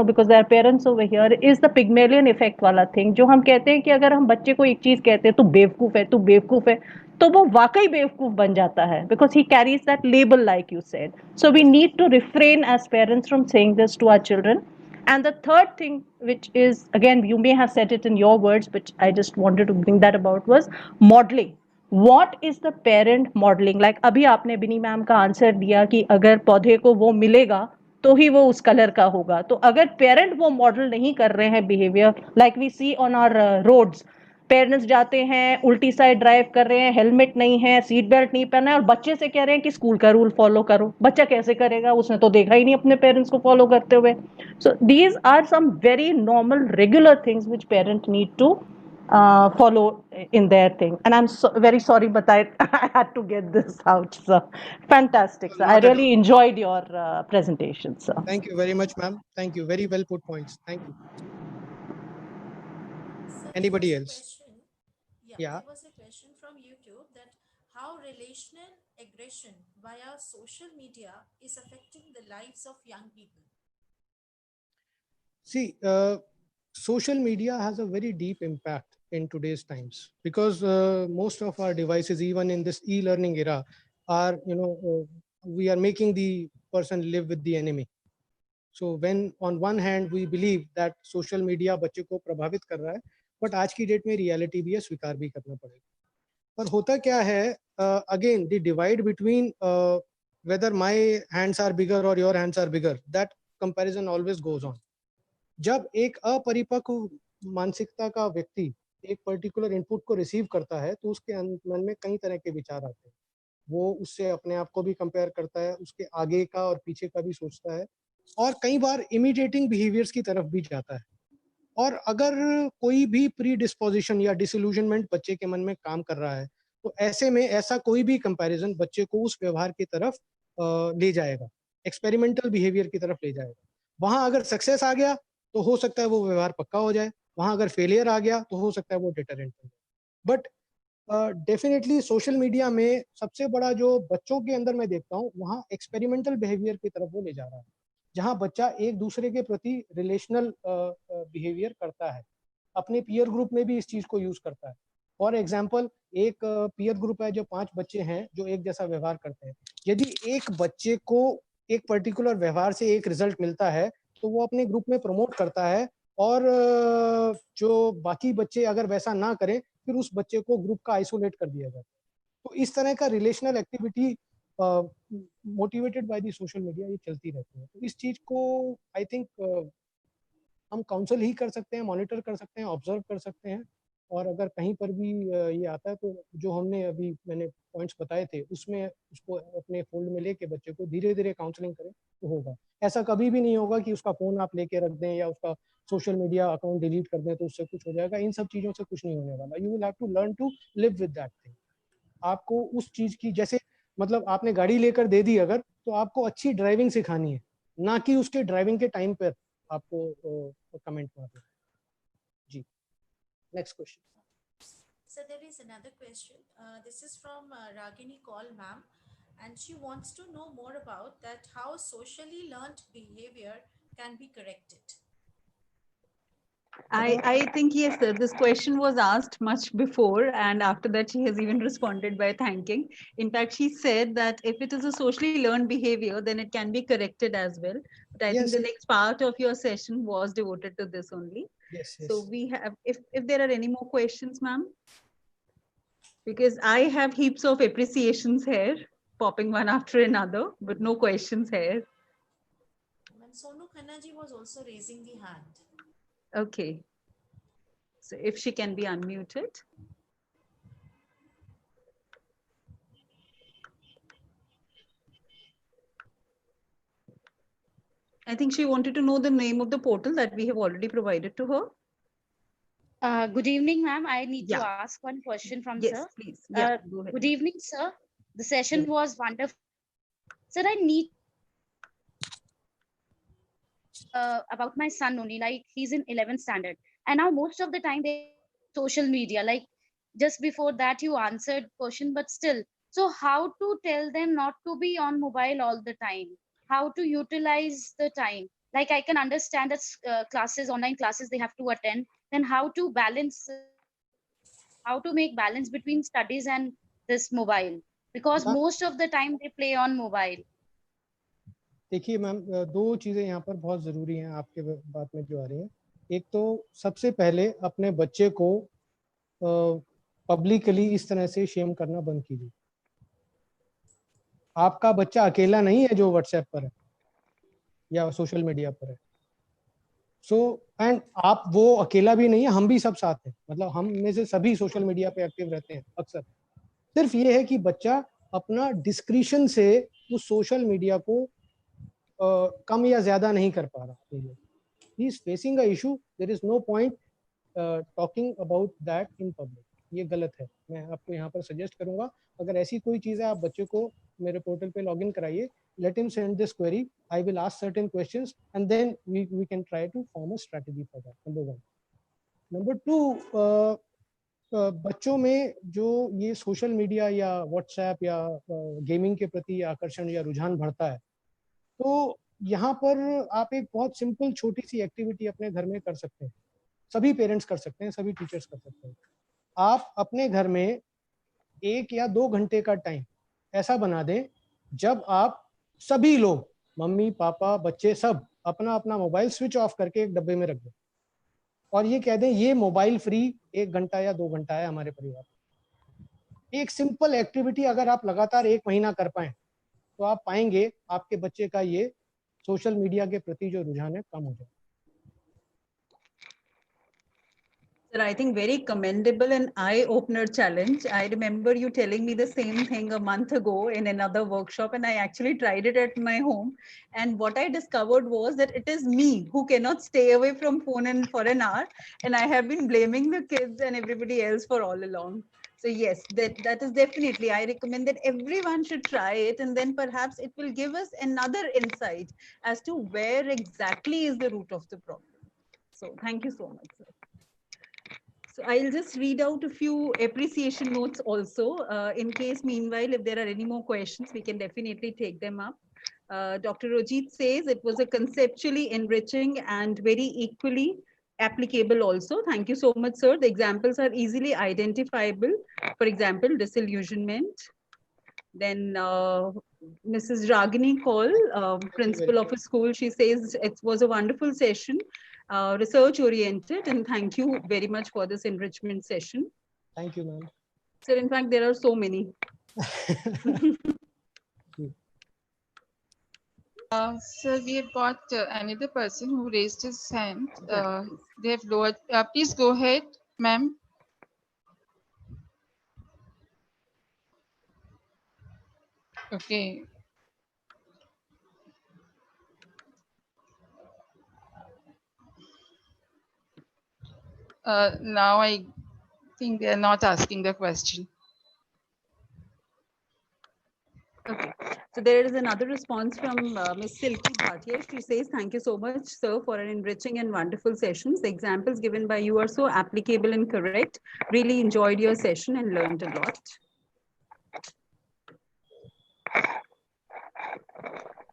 because there are parents over here, is the Pygmalion effect वाला thing. जो हम कहते हैं कि अगर हम बच्चे को एक चीज कहते हैं, तू बेवकूफ है, तू बेवकूफ है, तो वो वाकई बेवकूफ बन जाता है, because he carries that label like you said. So we need to refrain as parents from saying this to our children. And the third thing, which is, again, you may have said it in your words, but I just wanted to bring that about, was modeling. What is the parent modeling? Like अभी आपने बिनी ma'am का answer दिया कि अगर पौधे को वो मिलेगा तो ही वो उस कलर का होगा. तो अगर पेरेंट वो मॉडल नहीं कर रहे हैं behaviour, like we see on our roads, parents जाते हैं, उल्टी साइड ड्राइव कर रहे हैं, हेलमेट नहीं है, सीट बेल्ट नहीं पहना है, और बच्चे से कह रहे हैं कि स्कूल का रूल फॉलो करो. बच्चा कैसे करेगा? उसने तो देखा ही नहीं अपने पेरेंट्स को फॉलो करते हुए. So these are some very normal regular things which parent need to follow in their thing. And I'm very sorry, but I had to get this out, sir. Fantastic, sir. I really enjoyed your presentation, sir. Thank you very much, ma'am. Thank you. Very well put points. Thank you. Sir, Anybody there was a else? question. Yeah. There was a question from YouTube that how relational aggression via social media is affecting the lives of young people. See, social media has a very deep impact in today's times, because most of our devices, even in this e-learning era, are, we are making the person live with the enemy. So when on one hand we believe that social media बच्चे को प्रभावित कर रहा है, but आज की date में reality भी है, स्वीकार भी करना पड़ेगा. पर होता क्या है, again the divide between whether my hands are bigger or your hands are bigger, that comparison always goes on. जब एक अपरिपक्व मानसिकता का व्यक्ति एक पर्टिकुलर इनपुट को रिसीव करता है, तो उसके मन में कई तरह के विचार आते हैं. वो उससे अपने आप को भी कंपेयर करता है, उसके आगे का और पीछे का भी सोचता है, और कई बार इमिटेटिंग बिहेवियर्स की तरफ भी जाता है. और अगर कोई भी प्री डिस्पोजिशन या डिसइल्यूजनमेंट बच्चे के मन में काम कर रहा है, तो ऐसे में ऐसा कोई भी कंपैरिजन बच्चे को उस व्यवहार की तरफ ले जाएगा, एक्सपेरिमेंटल बिहेवियर की तरफ ले जाएगा. वहां अगर सक्सेस आ गया तो हो सकता है वो व्यवहार पक्का हो जाए, वहां अगर फेलियर आ गया तो हो सकता है वो डिटरेंट हो जाए. बट डेफिनेटली सोशल मीडिया में सबसे बड़ा जो बच्चों के अंदर मैं देखता हूँ, वहाँ एक्सपेरिमेंटल बिहेवियर की तरफ वो ले जा रहा है, जहाँ बच्चा एक दूसरे के प्रति रिलेशनल बिहेवियर करता है, अपने पीयर ग्रुप में भी इस चीज को यूज करता है. फॉर एग्जाम्पल, एक पीयर ग्रुप है जो 5 बच्चे हैं जो एक जैसा व्यवहार करते हैं. यदि एक बच्चे को एक पर्टिकुलर व्यवहार से एक रिजल्ट मिलता है, तो वो अपने ग्रुप में प्रमोट करता है, और जो बाकी बच्चे अगर वैसा ना करें, फिर उस बच्चे को ग्रुप का आइसोलेट कर दिया जाता है. तो इस तरह का relational activity motivated by the social media ये चलती रहती है. तो इस चीज को आई थिंक हम काउंसल ही कर सकते हैं, मॉनिटर कर सकते हैं, ऑब्जर्व कर सकते हैं, और अगर कहीं पर भी ये आता है तो जो मैंने पॉइंट्स बताए थे उसमें उसको अपने फोल्ड में लेके बच्चे को धीरे धीरे काउंसलिंग करें तो होगा. ऐसा कभी भी नहीं होगा कि उसका फोन आप लेके रख दें या उसका सोशल मीडिया अकाउंट डिलीट कर दें तो उससे कुछ हो जाएगा. इन सब चीजों से कुछ नहीं होने वाला. You will have to learn to live with that thing. आपको उस चीज की, जैसे मतलब आपने गाड़ी लेकर दे दी अगर, तो आपको अच्छी ड्राइविंग सिखानी है, ना कि उसके ड्राइविंग के टाइम पर आपको कमेंट मारना. जी, next question. So there is another question. This is from Ragini Kaul ma'am, and she wants to know more about that how socially learned behavior can be corrected. I think yes, sir. This question was asked much before, and after that she has even responded by thanking. In fact, she said that if it is a socially learned behavior, then it can be corrected as well. But I think the next part of your session was devoted to this only. Yes. So we have, if there are any more questions, ma'am, because I have heaps of appreciations here, popping one after another, but no questions here. And Sonu Khanna ji was also raising the hand. Okay. So if she can be unmuted. I think she wanted to know the name of the portal that we have already provided to her. Good evening, ma'am. I need to ask one question from sir. Yes, please. Yeah, go ahead. Good evening, sir. The session was wonderful. Sir, I need about my son only, like he's in 11th standard. And now most of the time they social media, like just before that you answered question, but still. So how to tell them not to be on mobile all the time? How to utilize the time? Like I can understand that classes, online classes, they have to attend. Then how to balance, how to make balance between studies and this mobile? Because ma'am most of the time they play on mobile. देखिए ma'am, दो चीज़ें यहाँ पर बहुत ज़रूरी हैं आपके बात में जो आ रही हैं। एक तो सबसे पहले अपने बच्चे को पब्लिकली इस तरह से शेम करना बंद कीजिए। आपका बच्चा अकेला नहीं है जो व्हाट्सएप पर है या सोशल मीडिया पर है। एंड आप वो अकेला भी नहीं है, हम भी सब साथ हैं, मतलब हम में से सभी सोशल मीडिया पे एक्टिव रहते हैं अक्सर। सिर्फ ये है कि बच्चा अपना डिस्क्रिशन से उस सोशल मीडिया को कम या ज्यादा नहीं कर पा रहा। He is facing a issue, there is no point talking about that in public. ये गलत है। मैं आपको यहाँ पर सजेस्ट करूंगा, अगर ऐसी कोई चीज है आप बच्चे को मेरे पोर्टल पे लॉगिन कराइए, let him send this query, I will ask certain questions and then we can try to form a strategy for that, number one. Number two, बच्चों में जो ये सोशल मीडिया या व्हाट्सएप या गेमिंग के प्रति आकर्षण या रुझान बढ़ता है, तो यहाँ पर आप एक बहुत सिंपल छोटी सी एक्टिविटी अपने घर में कर सकते हैं। सभी पेरेंट्स कर सकते हैं, सभी टीचर्स कर सकते हैं। आप अपने घर में 1 या 2 घंटे का टाइम ऐसा बना दें जब आप सभी लोग, मम्मी पापा बच्चे सब, अपना अपना मोबाइल स्विच ऑफ करके एक डब्बे में रख दें और ये कह दें ये मोबाइल फ्री 1 घंटा या 2 घंटा है हमारे परिवार। एक सिंपल एक्टिविटी अगर आप लगातार 1 महीना कर पाए तो आप पाएंगे आपके बच्चे का ये सोशल मीडिया के प्रति जो रुझान है कम हो जाए। Sir, I think very commendable and eye-opener challenge. I remember you telling me the same thing a month ago in another workshop, and I actually tried it at my home. And what I discovered was that it is me who cannot stay away from phone for an hour, and I have been blaming the kids and everybody else for all along. So yes, that is definitely, I recommend that everyone should try it, and then perhaps it will give us another insight as to where exactly is the root of the problem. So thank you so much, sir. So I'll just read out a few appreciation notes also, in case meanwhile, if there are any more questions, we can definitely take them up. Dr. Rojit says it was a conceptually enriching and very equally applicable also. Thank you so much, sir. The examples are easily identifiable. For example, disillusionment. Then Mrs. Ragini Kaul, principal of a school, she says it was a wonderful session. Research oriented, and thank you very much for this enrichment session. Thank you, ma'am. Sir, in fact, there are so many. Sir, we have got another person who raised his hand. They have lowered. Please go ahead, ma'am. Okay. Now I think they are not asking the question. Okay. So there is another response from Ms. Silky Bhatia. She says, thank you so much, sir, for an enriching and wonderful sessions. The examples given by you are so applicable and correct. Really enjoyed your session and learned a lot.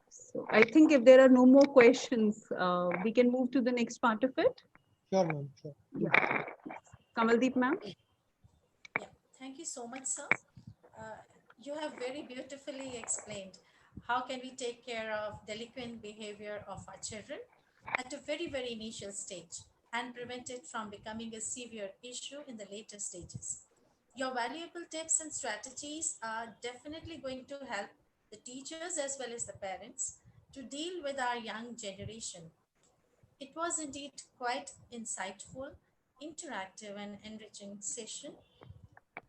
So I think if there are no more questions, we can move to the next part of it. Sure, ma'am. Sure. Yeah. Kamaldeep, ma'am. Yeah, thank you so much, sir. You have very beautifully explained how can we take care of delinquent behavior of our children at a very, very initial stage and prevent it from becoming a severe issue in the later stages. Your valuable tips and strategies are definitely going to help the teachers as well as the parents to deal with our young generation. It was indeed quite insightful, interactive, and enriching session.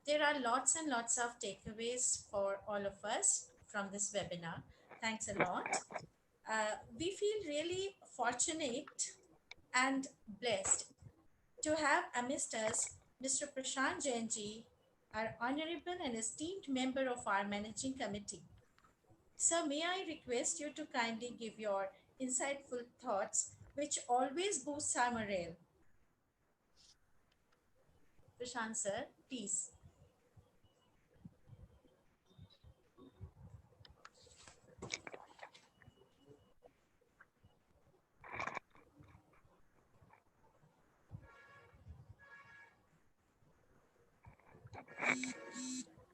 There are lots and lots of takeaways for all of us from this webinar. Thanks a lot. We feel really fortunate and blessed to have amidst us Mr. Prashant Jainji, our honorable and esteemed member of our managing committee. Sir, may I request you to kindly give your insightful thoughts, which always boosts our morale. Prashant sir, please.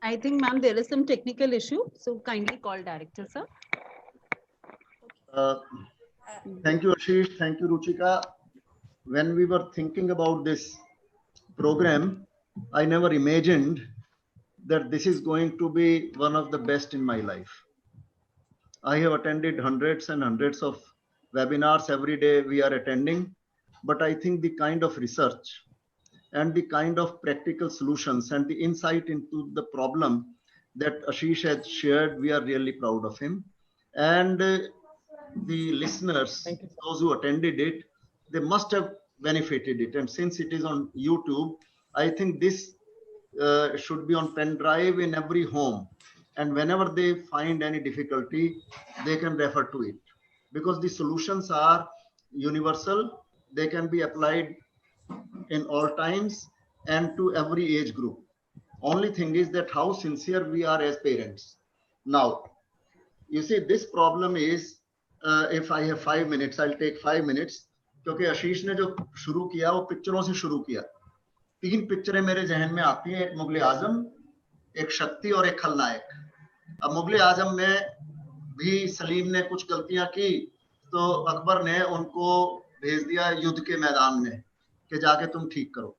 I think, ma'am, there is some technical issue. So kindly call director, sir. Thank you, Ashish. Thank you, Ruchika. When we were thinking about this program, I never imagined that this is going to be one of the best in my life. I have attended hundreds and hundreds of webinars every day we are attending, but I think the kind of research and the kind of practical solutions and the insight into the problem that Ashish has shared, we are really proud of him. And the listeners, those who attended it, they must have benefited it. And since it is on YouTube, I think this should be on pen drive in every home. And whenever they find any difficulty, they can refer to it. Because the solutions are universal, they can be applied in all times and to every age group. Only thing is that how sincere we are as parents. Now, you see, this problem is, if I have 5 minutes, I'll take 5 minutes. क्योंकि आशीष ने जो शुरू किया वो पिक्चरों से शुरू किया. 3 पिक्चरें मेरे जहन में आती हैं, एक मुगले आजम, एक शक्ति और एक खलनायक. अब मुगले आजम में भी सलीम ने कुछ गलतियां की तो अकबर ने उनको भेज दिया युद्ध के मैदान में कि जाके तुम ठीक करो.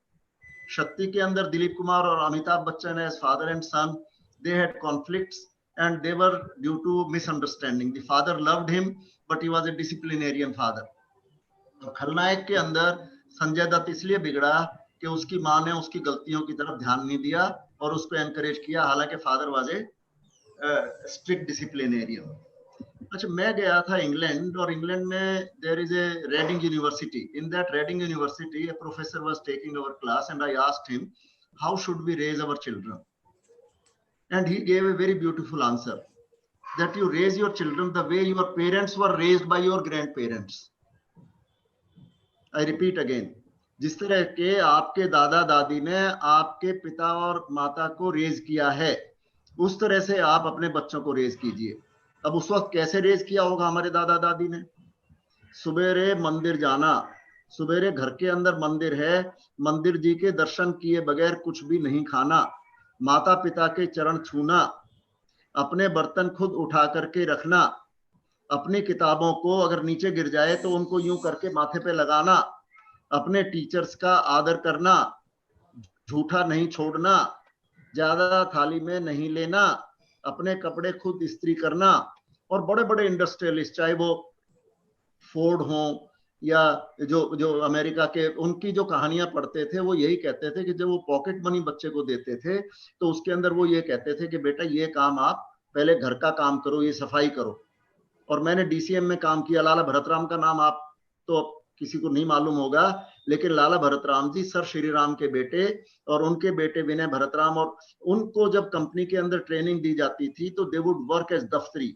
शक्ति के अंदर दिलीप कुमार और Amitabh Bachchan as father and son, they had conflicts and they were due to misunderstanding. The father loved him, but he was a disciplinarian father. तो खलनायक के अंदर संजय दत्त इसलिए बिगड़ा कि उसकी माँ ने उसकी गलतियों की तरफ ध्यान नहीं दिया और उसको एनकरेज किया, हालांकि father was a strict disciplinarian. अच्छा, मैं गया था इंग्लैंड और इंग्लैंड में there is a Reading University. In that Reading University a professor was taking our class and I asked him, how should we raise our children? And he gave a very beautiful answer, that you raise your children the way your parents were raised by your grandparents. I repeat again, जिस तरह के आपके दादा दादी ने आपके पिता और माता को रेज किया है, उस तरह से आप अपने बच्चों को रेज कीजिए. अब उस वक्त कैसे रेज किया होगा हमारे दादा दादी ने? सुबेरे मंदिर जाना, सुबेरे घर के अंदर मंदिर है, मंदिर जी के दर्शन किए बगैर कुछ भी नहीं खाना, माता पिता के चरण छूना, अपने बर्तन खुद उठा करके रखना, अपनी किताबों को अगर नीचे गिर जाए तो उनको यूं करके माथे पे लगाना, अपने टीचर्स का आदर करना, झूठा नहीं छोड़ना, ज्यादा थाली में नहीं लेना, अपने कपड़े खुद इस्त्री करना. और बड़े बड़े इंडस्ट्रियलिस्ट, चाहे वो फोर्ड हो या जो अमेरिका के, उनकी जो कहानियां पढ़ते थे वो यही कहते थे कि जब वो पॉकेट मनी बच्चे को देते थे तो उसके अंदर वो ये कहते थे कि बेटा ये काम आप पहले घर का काम करो, ये सफाई करो. और मैंने डीसीएम में काम किया. लाला भरतराम का नाम आप तो किसी को नहीं मालूम होगा, लेकिन लाला भरतराम जी सर श्री राम के बेटे और उनके बेटे विनय भरतराम, और उनको जब कंपनी के अंदर ट्रेनिंग दी जाती थी तो दे वुड वर्क एज दफ्तरी.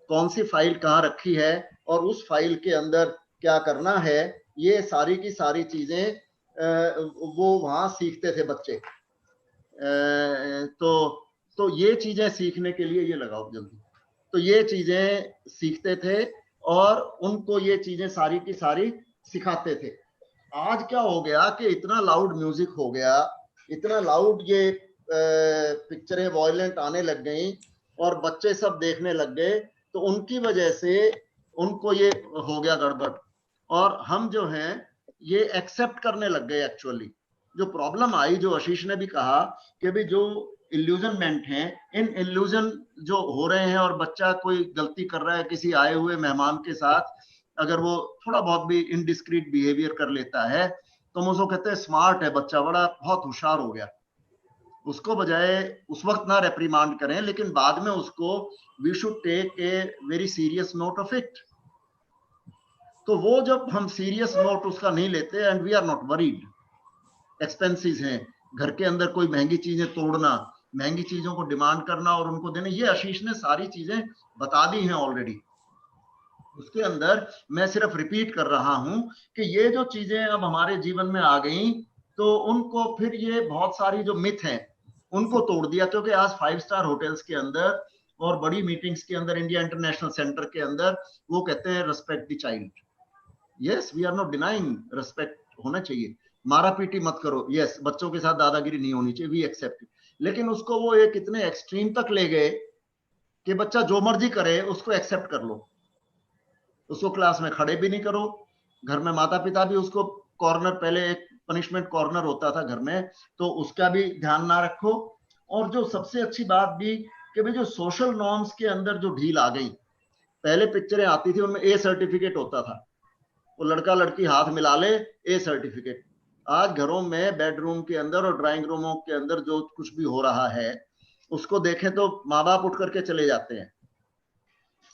कौन सी फाइल कहाँ रखी है और उस फाइल के अंदर क्या करना है, ये सारी की सारी चीजें वो वहां सीखते थे बच्चे. तो ये चीजें सीखने के लिए ये लगाओ जल्दी, तो ये चीजें सीखते थे और उनको ये चीजें सारी की सारी सिखाते थे. आज क्या हो गया कि इतना लाउड म्यूजिक हो गया, इतना लाउड ये पिक्चरें वॉयलेंट आने लग गई और बच्चे सब देखने लग गए, तो उनकी वजह से उनको ये हो गया गड़बड़. और हम जो हैं ये एक्सेप्ट करने लग गए. एक्चुअली जो प्रॉब्लम आई, जो आशीष ने भी कहा कि भी जो इल्यूजनमेंट हैं, इन इल्यूजन जो हो रहे हैं और बच्चा कोई गलती कर रहा है किसी आए हुए मेहमान के साथ, अगर वो थोड़ा बहुत भी इनडिस्क्रीट बिहेवियर कर लेता है तो हम उसको कहते हैं स्मार्ट है बच्चा, बड़ा बहुत होशियार हो गया. उसको बजाय उस वक्त ना रेप्रीमांड करें, लेकिन बाद में उसको we should take a very serious note of it. तो वो जब हम सीरियस नोट उसका नहीं लेते, and we are not worried. Expenses हैं, घर के अंदर कोई महंगी चीजें तोड़ना, महंगी चीजों को डिमांड करना और उनको देना, ये आशीष ने सारी चीजें बता दी हैं ऑलरेडी. उसके अंदर मैं सिर्फ रिपीट कर रहा हूं कि ये जो चीजें अब हमारे जीवन में आ गई, तो उनको फिर ये बहुत सारी जो मिथ है उनको तोड़ दिया, क्योंकि आज 5 स्टार होटल्स के अंदर और बड़ी मीटिंग्स के अंदर, इंडिया इंटरनेशनल सेंटर के अंदर वो कहते हैं respect the child. Yes, we are not denying, respect होना चाहिए, मारा पीटी मत करो, यस, बच्चों के साथ दादागिरी नहीं होनी चाहिए, वी एक्सेप्ट। लेकिन उसको वो एक इतने एक्सट्रीम तक ले गए कि बच्चा जो मर्जी करे उसको एक्सेप्ट कर लो, उसको क्लास में खड़े भी नहीं करो, घर में माता पिता भी उसको कॉर्नर, पहले एक पनिशमेंट कॉर्नर होता था घर में, तो उसका भी ध्यान ना रखो। और जो सबसे अच्छी बात भी कि भाई जो सोशल नॉर्म्स के अंदर जो ढील आ गई, पहले पिक्चरें आती थी उनमें ए सर्टिफिकेट होता था, वो लड़का लड़की हाथ मिला ले ए सर्टिफिकेट। आज घरों में बेडरूम के अंदर और ड्राइंग रूमों के अंदर जो कुछ भी हो रहा है उसको देखें तो माँ बाप उठ करके चले जाते हैं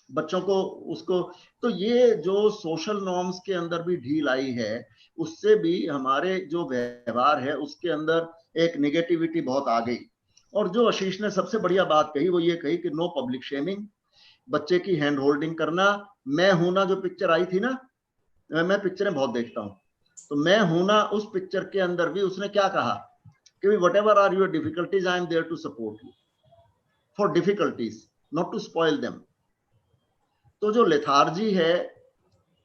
बच्चों को उसको। तो ये जो सोशल नॉर्म्स के अंदर भी ढील आई है, उससे भी हमारे जो व्यवहार है उसके अंदर एक नेगेटिविटी बहुत आ गई। और जो आशीष ने सबसे बढ़िया बात कही वो ये कही कि नो पब्लिक शेमिंग, बच्चे की हैंड होल्डिंग करना। मैं हूं ना जो पिक्चर आई थी ना, मैं पिक्चरें बहुत देखता हूं, तो मैं हूं ना उस पिक्चर के अंदर भी उसने क्या कहा कि whatever are your difficulties, I am there to support you for difficulties, not to spoil them. तो जो लेथार्जी है,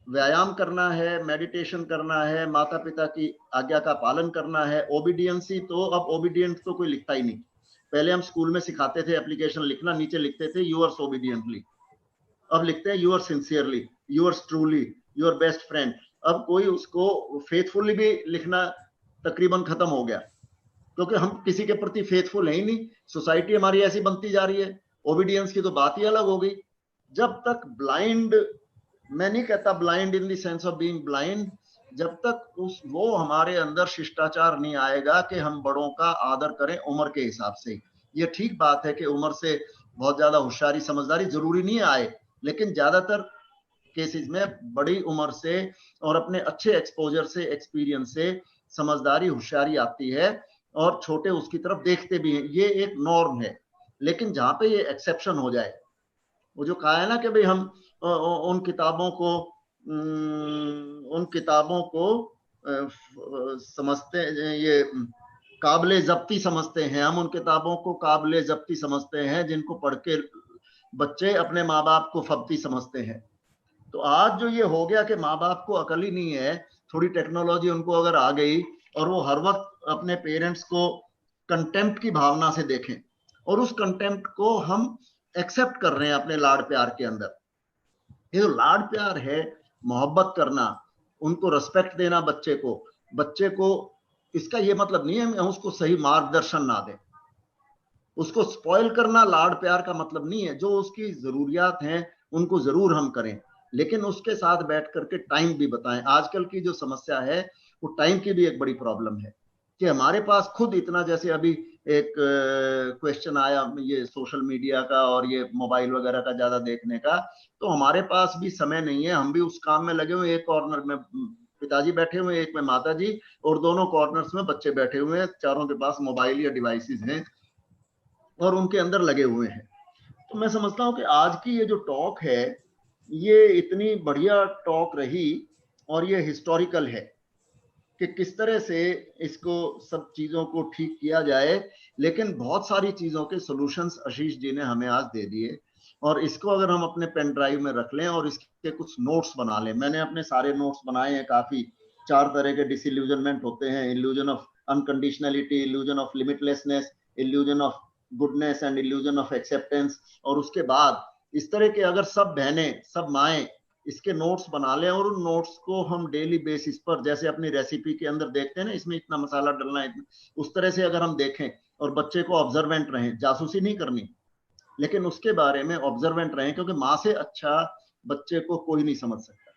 व्यायाम करना है, मेडिटेशन करना है, माता पिता की आज्ञा का पालन करना है, ओबीडियंसी, तो अब ओबीडियंट तो कोई लिखता ही नहीं। पहले हम स्कूल में सिखाते थे एप्लीकेशन लिखना, नीचे लिखते थे यूअर्स ओबीडियंटली, अब लिखते हैं your sincerely, yours truly, your best friend. अब कोई उसको फेथफुली भी लिखना तकरीबन खत्म हो गया, क्योंकि हम किसी के प्रति फेथफुल है ही नहीं, सोसाइटी हमारी ऐसी बनती जा रही है। ओबीडियंस की तो बात ही अलग हो गई। जब तक ब्लाइंड, मैं नहीं कहता blind in the sense of being blind, जब तक वो हमारे अंदर शिष्टाचार नहीं आएगा कि हम बड़ों का आदर करें उम्र के हिसाब से। ये ठीक बात है कि उम्र से बहुत ज्यादा होशियारी समझदारी जरूरी नहीं आए, लेकिन ज्यादातर केसेस में बड़ी उम्र से और अपने अच्छे एक्सपोजर से, एक्सपीरियंस से समझदारी होशियारी आती है और छोटे उसकी तरफ देखते भी हैं, ये एक नॉर्म है। लेकिन जहां पे ये एक्सेप्शन हो जाए, वो जो कहा है ना कि भाई हम उन किताबों को समझते, ये काबिले जब्ती समझते हैं, हम उन किताबों को काबिले जब्ती समझते हैं जिनको पढ़ के बच्चे अपने माँ बाप को फब्ती समझते हैं। तो आज जो ये हो गया कि माँ बाप को अकल ही नहीं है, थोड़ी टेक्नोलॉजी उनको अगर आ गई और वो हर वक्त अपने पेरेंट्स को कंटेम्प्ट की भावना से देखें, और उस कंटेम्प्ट को हम एक्सेप्ट कर रहे हैं अपने लाड प्यार के अंदर। ये जो लाड प्यार है, मोहब्बत करना, उनको रिस्पेक्ट देना बच्चे को इसका ये मतलब नहीं है हम उसको सही मार्गदर्शन ना दें, उसको स्पॉइल करना लाड प्यार का मतलब नहीं है। जो उसकी जरूरियात हैं उनको जरूर हम करें, लेकिन उसके साथ बैठ करके टाइम भी बताएं। आजकल की जो समस्या है वो टाइम की भी एक बड़ी प्रॉब्लम है कि हमारे पास खुद इतना, जैसे अभी एक क्वेश्चन आया ये सोशल मीडिया का और ये मोबाइल वगैरह का ज्यादा देखने का, तो हमारे पास भी समय नहीं है, हम भी उस काम में लगे हुए। एक कॉर्नर में पिताजी बैठे हुए, एक में माताजी, और दोनों कॉर्नर्स में बच्चे बैठे हुए हैं, चारों के पास मोबाइल या डिवाइसेस हैं और उनके अंदर लगे हुए हैं। तो मैं समझता हूं कि आज की ये जो टॉक है ये इतनी बढ़िया टॉक रही और ये हिस्टोरिकल है कि किस तरह से इसको सब चीजों को ठीक किया जाए। लेकिन बहुत सारी चीजों के सॉल्यूशंस आशीष जी ने हमें आज दे दिए, और इसको अगर हम अपने पेन ड्राइव में रख लें और इसके कुछ नोट्स बना लें, मैंने अपने सारे नोट्स बनाए हैं काफी। 4 तरह के डिसइल्यूजनमेंट होते हैं, illusion of unconditionality, illusion of limitlessness, illusion of goodness and illusion of acceptance. और उसके बाद इस तरह के अगर सब बहनें, सब माएँ इसके नोट्स बना लें और उन नोट्स को हम डेली बेसिस पर, जैसे अपनी रेसिपी के अंदर देखते हैं ना इसमें इतना मसाला डलना है, उस तरह से अगर हम देखें और बच्चे को ऑब्जर्वेंट रहें, जासूसी नहीं करनी लेकिन उसके बारे में ऑब्जर्वेंट रहें, क्योंकि माँ से अच्छा बच्चे को कोई नहीं समझ सकता।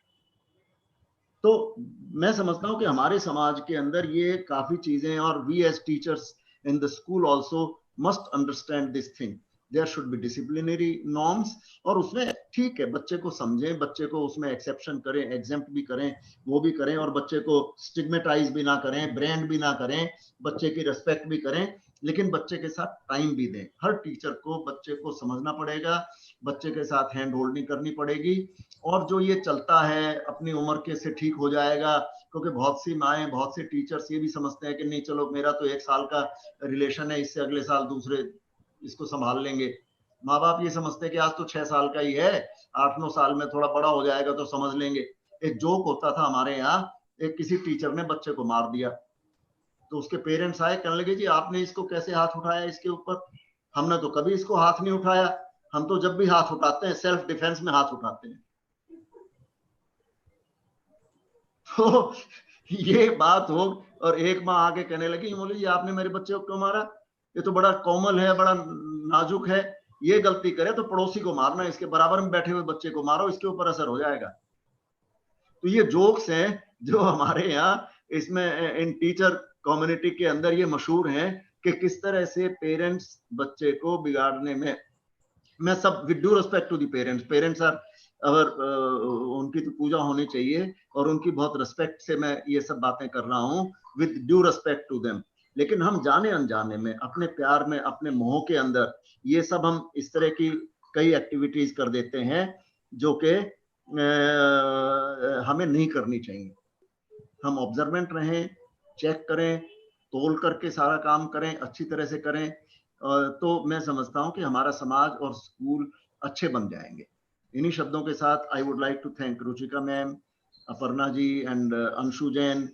तो मैं समझता हूं कि हमारे समाज के अंदर ये काफी चीजें, और we as teachers in the school also must understand this thing. There should be disciplinary norms, और उसमें ठीक है बच्चे को समझें, बच्चे को उसमें एक्सेप्शन करें, एग्जेम्प्ट भी करें, वो भी करें, और बच्चे को स्टिग्मेटाइज भी ना करें, ब्रांड भी ना करें, बच्चे की रिस्पेक्ट भी करें, लेकिन बच्चे के साथ टाइम भी दें। हर टीचर को बच्चे को समझना पड़ेगा, बच्चे के साथ हैंड होल्डिंग करनी पड़ेगी। और जो ये चलता है अपनी उम्र के से ठीक हो जाएगा, क्योंकि बहुत सी माएँ, बहुत से टीचर्स ये भी समझते हैं कि नहीं चलो मेरा तो 1 साल का रिलेशन है, इससे अगले साल दूसरे इसको संभाल लेंगे। माँ बाप ये समझते हैं कि आज तो 6 साल का ही है, 8-9 साल में थोड़ा बड़ा हो जाएगा तो समझ लेंगे। एक जोक होता था हमारे यहाँ, एक किसी टीचर ने बच्चे को मार दिया, तो उसके पेरेंट्स आए, कहने लगे जी आपने इसको कैसे हाथ उठाया इसके ऊपर? हमने तो कभी इसको हाथ नहीं उठाया, हम तो जब भी हाथ उठाते हैं सेल्फ डिफेंस में हाथ उठाते हैं। तो ये बात हो, और एक माँ आके कहने लगी, बोली जी आपने मेरे बच्चे को क्यों मारा? ये तो बड़ा कोमल है, बड़ा नाजुक है, ये गलती करे तो पड़ोसी को मारना, इसके बराबर में बैठे हुए बच्चे को मारो, इसके ऊपर असर हो जाएगा। तो ये जोक्स हैं जो हमारे यहाँ इसमें इन टीचर कम्युनिटी के अंदर ये मशहूर हैं कि किस तरह से पेरेंट्स बच्चे को बिगाड़ने में, मैं सब with due respect to the parents, parents are अगर उनकी तो पूजा होनी चाहिए और उनकी बहुत रिस्पेक्ट से मैं ये सब बातें कर रहा हूँ, with due respect to them. लेकिन हम जाने अनजाने में, अपने प्यार में, अपने मोह के अंदर ये सब हम इस तरह की कई एक्टिविटीज कर देते हैं जो कि हमें नहीं करनी चाहिए। हम ऑब्जर्वेंट रहें, चेक करें, तोल करके सारा काम करें, अच्छी तरह से करें, तो मैं समझता हूं कि हमारा समाज और स्कूल अच्छे बन जाएंगे। इन्हीं शब्दों के साथ I would like to thank Ruchika ma'am, Aparna ji and Anshu Jain,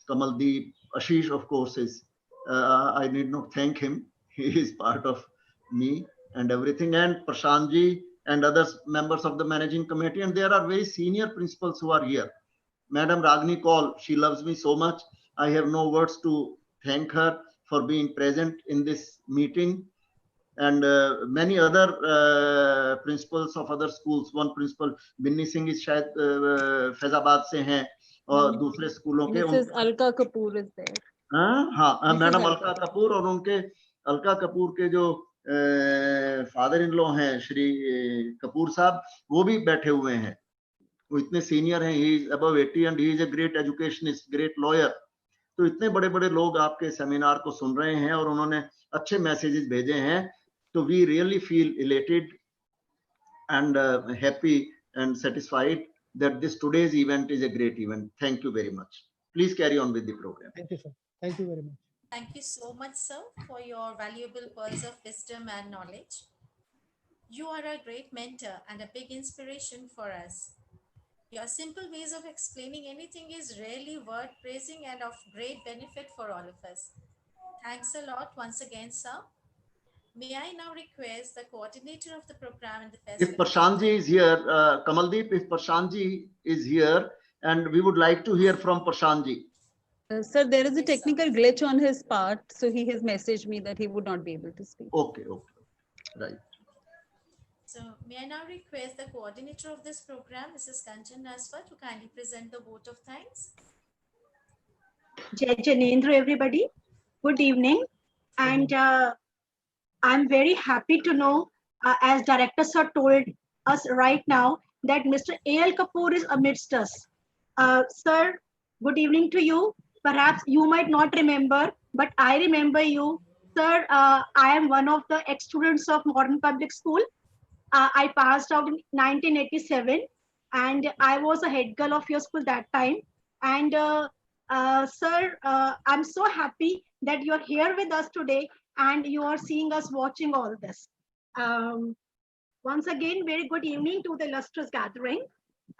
Kamaldeep, Ashish of course is I need not thank him, he is part of me and everything, and Prashant ji and other members of the managing committee, and there are very senior principals who are here. Madam Ragini Kaul, she loves me so much, I have no words to thank her for being present in this meeting, and many other principals of other schools. One principal Binni Singh is शायद फैजाबाद से हैं, और दूसरे स्कूलों के Mrs. Alka Kapoor is there. हाँ, madam Alka Kapoor, और उनके अलका कपूर के जो फादर इन लॉ हैं श्री कपूर साहब, वो भी बैठे हुए हैं। वो इतने सीनियर हैं, he is above 80 and he is a great educationist, great lawyer. तो इतने बड़े बड़े लोग आपके सेमिनार को सुन रहे हैं और उन्होंने अच्छे मैसेजेस भेजे हैं, तो we really feel elated and happy and satisfied that this today's event is a great event. Thank you very much. Please carry on with the program. Thank you, sir. Thank you very much. Thank you so much, sir, for your valuable pearls of wisdom and knowledge. You are a great mentor and a big inspiration for us. Your simple ways of explaining anything is really worth praising and of great benefit for all of us. Thanks a lot once again, sir. May I now request the coordinator of the program and the festival. If Prashantji is here, Kamaldeep, if Prashantji is here, and we would like to hear from Prashantji. Sir, there is a technical glitch on his part, so he has messaged me that he would not be able to speak. Okay, right. So, may I now request the coordinator of this program, Mrs. Kanchan Naswat, to kindly present the vote of thanks. Jai Janendra, everybody. Good evening. And I'm very happy to know, as Director Sir told us right now, that Mr. A.L. Kapoor is amidst us. Sir, good evening to you. Perhaps you might not remember, but I remember you. Sir, I am one of the ex-students of Modern Public School. I passed out in 1987, and I was a head girl of your school that time. And sir, I'm so happy that you're here with us today and you are seeing us watching all this. Once again, very good evening to the illustrious gathering.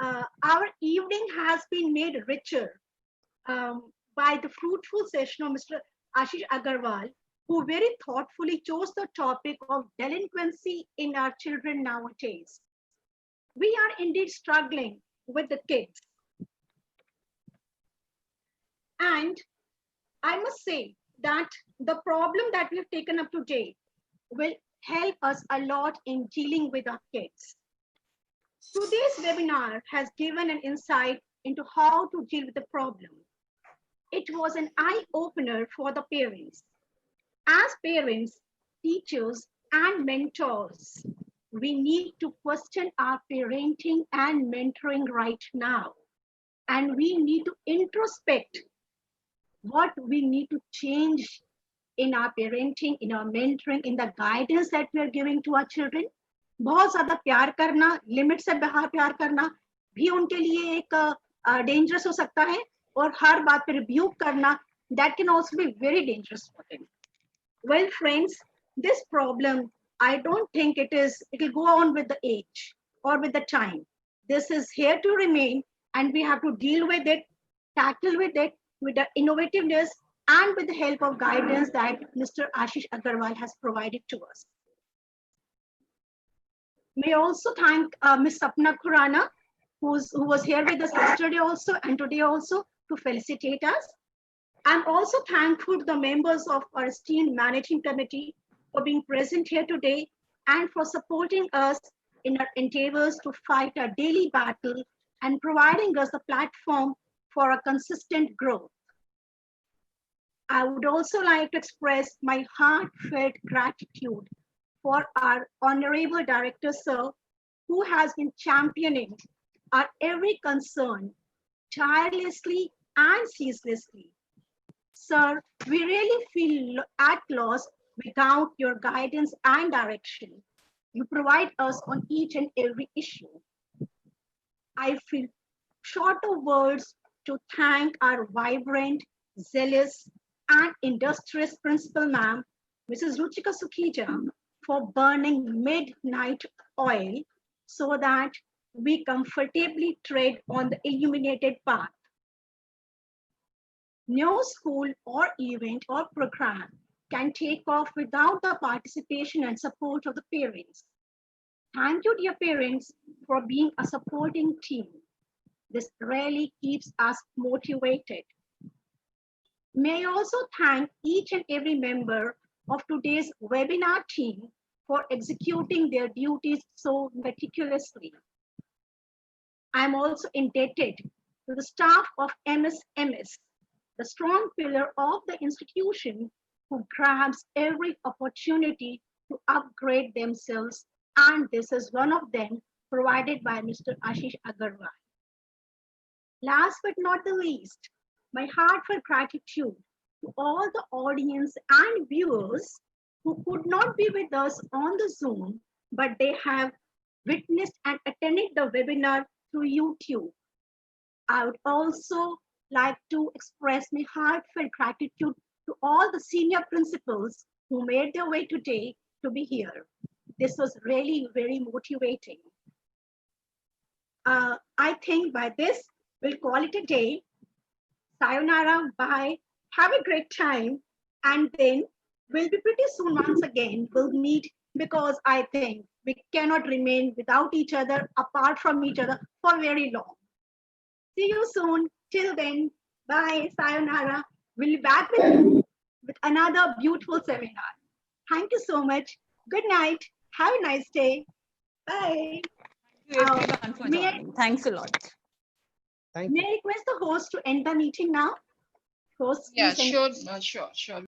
Our evening has been made richer by the fruitful session of Mr. Ashish Agarwal, who very thoughtfully chose the topic of delinquency in our children nowadays. We are indeed struggling with the kids. And I must say that the problem that we've taken up today will help us a lot in dealing with our kids. Today's webinar has given an insight into how to deal with the problem. It was an eye-opener for the parents. As parents, teachers, and mentors, we need to question our parenting and mentoring right now. And we need to introspect what we need to change in our parenting, in our mentoring, in the guidance that we are giving to our children. बहुत ज्यादा प्यार करना, limit से बाहर प्यार करना भी उनके लिए एक dangerous हो सकता है, और हर बात पे rebuke करना, that can also be very dangerous for them. Well, friends, this problem, I don't think it will go on with the age or with the time. This is here to remain, and we have to deal with it, tackle with it, with the innovativeness and with the help of guidance that Mr. Ashish Agarwal has provided to us. May I also thank Ms. Sapna Khurana, who was here with us yesterday also and today also to felicitate us. I'm also thankful to the members of our esteemed managing committee for being present here today and for supporting us in our endeavors to fight our daily battle and providing us a platform for a consistent growth. I would also like to express my heartfelt gratitude for our Honorable Director, Sir, who has been championing our every concern tirelessly and ceaselessly. Sir, we really feel at loss without your guidance and direction. You provide us on each and every issue. I feel short of words to thank our vibrant, zealous, and industrious principal ma'am, Mrs. Ruchika Sukhija, for burning midnight oil so that we comfortably tread on the illuminated path. No school or event or program can take off without the participation and support of the parents. Thank you, dear parents, for being a supporting team. This really keeps us motivated. May I also thank each and every member of today's webinar team for executing their duties so meticulously. I'm also indebted to the staff of MSMS, the strong pillar of the institution who grabs every opportunity to upgrade themselves, and this is one of them provided by Mr. Ashish Agarwal. Last but not the least, my heartfelt gratitude to all the audience and viewers who could not be with us on the Zoom, but they have witnessed and attended the webinar through YouTube. I would also like to express my heartfelt gratitude to all the senior principals who made their way today to be here. This was really very motivating. I think by this, we'll call it a day. Sayonara, bye. Have a great time. And then we'll be pretty soon once again. We'll meet because I think we cannot remain without each other, apart from each other for very long. See you soon. Till then, bye. Sayonara. We'll be back with another beautiful seminar. Thank you so much. Good night. Have a nice day. Bye. Thank you everyone for joining. Thanks a lot. Thank you. May I request the host to end the meeting now? Host, Yeah, please end. sure.